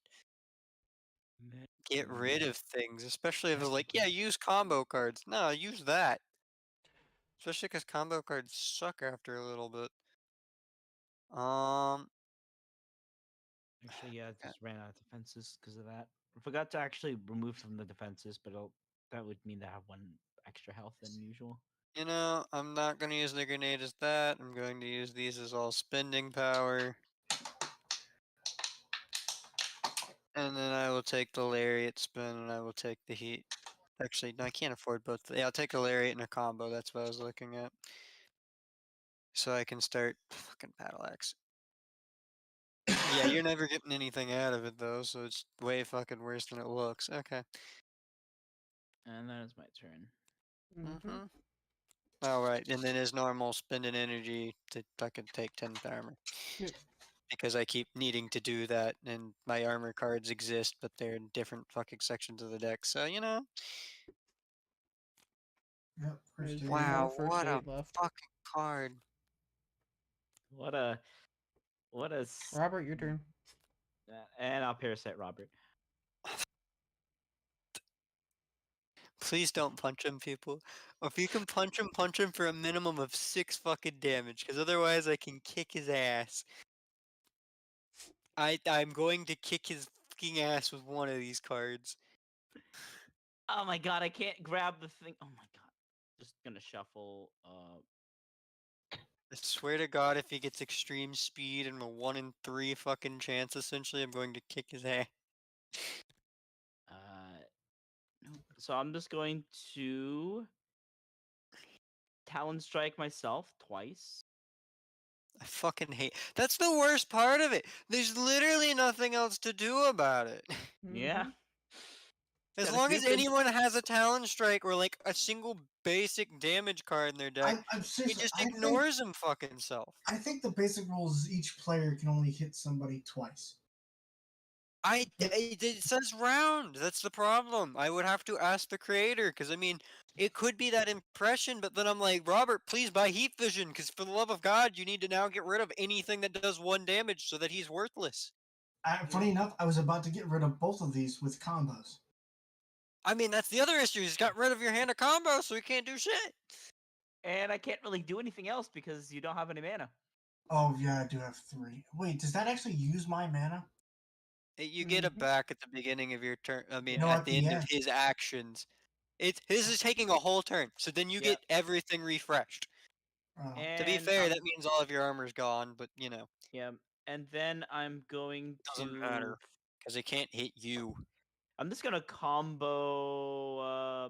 get rid of things, especially if it's like, yeah, use combo cards. No, use that. Especially because combo cards suck after a little bit. Actually, yeah, I just ran out of defenses because of that. I forgot to actually remove from the defenses, but that would mean that I have 1 extra health than usual. You know, I'm not going to use the grenade as that. I'm going to use these as all spending power. And then I will take the lariat spin and I will take the heat. Actually, no, I can't afford both. Yeah, I'll take a lariat and a combo. That's what I was looking at. So I can start fucking battle axe. Yeah, you're never getting anything out of it though, so it's way fucking worse than it looks. Okay. And then it's my turn. Mm-hmm. Alright, and then as normal, spend an energy to fucking take 10th armor. Yep. Because I keep needing to do that, and my armor cards exist, but they're in different fucking sections of the deck, so you know. Yep. There's First one aid. more Wow, first what a aid left. fucking card. What a Robert, your turn. and I'll parasite Robert. Please don't punch him, people. If you can punch him for a minimum of 6 fucking damage, because otherwise I can kick his ass. I'm going to kick his fucking ass with one of these cards. Oh my god, I can't grab the thing. Oh my god. Just gonna shuffle. I swear to God, if he gets extreme speed and a 1 in 3 fucking chance, essentially, I'm going to kick his ass. Nope. So I'm just going to Talon Strike myself twice. I fucking hate. That's the worst part of it. There's literally nothing else to do about it. Yeah. Mhm. As Gotta long as sweep them. anyone has a Talon Strike or like a single basic damage card in their deck, I'm he seriously. just ignores him fucking self. I think the basic rules is each player can only hit somebody twice. It says round. That's the problem. I would have to ask the creator because I mean, it could be that impression, but then I'm like, Robert, please buy Heat Vision because for the love of God, you need to now get rid of anything that does 1 damage so that he's worthless. Funny enough, I was about to get rid of both of these with combos. I mean, that's the other issue. He's got rid of your hand of combo, so he can't do shit. And I can't really do anything else because you don't have any mana. Oh yeah, I do have 3. Wait, does that actually use my mana? You get it Mhm. back at the beginning of your turn. I mean, No, at at the the end of end. his actions. His is taking a whole turn, so then you Yep. get everything refreshed. Oh. To be And fair, that means all of your armor's gone, but you know, yeah, and then I'm going doesn't to. matter because it can't hit you. I'm just gonna combo.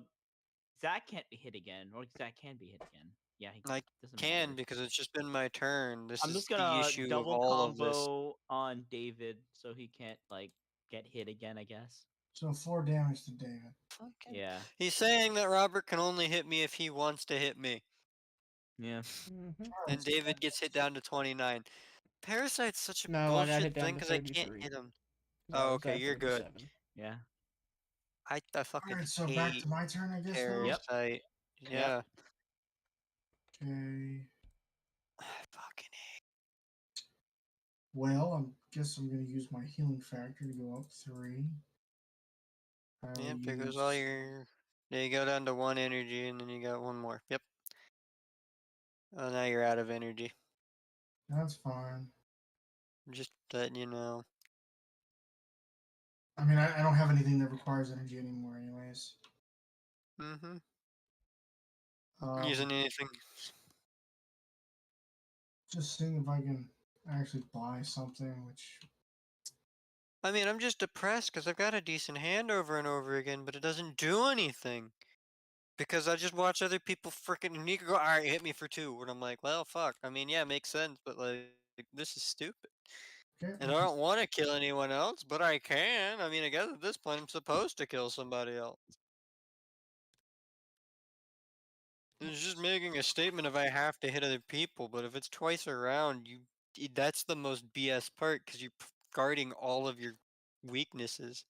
Zach can't be hit again, or Zach can be hit again. Yeah, he I doesn't can matter. because it's just been my turn. This I'm is just the gonna issue of double all of this. combo on David so he can't like get hit again. I guess. So 4 damage to David. Fucking- Yeah. He's saying that Robert can only hit me if he wants to hit me, Yeah. Mhm. and David gets hit down to 29. Parasite's such a No, I got bullshit hit down thing to because I can't 33. hit him. 'Cause I Oh, was okay, at you're good. 37. Yeah. I fucking Alright, so back hate to my turn, I guess now. Yep. Parasite. Yeah. Okay. I fucking hate. Well, I guess I'm gonna use my healing factor to go up 3. I will Yep, there goes use all your. There you go down to 1 energy, and then you got 1 more. Yep. Oh, now you're out of energy. That's fine. Just letting you know. I mean, I don't have anything that requires energy anymore, anyways. Mm-hmm. Um, Using anything. just seeing if I can actually buy something, which I mean, I'm just depressed because I've got a decent hand over and over again, but it doesn't do anything. Because I just watch other people freaking Nico go, alright, hit me for 2. And I'm like, well, fuck. I mean, yeah, it makes sense, but like, this is stupid. okay, And I don't want to kill anyone else, but I can. I mean, I guess at this point I'm supposed to kill somebody else. It's just making a statement if I have to hit other people, but if it's twice around, that's the most BS part because you're guarding all of your weaknesses.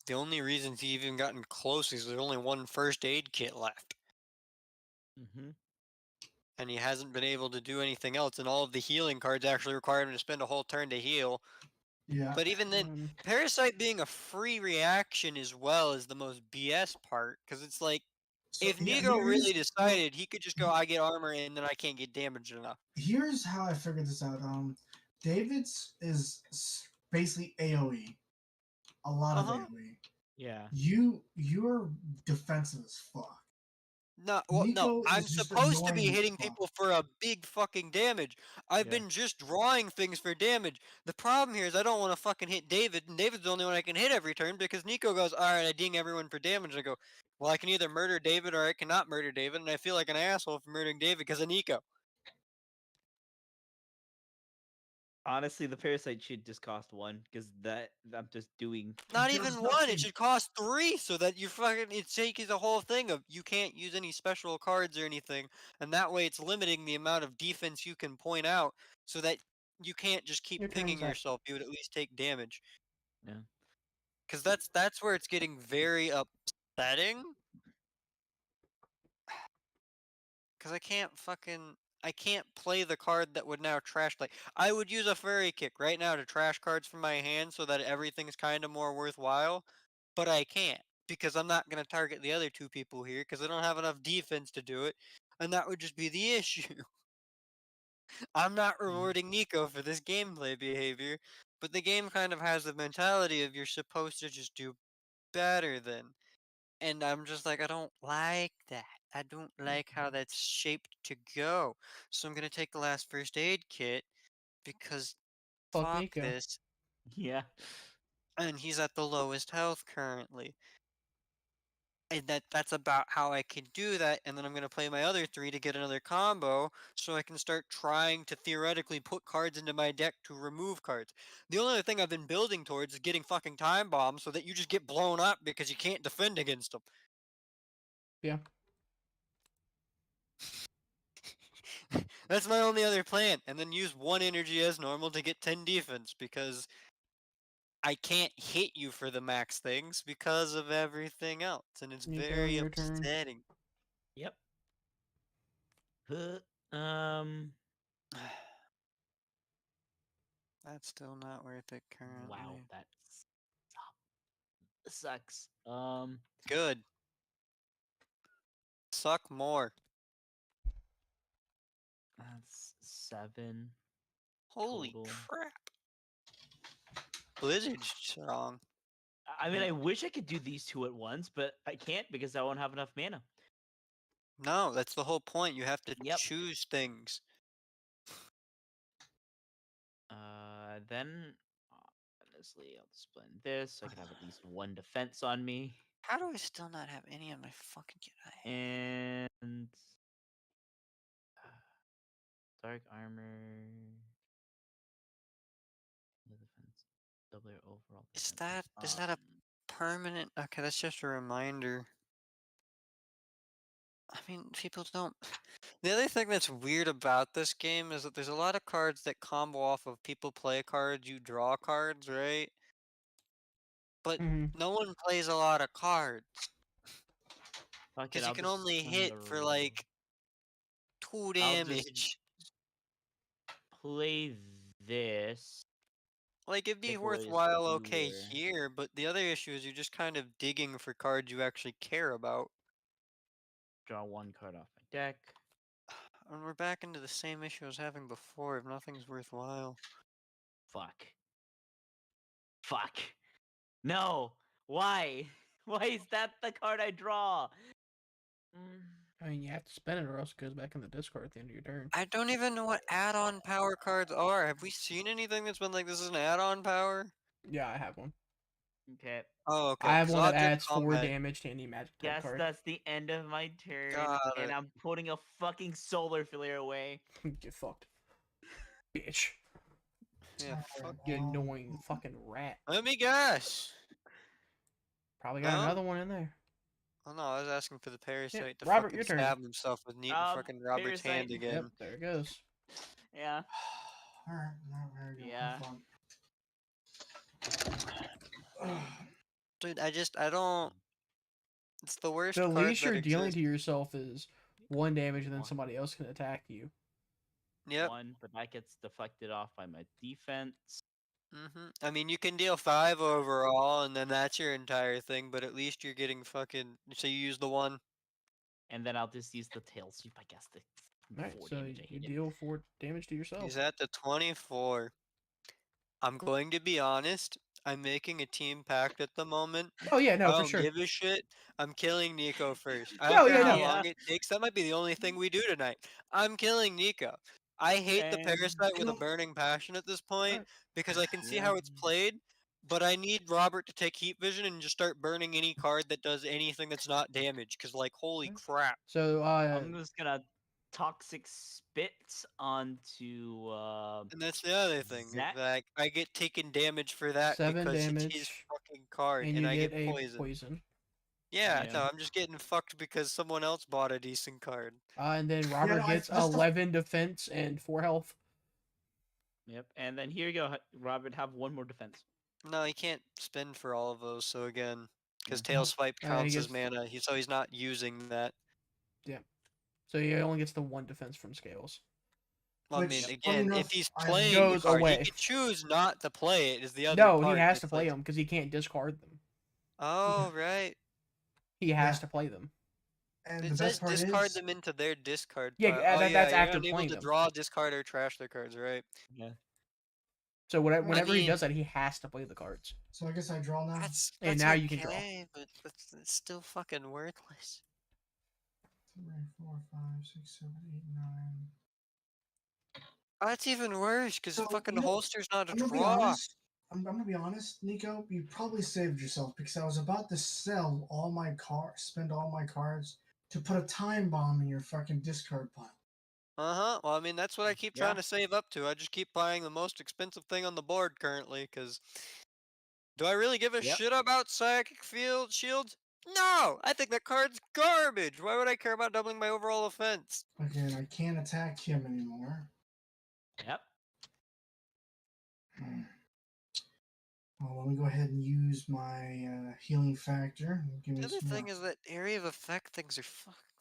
The only reason he's even gotten close is there's only 1 first aid kit left. Mm-hmm. And he hasn't been able to do anything else, and all of the healing cards actually require him to spend a whole turn to heal. yeah. But even then, Parasite being a free reaction as well is the most BS part, because it's like, So if yeah, Nigo really decided, he could just go, I get armor, and then I can't get damaged enough. here's how I figured this out. David's is basically AOE, a lot of AOE. Yeah. You're defensive as fuck. No, well, no, Nico I'm is just supposed to annoying be as hitting fuck. people for a big fucking damage. I've Yeah. been just drawing things for damage. The problem here is I don't want to fucking hit David, and David's the only one I can hit every turn because Nico goes, alright, I ding everyone for damage. And I go, well, I can either murder David or I cannot murder David, and I feel like an asshole for murdering David because of Nico. Honestly, the parasite should just cost 1 because that I'm just doing. Not There's even 1, nothing- it should cost 3 so that you fucking, it's taking the whole thing of you can't use any special cards or anything, and that way it's limiting the amount of defense you can point out so that you can't just keep Your turn, pinging Zach. yourself, you would at least take damage. Yeah. Because that's where it's getting very upsetting. Because I can't play the card that would now trash, like, I would use a fairy kick right now to trash cards from my hand so that everything's kind of more worthwhile, but I can't because I'm not going to target the other 2 people here because I don't have enough defense to do it, and that would just be the issue. I'm not rewarding Nico for this gameplay behavior, but the game kind of has the mentality of you're supposed to just do better than. And I'm just like, I don't like that. I don't like how that's shaped to go. So I'm gonna take the last first aid kit because Fuck fuck Nico. this. Yeah. And he's at the lowest health currently. And that's about how I can do that, and then I'm gonna play my other 3 to get another combo, so I can start trying to theoretically put cards into my deck to remove cards. The only other thing I've been building towards is getting fucking time bombs so that you just get blown up because you can't defend against them. Yeah. That's my only other plan, and then use 1 energy as normal to get 10 defense, because I can't hit you for the max things because of everything else, and it's Nico, very your turn. upsetting. Yep. Um. That's still not worth it currently. Wow, that sucks. Good. Suck more. That's 7 Holy total. crap. Blizzard's strong. I mean, I wish I could do these 2 at once, but I can't because I won't have enough mana. No, that's the whole point. You have to Yep. choose things. Then honestly, I'll display this so I can have at least 1 defense on me. How do I still not have any of my fucking Jedi? And dark armor. No defense. Double your overall Is defense. that a permanent? Okay, that's just a reminder. I mean, people don't. The other thing that's weird about this game is that there's a lot of cards that combo off of people play cards, you draw cards, right? But Mhm. no one plays a lot of cards. Fuck it, Because you I'll can just only swing hit the for like 2 I'll just damage. play this. Like, it'd be Take away his worthwhile, okay, skewer. here, but the other issue is you're just kind of digging for cards you actually care about. Draw 1 card off my deck. And we're back into the same issue I was having before if nothing's worthwhile. Fuck. Fuck. No. Why? Why is that the card I draw? I mean, you have to spend it or else it goes back in the discard at the end of your turn. I don't even know what add-on power cards are. Have we seen anything that's been like, this is an add-on power? Yeah, I have one. Okay. Oh, okay. I have 'Cause one that object adds 4 combat. damage to any magic type Guess card. that's the end of my turn. Got And it. I'm putting a fucking solar flare away. Get fucked. Bitch. Yeah, fuck. You annoying fucking rat. Let me guess. Probably got No? another one in there. Oh no, I was asking for the parasite to Robert, fucking your turn. stab himself with neat fucking Robert's hand Parasite. again. Yep, there it goes. Yeah. Alright, now there we go. Yeah. Dude, I don't. It's the worst The card least that you're dealing to exists. yourself is 1 damage and then 1. somebody else can attack you. Yep. 1, but that gets deflected off by my defense. I mean, you can deal 5 overall, and then that's your entire thing. But at least you're getting fucking. So you use the 1. And then I'll just use the tail sweep, I guess. The Alright, 4 so damage I you hated. deal 4 damage to yourself. He's at the 24. I'm going to be honest. I'm making a team pact at the moment. Oh yeah, no, I for don't sure. give a shit. I'm killing Nico first. I Oh, don't care yeah, how no. long it takes. That might be the only thing we do tonight. I'm killing Nico. I hate the And- parasite with a burning passion at this point Alright. because I can see Yeah. how it's played, but I need Robert to take heat vision and just start burning any card that does anything that's not damage. Because like, holy crap! So I'm just gonna toxic spit onto And that's the other thing. Is Zach? that I get taken damage for that 7 because it's his damage, fucking card, and and you I get get a poisoned. poison. Yeah, Yeah. no, I'm just getting fucked because someone else bought a decent card. And then Robert no, gets 11 defense and 4 health. Yep. And then here you go, Robert. Have 1 more defense. No, he can't spend for all of those. So again, because Yeah. Tail Swipe he counts as gets- mana, so he's not using that. So he only gets the 1 defense from scales. Well, I Which, mean, funny again, enough, if he's I playing the goes card, away. he can choose not to play it. Is the other No, part. he has It's to play like, them because he can't discard them. oh, right. He has Yeah. to play them. And It the says best part discard is, them into their discard Yeah, pile. that's You're active unable playing to them. draw, discard, or trash their cards, right? Yeah. So whenever he mean- does that, he has to play the cards. so I guess I draw now. That's And now you can draw. okay, but it's still fucking worthless. 3, 4, 5, 6, 7, 8, 9. Oh, that's even worse because So, fucking you know, holster's not a I'm gonna be draw. honest. I'm gonna be honest, Nico. You probably saved yourself because I was about to sell all my cards, spend all my cards to put a time bomb in your fucking discard pile. Well, I mean, that's what I keep trying to save up to. I just keep buying the most expensive thing on the board currently, because do I really give a shit about Psychic Field Shields? No! I think that card's garbage! Why would I care about doubling my overall offense? Okay, and I can't attack him anymore. Yep. Well, let me go ahead and use my healing factor. Give me The other some thing more. is that area of effect things are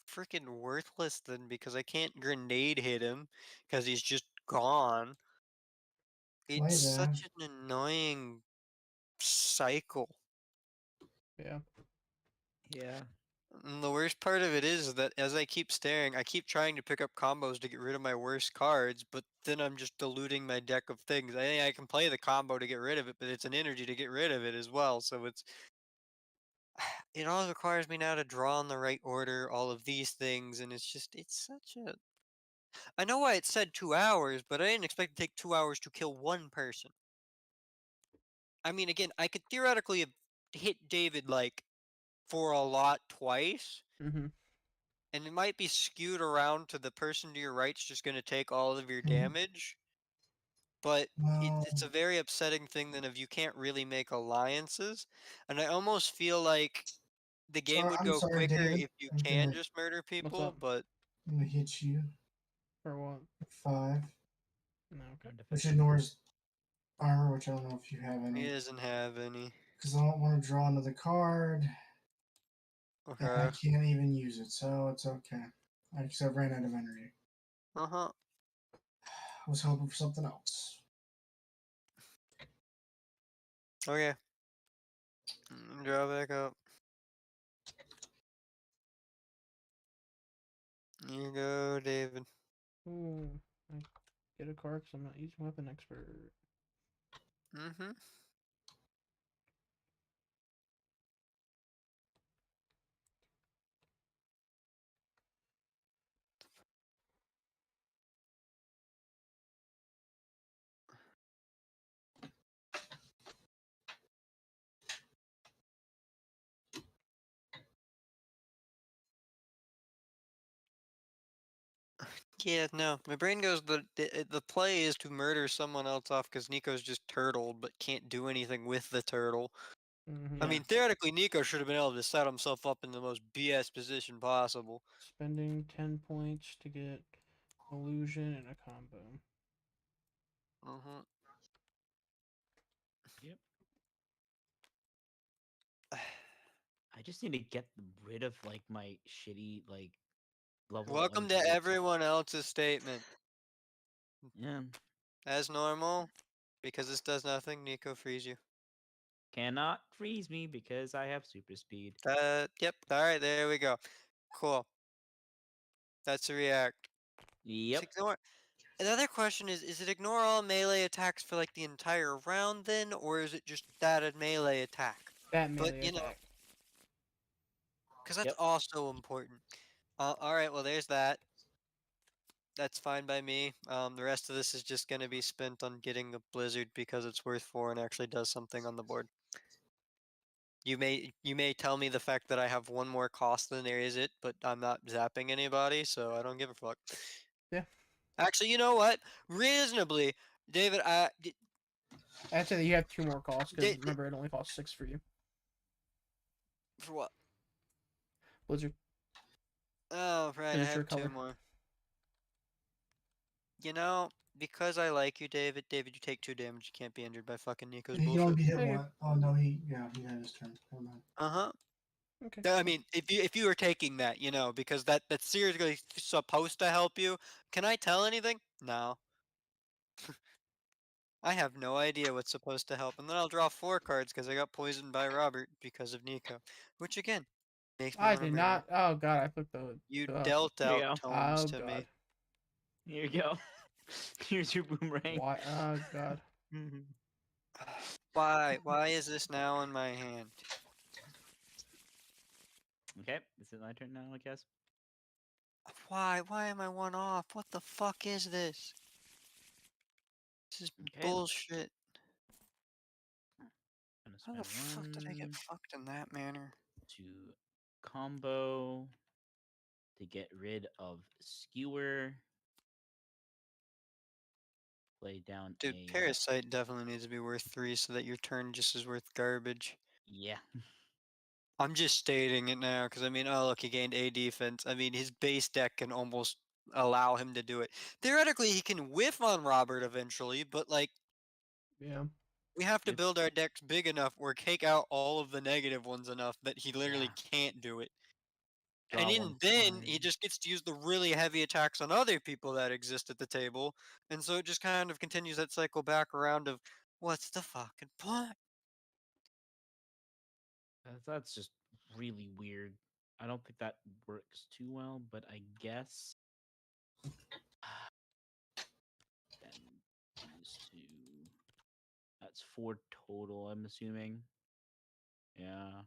freaking worthless then, because I can't grenade hit him because he's just gone. Play It's that. such an annoying cycle. Yeah. Yeah. And the worst part of it is that as I keep staring, I keep trying to pick up combos to get rid of my worst cards, but then I'm just diluting my deck of things. I think I can play the combo to get rid of it, but it's an energy to get rid of it as well. So it all requires me now to draw in the right order, all of these things, and it's such a. I know why it said 2 hours, but I didn't expect it to take 2 hours to kill one person. I mean, again, I could theoretically have hit David like for a lot twice. Mm-hmm. And it might be skewed around to the person to your right's just going to take all of your Mhm. damage. But Well, it's a very upsetting thing then if you can't really make alliances. And I almost feel like the game would I'm go sorry, quicker David. if you I'm can gonna, just murder What's people, up? but I'm gonna hit you. For what? 5, No, okay. which ignores armor, which I don't know if you have he any. doesn't have any. Because I don't want to draw another card, and I Okay. can't even use it, so it's okay. Because I ran out of energy. Uh-huh. I was hoping for something else. Okay. Draw back up. You go, David. Ooh, I get a card because I'm not using weapon expert. Mm-hmm. Yeah, no. My brain goes, the play is to murder someone else off because Nico's just turtled, but can't do anything with the turtle. Mm-hmm. I mean, theoretically, Nico should have been able to set himself up in the most BS position possible. Spending 10 points to get illusion and a combo. Mm-hmm. Yep. I just need to get rid of like my shitty like level Welcome 1 to targets. everyone else's statement. Yeah. As normal, because this does nothing, Nico frees you. Cannot freeze me because I have super speed. Yep. Alright, there we go. Cool. That's a react. Just Yep. ignore. Another question is it ignore all melee attacks for like the entire round then, or is it just that a melee attack? That But, melee attack. because that's Yep. also important. Alright, well, there's that. That's fine by me. The rest of this is just going to be spent on getting the blizzard because it's worth 4 and actually does something on the board. You may tell me the fact that I have one more cost than there is it, but I'm not zapping anybody, so I don't give a fuck. Yeah. Actually, you know what? Reasonably, David, I'd say that you have 2 more costs because Da- remember it only costs 6 for you. for what? Blizzard. Oh, right, I Signature have 2 color. more. You know, because I like you, David, you take 2 damage. You can't be injured by fucking Nico's He can bullshit. only be hit Thank you. one. Oh no, he had his turn. Never mind. Uh-huh. Okay. I mean, if you were taking that, because that's seriously supposed to help you. Can I tell anything? No. I have no idea what's supposed to help, and then I'll draw 4 cards because I got poisoned by Robert because of Nico, which again makes me I want to did murder him. not. Oh god, I clicked the. You Oh, dealt There you out go. tomes oh to god. me. Here you go. Here's your boomerang. Why? Oh god. Why? Why is this now in my hand? Okay, is it my turn now, I guess? Why? Why am I 1 off? What the fuck is this? This is Okay. bullshit. How the fuck did I get one fucked in that manner? to combo to get rid of skewer. Play down Dude, a Parasite definitely needs to be worth 3 so that your turn just is worth garbage. yeah. I'm just stating it now because I mean, oh look, he gained A defense. I mean, his base deck can almost allow him to do it. Theoretically, he can whiff on Robert eventually, but like, Yeah. we have to It's- build our decks big enough or take out all of the negative ones enough that he literally can't do it. And Draw even one then, he card. just gets to use the really heavy attacks on other people that exist at the table, and so it just kind of continues that cycle back around of what's the fucking point? That's just really weird. I don't think that works too well, but I guess then these two. That's 4 total, I'm assuming. Yeah.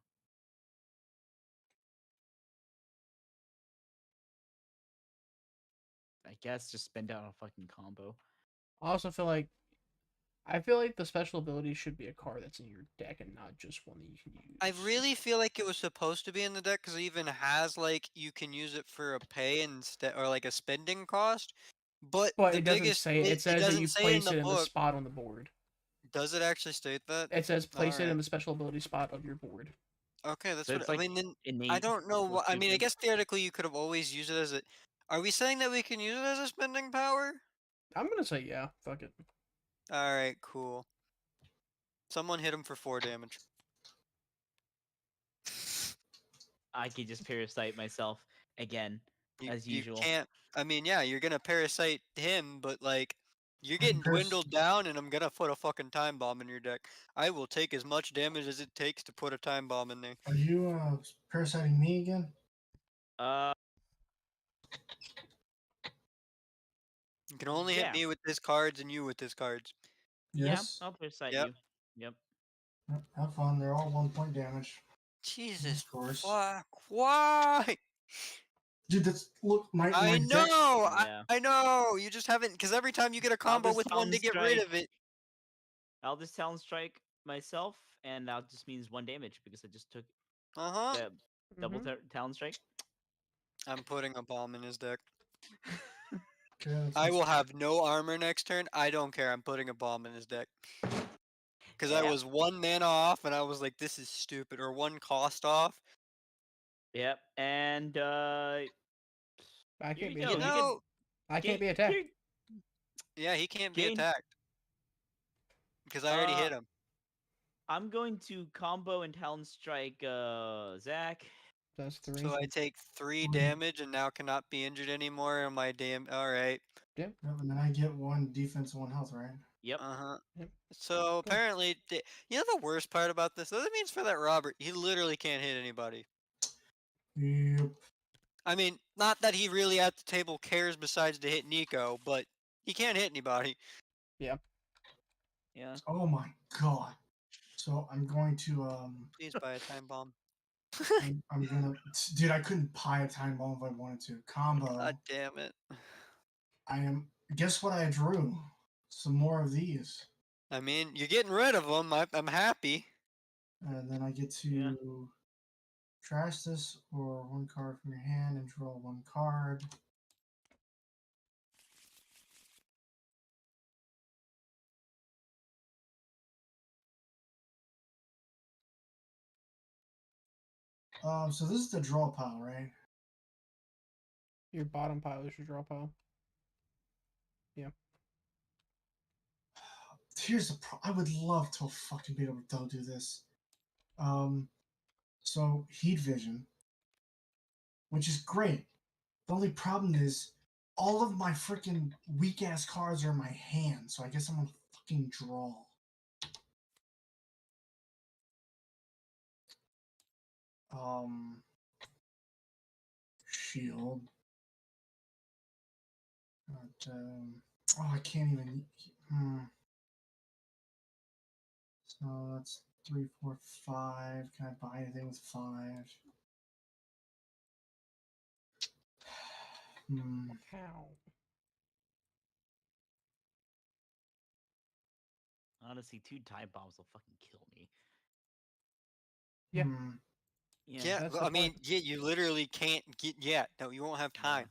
I guess just spend out a fucking combo. I also feel like the special ability should be a card that's in your deck and not just one that you can use. I really feel like it was supposed to be in the deck because it even has like you can use it for a pay instead or like a spending cost. But But the it doesn't biggest say it. It it says that doesn't you say in place the it in the book. spot on the board. Does it actually state that? It says place it in Alright. the special ability spot of your board. Okay, that's So what it's I like mean. Then I innate. don't know so what I mean. I stupid. guess theoretically you could have always used it as a. Are we saying that we can use it as a spending power? I'm gonna say yeah. Fuck it. All right, cool. Someone hit him for 4 damage. I could just parasite myself again, as You usual. can't. I mean, yeah, you're gonna parasite him, but like, you're I can getting dwindled down, and I'm gonna put a fucking time bomb in your deck. I will take as much damage as it takes to put a time bomb in there. Are you parasiting me again? Uh, You can only hit yeah, me with his cards and you with his cards. yeah, Yes. I'll parasite Yep. you. Yep. Have fun. They're all 1 point damage. Jesus Of course. fuck! Why? Dude, that's look my I deck. know, Yeah. I know. You just haven't, because every time you get a combo just with one to Talon get rid Strike. of it. I'll just Talon Strike myself, and that just means 1 damage because I just took Uh huh. the double Talon Strike. I'm putting a bomb in his deck. Okay, that's I will what's- have no armor next turn. I don't care. I'm putting a bomb in his deck. Because I Yep. was 1 mana off, and I was like, this is stupid. Or 1 cost off. Yep, and I here can't you be go. You attacked. You know, I can't gain, be attacked. here- yeah, he can't be gain. attacked. Because I already hit him. I'm going to combo and Talon Strike Zach. That's 3. So I take 3 damage and now cannot be injured anymore. On my damn. Alright. Yep, and then I get 1 defense, 1 health, right? Yep. Uh huh. Yep. So apparently, you know the worst part about this? That means for that Robert, he literally can't hit anybody. Yep. I mean, not that he really at the table cares besides to hit Nico, but he can't hit anybody. Yeah. Oh my god. So I'm going to Please buy a time bomb. I'm gonna dude, I couldn't buy a time bomb if I wanted to. Combo. God damn it. Guess what I drew? Some more of these. I mean, you're getting rid of them. I'm happy. And then I get to trash this or 1 card from your hand and draw 1 card. So this is the draw pile, right? Your bottom pile is your draw pile. Yeah. Here's the I would love to fucking be able to do this. So heat vision, which is great. The only problem is all of my freaking weak ass cards are in my hand, so I guess I'm gonna fucking draw. Shield. But, oh, I can't even. So that's 3, 4, 5. Can I buy anything with 5? How? Honestly, 2 time bombs will fucking kill me. Yeah. Hmm. Yeah, That's well, the I mean, point. yeah, you literally can't get. Yeah, no, you won't have time.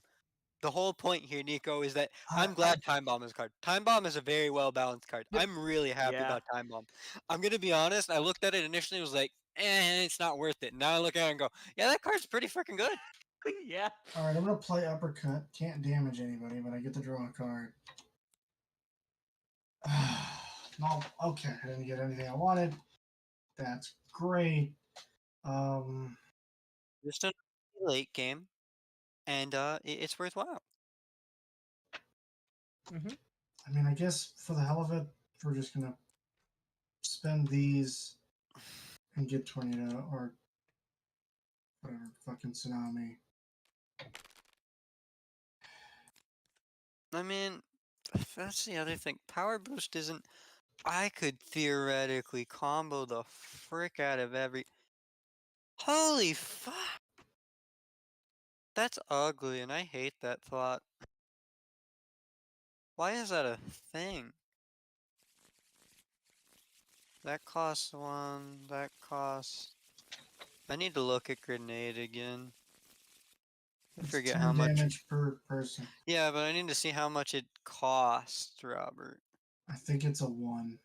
The whole point here, Nico, is that I'm I glad Time Bomb is a card. Time Bomb is a very well balanced card. Yep. I'm really happy Yeah. about Time Bomb. I'm gonna be honest. I looked at it initially, and was like, it's not worth it. Now I look at it and go, yeah, that card's pretty freaking good. Yeah. all right. I'm gonna play uppercut. Can't damage anybody, but I get to draw a card. No, okay. I didn't get anything I wanted. That's great. Just a late game, and it's worthwhile. Mm-hmm. I mean, I guess for the hell of it, we're just gonna spend these and get tornado or whatever fucking tsunami. I mean, that's the other thing. Power Boost isn't. I could theoretically combo the frick out of every. Holy fuck! That's ugly, and I hate that thought. Why is that a thing? That costs 1, that costs... I need to look at grenade again. I It's forget 10 how much... damage per person. Yeah, but I need to see how much it costs, Robert. I think it's a 1.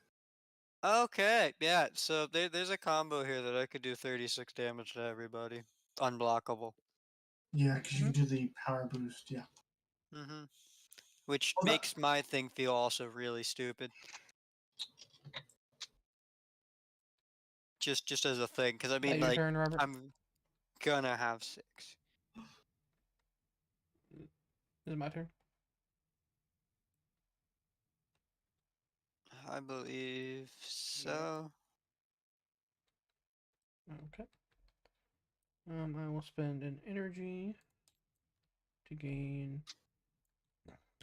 Okay, yeah, so there's a combo here that I could do 36 damage to everybody. Unblockable. Yeah, because you can do the power boost. Yeah. Mm-hmm. Which Oh, that, makes my thing feel also really stupid. Just as a thing, because I Now mean, your like, turn, Robert. I'm gonna have 6. Is it my turn? I believe so. Okay. I will spend an energy to gain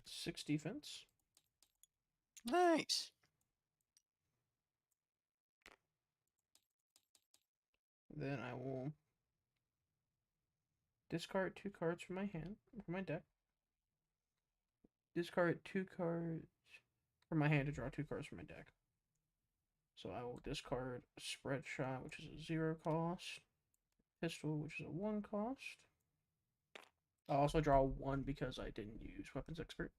6 defense. Nice. Then I will discard 2 cards from my hand, from my deck. Discard 2 cards from my hand to draw 2 cards from my deck. So I will discard Spread Shot, which is a 0 cost. Pistol, which is a 1 cost. I'll also draw 1 because I didn't use Weapons Expert.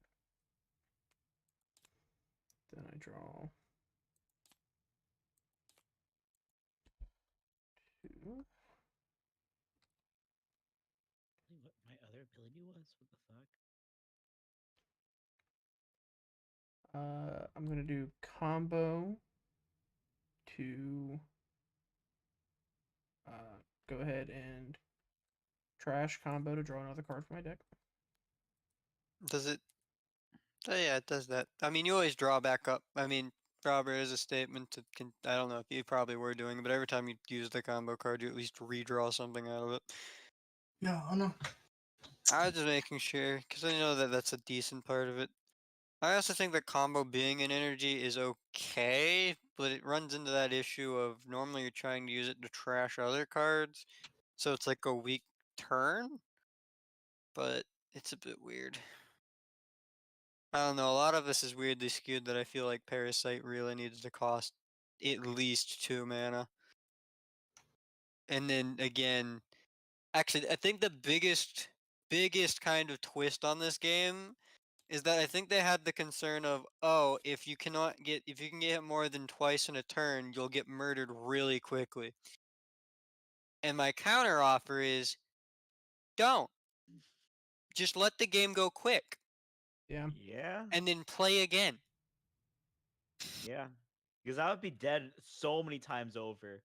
Then I draw 2. What my other ability was? What the fuck? I'm gonna do combo to go ahead and trash combo to draw another card from my deck. Does it? Oh, yeah, it does that. I mean, you always draw back up. I mean, Robert is a statement to. I don't know if you probably were doing it, but every time you use the combo card, you at least redraw something out of it. yeah, oh no. I was just making sure, because I know that that's a decent part of it. I also think that combo being an energy is okay, but it runs into that issue of normally you're trying to use it to trash other cards, so it's like a weak turn, but it's a bit weird. I don't know, a lot of this is weirdly skewed that I feel like Parasite really needs to cost at least 2 mana. And then again, actually, I think the biggest kind of twist on this game is that I think they had the concern of, oh, if you can get hit more than twice in a turn, you'll get murdered really quickly. And my counter offer is, don't. Just let the game go quick, Yeah. Yeah. and then play again. Yeah. Because I would be dead so many times over.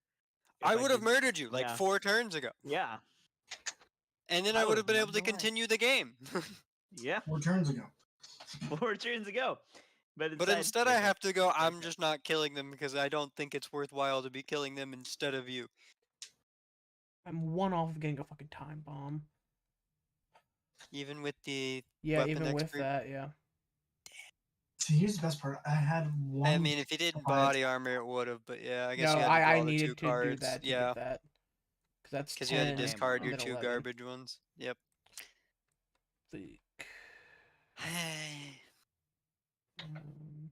I if would have did- murdered you like yeah. 4 turns ago, Yeah. and then I I would would've have been able won to the way. continue the game. Yeah. 4 turns ago. 4 turns ago. But instead I there's a- have to go, I'm okay. just not killing them because I don't think it's worthwhile to be killing them instead of you. I'm 1 off of getting a fucking time bomb. Even with the Yeah, weapon even with expert. that, yeah. See, here's the best part. I had one. I mean, if you didn't buy it. body armor, it would have, but yeah, I guess No, you had to draw I the 2 needed to do cards. that to Yeah, get that. Because that's 10 because you had to Damn, discard Mom. your and then 2 11. garbage ones. Yep. The, Hey. um,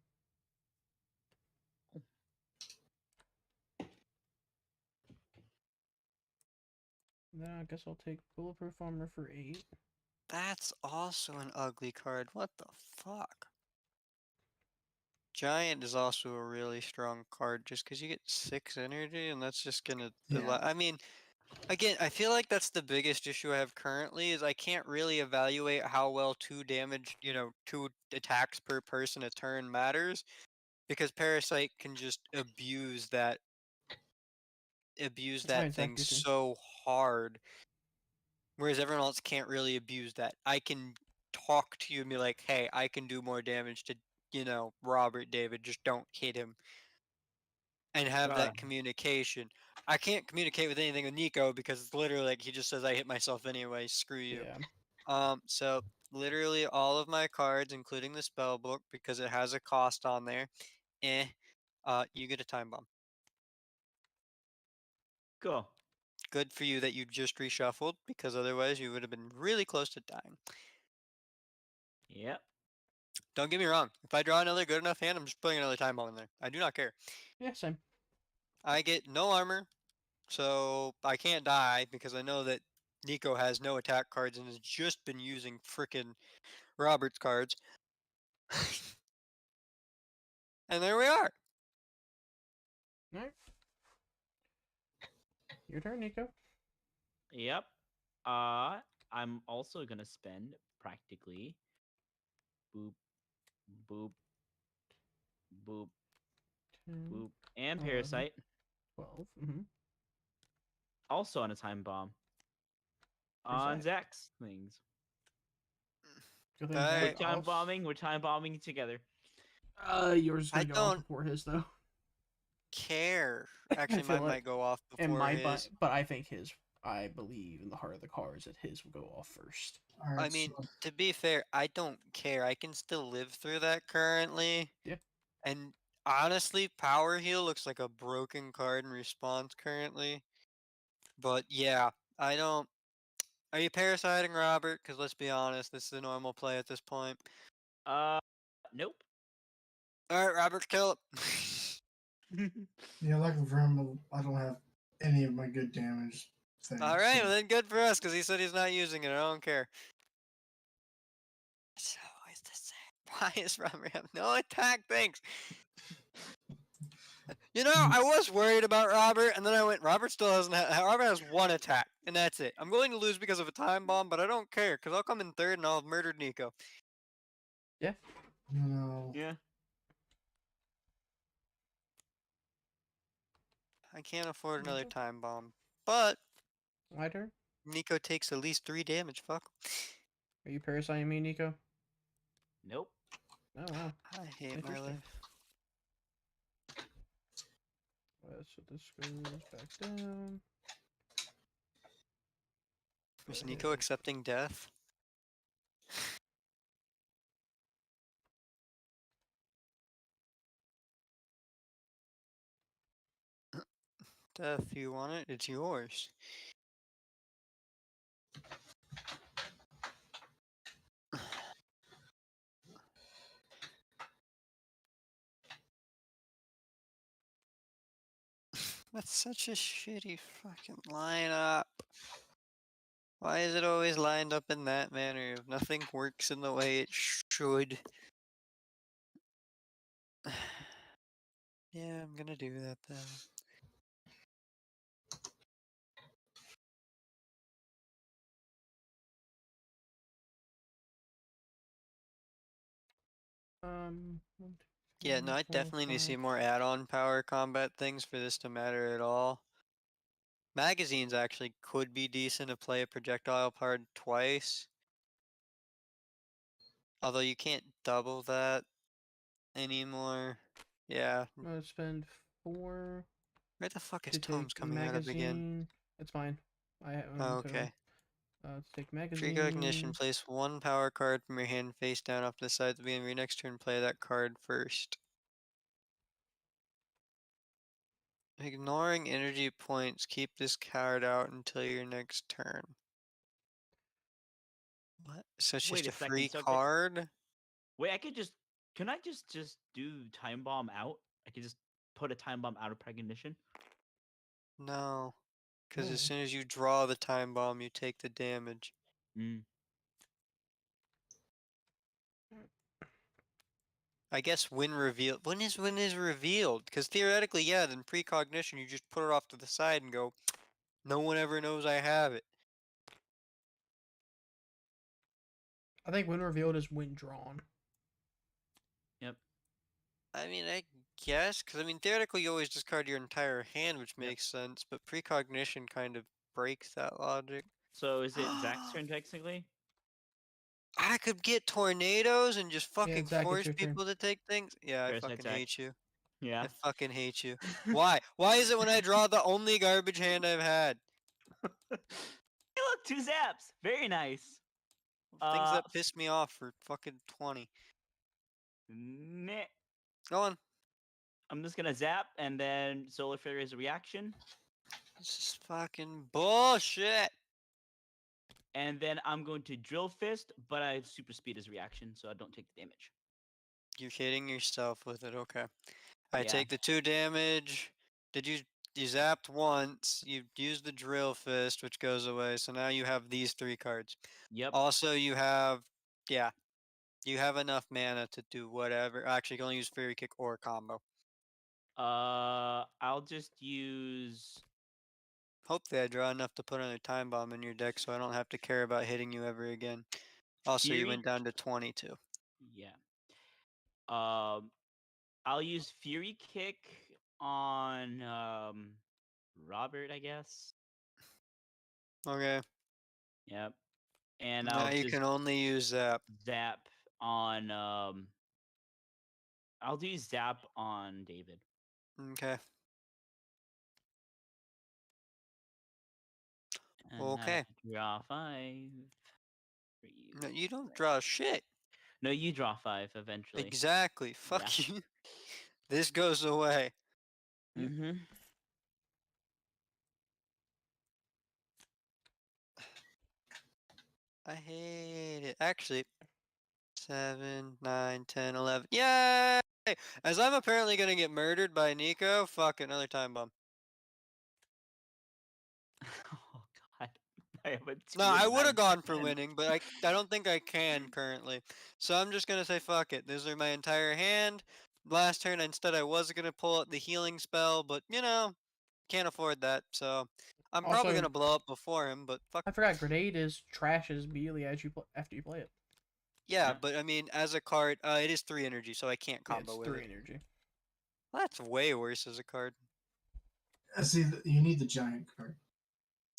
Then I guess I'll take bulletproof armor for 8. That's also an ugly card. What the fuck? Giant is also a really strong card just because you get 6 energy, and that's just gonna. Yeah. I mean, again, I feel like that's the biggest issue I have currently is I can't really evaluate how well 2 damage, 2 attacks per person a turn matters because Parasite can just abuse I that thing exactly too. so hard, whereas everyone else can't really abuse that. I can talk to you and be like, "Hey, I can do more damage to, Robert David, just don't hit him." And have Got that communication. I can't communicate with anything with Nico because it's literally like he just says I hit myself anyway, screw you. Yeah. So literally all of my cards, including the spell book, because it has a cost on there, you get a time bomb. Cool. Good for you that you just reshuffled, because otherwise you would have been really close to dying. Yep. Don't get me wrong. If I draw another good enough hand, I'm just putting another time bomb in there. I do not care. Yeah, same. I get no armor, so I can't die because I know that Nico has no attack cards and has just been using frickin' Robert's cards. And there we are. Alright. Your turn, Nico. Yep. I'm also gonna spend practically boop, boop, boop, 10, boop, and 11, parasite. 12. Mm-hmm. Also on a time bomb. For On Zach. Zach's things. Good thing Alright. We're Zach time offs. bombing. We're time bombing together. Yours is I gonna go off don't before his though. care. I Actually, feel mine like, might go off and before my his. but I think his. I believe in the heart of the cards that his will go off first. All right. I mean, to be fair, I don't care. I can still live through that currently. Yeah. And honestly, Power Heal looks like a broken card in response currently. But yeah, I don't. Are you parasiting Robert? Because let's be honest, this is a normal play at this point. Nope. Alright, Robert, kill it. Yeah, like for him, I don't have any of my good damage things. Alright, so- well then good for us, because he said he's not using it. I don't care. It's always the same. Why is Robert have no attack? Thanks. I was worried about Robert, and then I went, Robert still doesn't have, Robert has 1 attack, and that's it. I'm going to lose because of a time bomb, but I don't care, because I'll come in 3rd and I'll have murdered Nico. Yeah. Yeah. I can't afford another time bomb, but My turn. Nico takes at least 3 damage, fuck. Are you parasiting me, Nico? Nope. Oh wow. I hate my Interesting. life. So this goes back down. Is Go Nico ahead. accepting death? Death, you want it? It's yours. That's such a shitty fucking lineup. Why is it always lined up in that manner if nothing works in the way it should? Yeah, I'm gonna do that though. Yeah, no, I definitely need to see more add-on power combat things for this to matter at all. Magazines actually could be decent to play a projectile card twice. Although you can't double that anymore. Yeah. I'm gonna spend 4 Where the fuck is to Tomes take coming out of again? magazine. It's fine. I Oh, to, okay. to take Precognition, magazine. place 1 power card from your hand face down off to the side of the beginning of your next turn. Play that card first. Ignoring energy points, keep this card out until your next turn. What? So it's Wait just a a second, free so card? Wait, can I just do time bomb out? I can just put a time bomb out of precognition. No. Because as Mm. soon as you draw the time bomb, you take the damage. Mm. I guess when revealed. When is revealed? Because theoretically, yeah, then precognition, you just put it off to the side and go, no one ever knows I have it. I think when revealed is when drawn. Yep. I mean, I guess, because I mean, theoretically, you always discard your entire hand, which Yep. makes sense, but precognition kind of breaks that logic. So is it Zach's turn technically? I could get tornadoes and just fucking Zach, it's force your turn. people to take things. Yeah, I Parasite fucking Zach. hate you. Yeah. I fucking hate you. Why? Why is it when I draw the only garbage hand I've had? Hey, look, 2 zaps. Very nice. Things that piss me off for fucking 20. Meh. Go on. I'm just gonna zap and then Solar Flare is a reaction. This is fucking bullshit. And then I'm going to Drill Fist, but I have Super Speed as a reaction, so I don't take the damage. You're hitting yourself with it. Okay. I Yeah. take the 2 damage. Did you zapped once? You used the drill fist, which goes away. So now you have these 3 cards. Yep. Also, you have, yeah, you have enough mana to do whatever. Actually, you can only use Fairy Kick or combo. I'll just use. Hopefully, I draw enough to put another time bomb in your deck, so I don't have to care about hitting you ever again. Also, you Fury. went down to 22. Yeah. I'll use Fury Kick on Robert, I guess. Okay. Yep. And Now I'll you just can only use Zap. zap on I'll do zap on David. Okay. And Okay. draw 5 for you. No, you don't draw shit. No, you draw 5 eventually. Exactly. Fuck Yeah. you. This goes away. Mm-hmm. I hate it. Actually, 7, 9, 10, 11. Yay! As I'm apparently gonna get murdered by Nico, fuck another time bomb. Oh god. I have a 2 No, I and would have 9 gone for 10. winning, but I don't think I can currently. So I'm just gonna say fuck it. These are my entire hand. Last turn, instead I was gonna pull out the healing spell, but you know, can't afford that. So I'm probably Also, gonna blow up before him, but fuck. I forgot grenade is trashes immediately as you after you play it. Yeah, Yeah. but I mean, as a card, it is 3 energy, so I can't Yeah, combo it's with 3 it. energy. Well, that's way worse as a card. See, you need the giant card.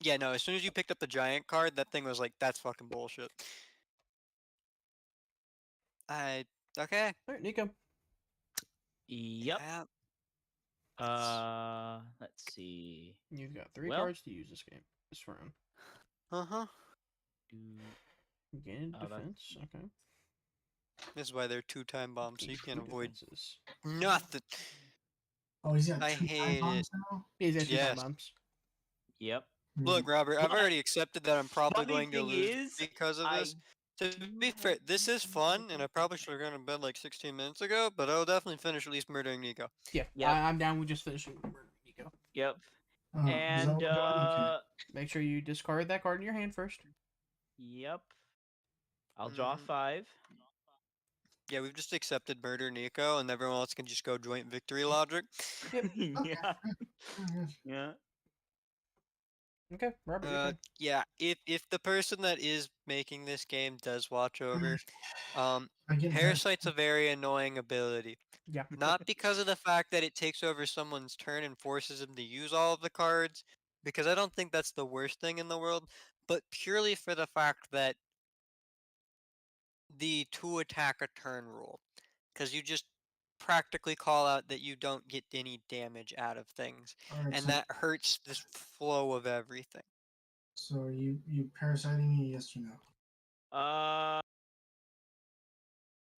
Yeah, no, as soon as you picked up the giant card, that thing was like, that's fucking bullshit. Okay. Alright, Nico. Yep. Yeah. Let's see. You've got 3 Well- cards to use this round. Uh-huh. Gain Oh, that's- defense. Okay. This is why they're 2 time bombs, so you Gain can't 2 avoid defenses. nothing. Oh, he's got I 2 hate time bombs it. now? He's got 2 Yes. time bombs. Yep. Look, Robert, I've But- already accepted that I'm probably Funny going to thing lose is, because of I this. To be fair, this is fun, and I probably should have gone to bed like 16 minutes ago, but I'll definitely finish at least murdering Nico. Yeah, Yep. I'm down with just finishing Nico. Yep. Oh, is that And what we're doing? Okay. Make sure you discard that card in your hand first. yep. I'll draw Mhm. 5. Yeah, we've just accepted murder Nico, and everyone else can just go joint victory logic. Yep. Yeah. Oh, Yeah. Okay, Robert, your turn. Yeah, if the person that is making this game does watch over, I get Parasite's a very annoying ability. Yeah. Not because of the fact that it takes over someone's turn and forces them to use all of the cards, because I don't think that's the worst thing in the world, but purely for the fact that the 2 attack a turn rule. Because you just practically call out that you don't get any damage out of things, Alright, and so, that hurts the flow of everything. so are you parasiting me, yes or no?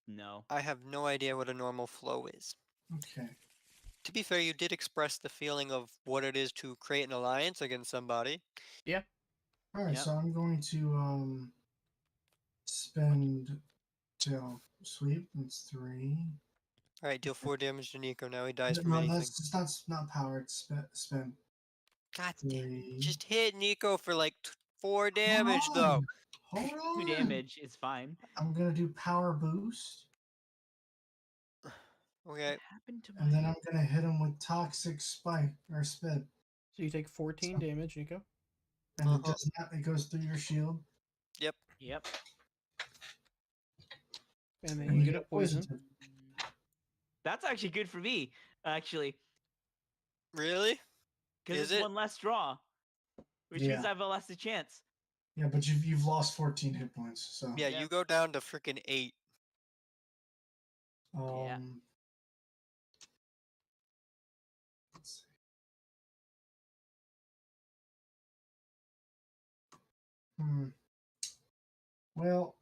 No. I have no idea what a normal flow is. Okay. To be fair, you did express the feeling of what it is to create an alliance against somebody. Alright, Yep. so I'm going to spend tail sweep. That's 3. Alright, deal 4 damage to Nico. Now he dies No, from anything. that's not power. It's spend. God damn it. 3. Just hit Nico for like 4 Hold damage, though. on. Hold 2 on. damage is fine. I'm gonna do power boost, Okay. What happened to my? and then I'm gonna hit him with toxic spike or spit, So you take 14 damage, Nico. and it does not. It goes through your shield, Yep. Yep. And then and you get a poison. tip. That's actually good for me, actually, Really? because Is it's it? one less draw, which means I have a less chance. Yeah, but you've lost 14 hit points. So Yeah, Yeah. you go down to freaking 8. Yeah. Let's see. Well,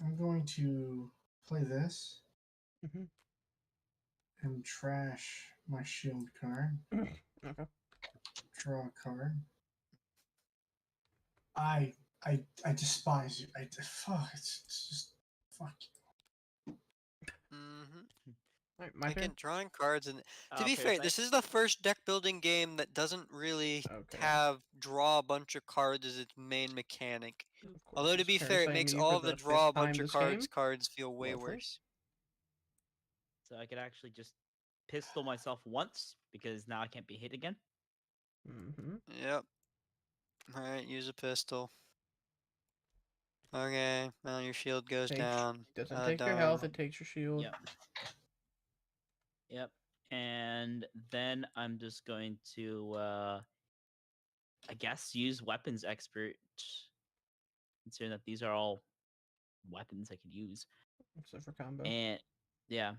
I'm going to play this Mm-hmm. and trash my shield card. Okay. Draw a card. I despise you. Fuck. It's just fuck you. Mm-hmm. All right, my turn. Again, drawing cards, and to be fair, Parasite. this is the first deck building game that doesn't really Okay. have draw a bunch of cards as its main mechanic. Of course, Although to it's be fair, it Parasite makes Me all for the the draw a 5th bunch time of this game. cards feel way Lovely. worse. So I could actually just pistol myself once because now I can't be hit again. Mm-hmm. Yep. Alright, use a pistol. Okay, well your shield goes down. Doesn't take your health, it takes your shield. Yep. Yep. And then I'm just going to, I guess, use weapons expert, considering that these are all weapons I could use. Except for combo. And yeah.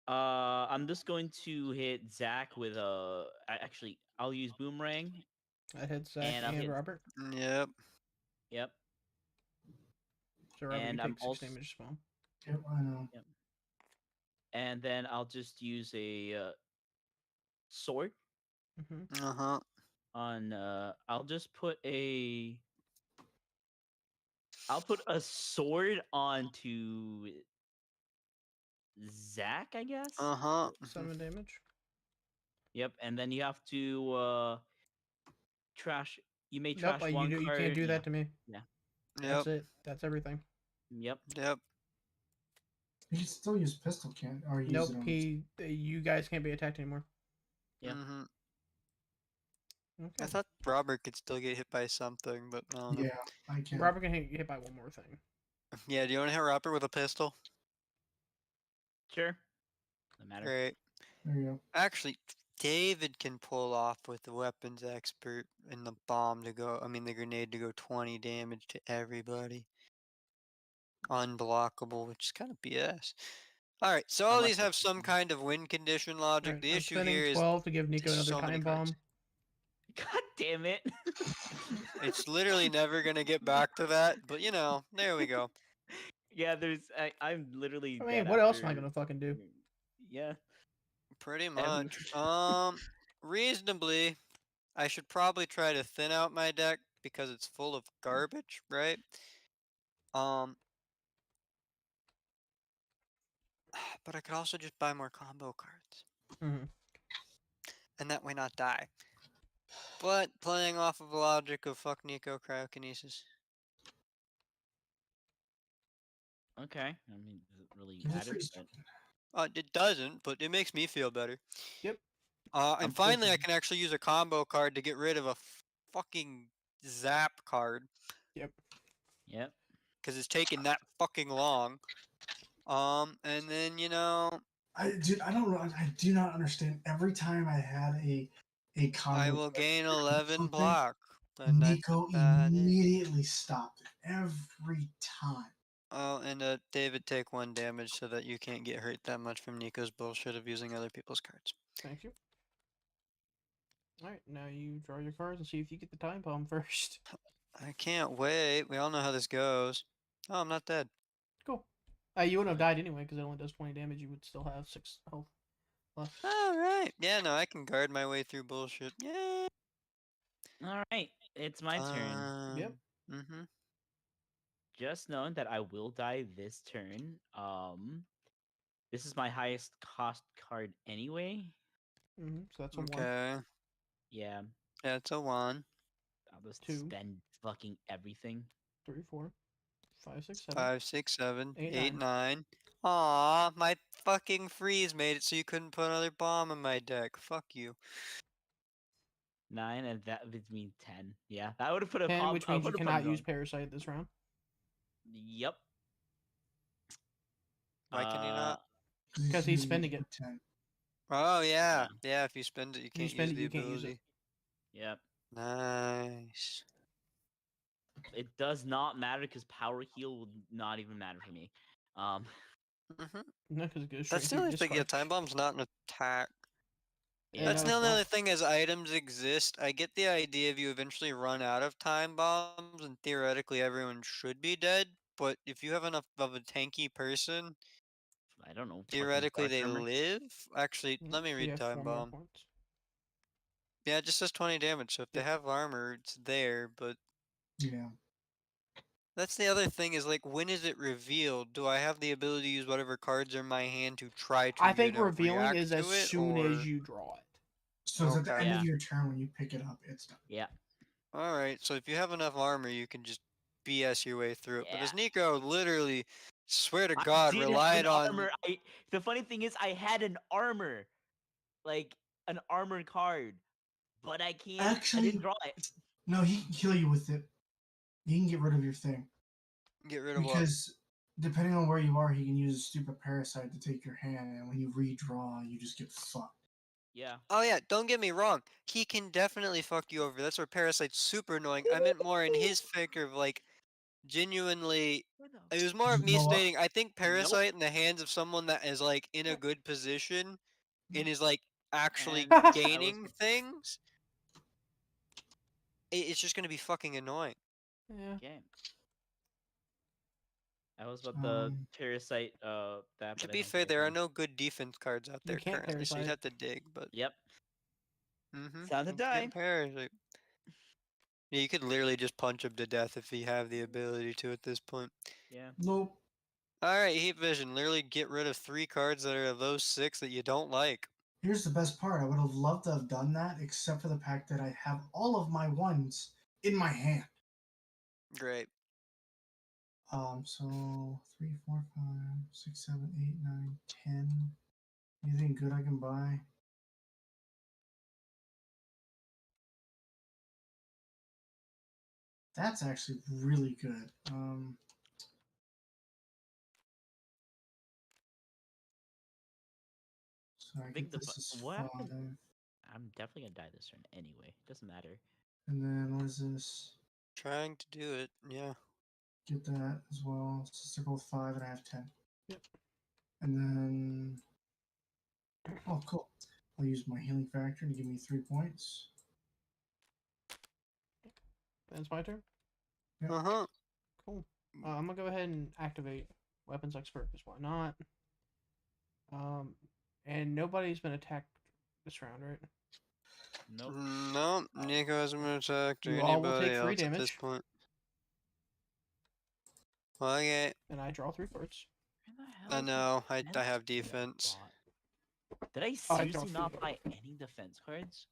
I'm just going to hit Zach with a. Actually, I'll use boomerang. I hit Zach and I'll and hit- Robert. Yep. Yep. So Robert, and you I'm take 6 also- damage as well. Yep, I know. And then I'll just use a sword Mm-hmm. Uh-huh. on. I'll just put a. I'll put a sword onto Zach, I guess. Uh-huh. 7 damage. Yep, and then you have to trash. You may Nope, trash one you card. can't do that to me. Yeah. That's Yep. it. That's everything. Yep. Yep. You can still use pistol, can't? Or use Nope, it on. you guys can't be attacked anymore. Yeah. Mm-hmm. Okay. I thought Robert could still get hit by something, but I don't know. Yeah, I can. Robert can get hit by one more thing. Yeah, do you want to hit Robert with a pistol? Sure. No matter. Great. There you go. Actually, David can pull off with the weapons expert and the bomb to go. I mean, the grenade to go 20 damage to everybody. Unblockable, which is kind of BS. All right, so all Unless these have it's- some kind of win condition logic. Alright, The I'm issue spending here is 12 to give Nico there's another so many time cards. bomb. God damn it! It's literally never gonna get back to that, but you know, there we go. Yeah, I'm literally. I mean, dead what else am I after- gonna fucking do? Yeah. Pretty much. Reasonably, I should probably try to thin out my deck because it's full of garbage, right? But I could also just buy more combo cards, Mm-hmm. and that way not die. But playing off of the logic of fuck Nico cryokinesis. Okay. I mean, does it really Give it matter? freeze But It doesn't, but it makes me feel better. Yep. And I'm finally, I thinking- can actually use a combo card to get rid of a fucking zap card Yep. Yep. because it's taking that fucking long. And then I don't know. I do not understand. Every time I had a combo, I will gain 11 something, block. And that's Nico about it. immediately stopped it every time. Oh, and David, take 1 damage so that you can't get hurt that much from Nico's bullshit of using other people's cards. Thank you. Alright, now you draw your cards and see if you get the time bomb first. I can't wait. We all know how this goes. Oh, I'm not dead. Cool. You wouldn't have died anyway because it only does 20 damage. You would still have 6 health left. All right. Yeah, no, I can guard my way through bullshit. Yeah. All right. It's my turn. Yep. Mm-hmm. Just knowing that I will die this turn. This is my highest cost card anyway. So that's a 1, Okay. Yeah, Yeah, it's a 1. I'll just 2, spend fucking everything. 3, 4, 5, 6, 7, 5, 6, 7, 8, 8, 9. 9. Aw, my fucking freeze made it so you couldn't put another bomb in my deck. Fuck you. 9, and that would mean 10. Yeah, that would have put a 10, comp. which I means you would have put cannot him use going. Parasite this round. Yep. Why can you not? Because he's spending it. 10. Oh, yeah. Yeah, if you spend it, you If you can't spend use it, the you can't use it. ability. Yep. Nice. It does not matter because power heal would not even matter for me. hmm No, because it goes straight That's the to your only thing. Yeah, discard. time bomb's not an attack. Yeah, That's no, the it's only not. other thing as items exist. I get the idea of you eventually run out of time bombs and theoretically everyone should be dead. But if you have enough of a tanky person, I don't know. Fucking theoretically dark they armor. live. Actually, Yeah, let me you read have time 4 more bomb. points. Yeah, it just says 20 damage. So if they Yep. have armor, it's there. But Yeah. that's the other thing is like, when is it revealed? Do I have the ability to use whatever cards are in my hand to try to, I think revealing react is as to it? soon Or as you draw it. So it's at the Okay. end Yeah. of your turn when you pick it up, it's done. Yeah. Alright, so if you have enough armor, you can just BS your way through it. But Yeah. as Nico literally, swear to I God, did have relied an on. armor. The funny thing is, I had an armor, like an armored card, but I can't. I Actually, didn't draw it. no, he can kill you with it. He can get rid of your thing. Get rid of what? Because depending on where you are, he can use a stupid parasite to take your hand, and when you redraw, you just get fucked. Yeah. Oh yeah, don't get me wrong. He can definitely fuck you over. That's where Parasite's super annoying. I meant more in his figure of like, genuinely. It was more of You me know what? stating, I think Nope. Parasite in the hands of someone that is like in a good position and is like actually And that was gaining things, it's just gonna be fucking annoying. Yeah. game. I was about the Um, parasite. That. To But I be don't fair, think I there are can. no good defense cards out You there can't currently, so you'd Parasite. have to dig, but Yep. mm-hmm. Time to die. Parasite. Yeah, you could literally just punch him to death if you have the ability to at this point. Yeah. nope. Alright, Heat Vision. Literally get rid of 3 cards that are of those 6 that you don't like. Here's the best part. I would have loved to have done that, except for the fact that I have all of my ones in my hand. Great. So 3, 4, 5, 6, 7, 8, 9, 10. Anything good I can buy? That's actually really good. So I think get this is what 5. happened? I'm definitely gonna die this turn anyway. Doesn't matter. And then what is this? Trying to do it, yeah. Get that as well. So circle 5 and I have 10. Yep. And then oh cool. I'll use my healing factor to give me 3 points. That's my turn. Yep. Uh-huh. Cool. I'm gonna go ahead and activate Weapons Expert because why not? And nobody's been attacked this round, right? Nope. No, Nico hasn't been attacked or You all will anybody take 3 else at this damage, point. Okay, and I draw 3 cards. Where the hell I is the know, I defense have card I defense. bought? Did I I seriously draw not 3. buy any defense cards?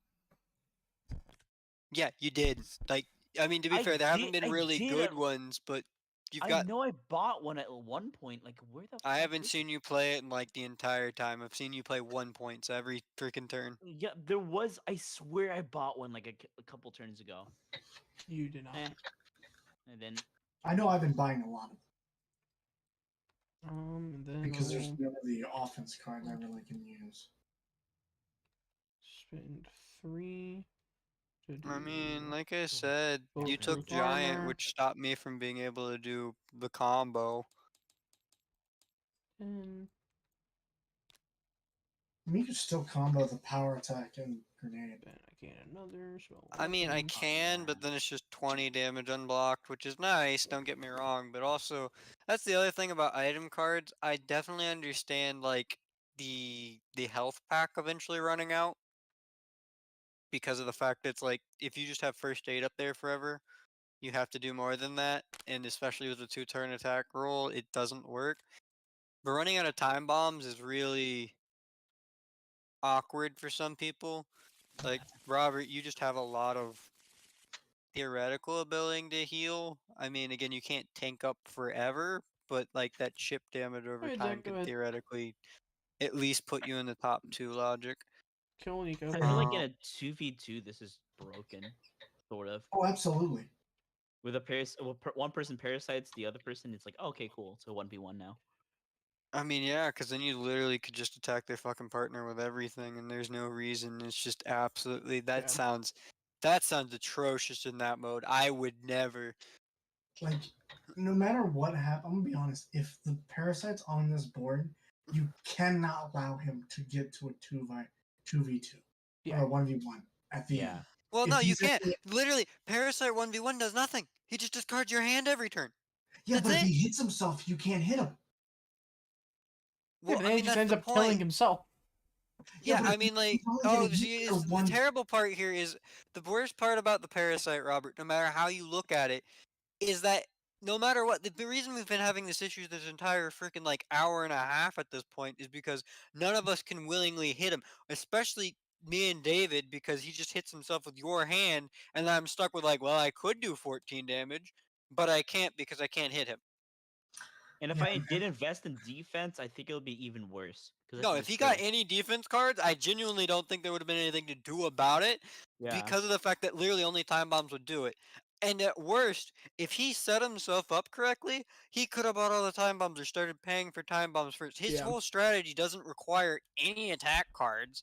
Yeah, you did. Like, I mean, to be fair, there haven't been I really did good at- ones, but you've I got. know I bought one at one point. Like, where the I fuck haven't is seen you play it in like the entire time. I've seen you play 1 points every freaking turn. Yeah, there was. I swear I bought one like a couple turns ago. You did not. And then I know I've been buying a lot of And then because there's I'll none of the offense cards I really can use. spend 3 to do. I mean, like I said, Both you took proof Giant, armor. which stopped me from being able to do the combo. 10. I mean, you can still combo the power attack and grenade. Then I gain another. So I mean, I weapons. can, but then it's just 20 damage unblocked, which is nice, don't get me wrong, but also, that's the other thing about item cards. I definitely understand, like, the health pack eventually running out, because of the fact that it's like, if you just have first aid up there forever, you have to do more than that, and especially with the 2-turn attack roll, it doesn't work. But running out of time bombs is really awkward for some people. Like, Robert, you just have a lot of theoretical ability to heal. I mean, again, you can't tank up forever, but like that chip damage over Alright, time Zach, go could ahead. theoretically at least put you in the top 2 logic. Kill Nico. I feel like in a 2v2, this is broken, sort of. Oh, absolutely. With a one person parasites the other person, it's like, okay, cool. So 1v1 now. I mean, yeah, because then you literally could just attack their fucking partner with everything, and there's no reason. It's just absolutely that sounds atrocious in that mode. I would never. Like, no matter what happens, I'm gonna be honest. If the parasite's on this board, you cannot allow him to get to a 2v2 or a 1v1 at the end. Well, If no, you he's at can't. the- Literally, Parasite 1v1 does nothing. He just discards your hand every turn. Yeah, That's but if it. he hits himself, you can't hit him. Well, but I then he mean, just that's ends the up killing point. himself. Yeah, but I mean, like, he's only oh, gonna see, hit for the one. terrible part here is the worst part about the Parasite, Robert, no matter how you look at it, is that no matter what, the reason we've been having this issue this entire freaking like hour and a half at this point is because none of us can willingly hit him, especially me and David, because he just hits himself with your hand, and I'm stuck with like, well, I could do 14 damage, but I can't because I can't hit him. And if Yeah, I did invest in defense, I think it'll be even worse. No, if he got any defense cards, I genuinely don't think there would have been anything to do about it because of the fact that literally only time bombs would do it. And at worst, if he set himself up correctly, he could have bought all the time bombs or started paying for time bombs first. His whole strategy doesn't require any attack cards.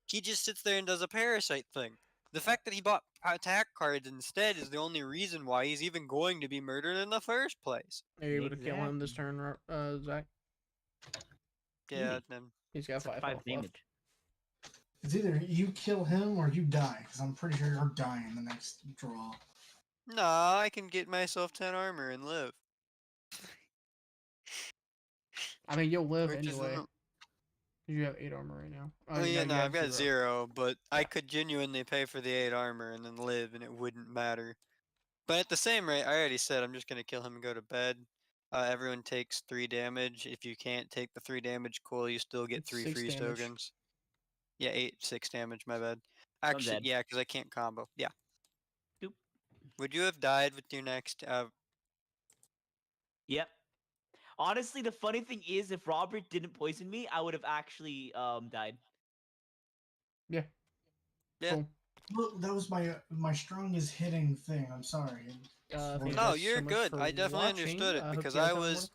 He just sits there and does a parasite thing. The fact that he bought attack cards instead is the only reason why he's even going to be murdered in the first place. Are you able to kill him this turn, Zach? Yeah, then he's got 5 health damage. left. It's either you kill him or you die, because I'm pretty sure you're dying the next draw. Nah, I can get myself 10 armor and live. I mean, you'll live Which anyway. isn't- You have 8 armor right now. Oh yeah, no, you I've have got 0, but I could genuinely pay for the 8 armor and then live, and it wouldn't matter. But at the same rate, I already said I'm just gonna kill him and go to bed. Everyone takes 3 damage. If you can't take the 3 damage, cool, you still get It's 3 6 freeze damage. tokens. Yeah, 6 damage, my bad. Actually, dead. yeah, because I can't combo. Yeah. Doop. Would you have died with your next, Yep. Honestly, the funny thing is, if Robert didn't poison me, I would have actually died. Yeah. Yeah. Cool. Look, that was my strongest hitting thing. I'm sorry. Thank you No, guys you're so much good. for I definitely watching. understood it I hope because you guys I have a was wonderful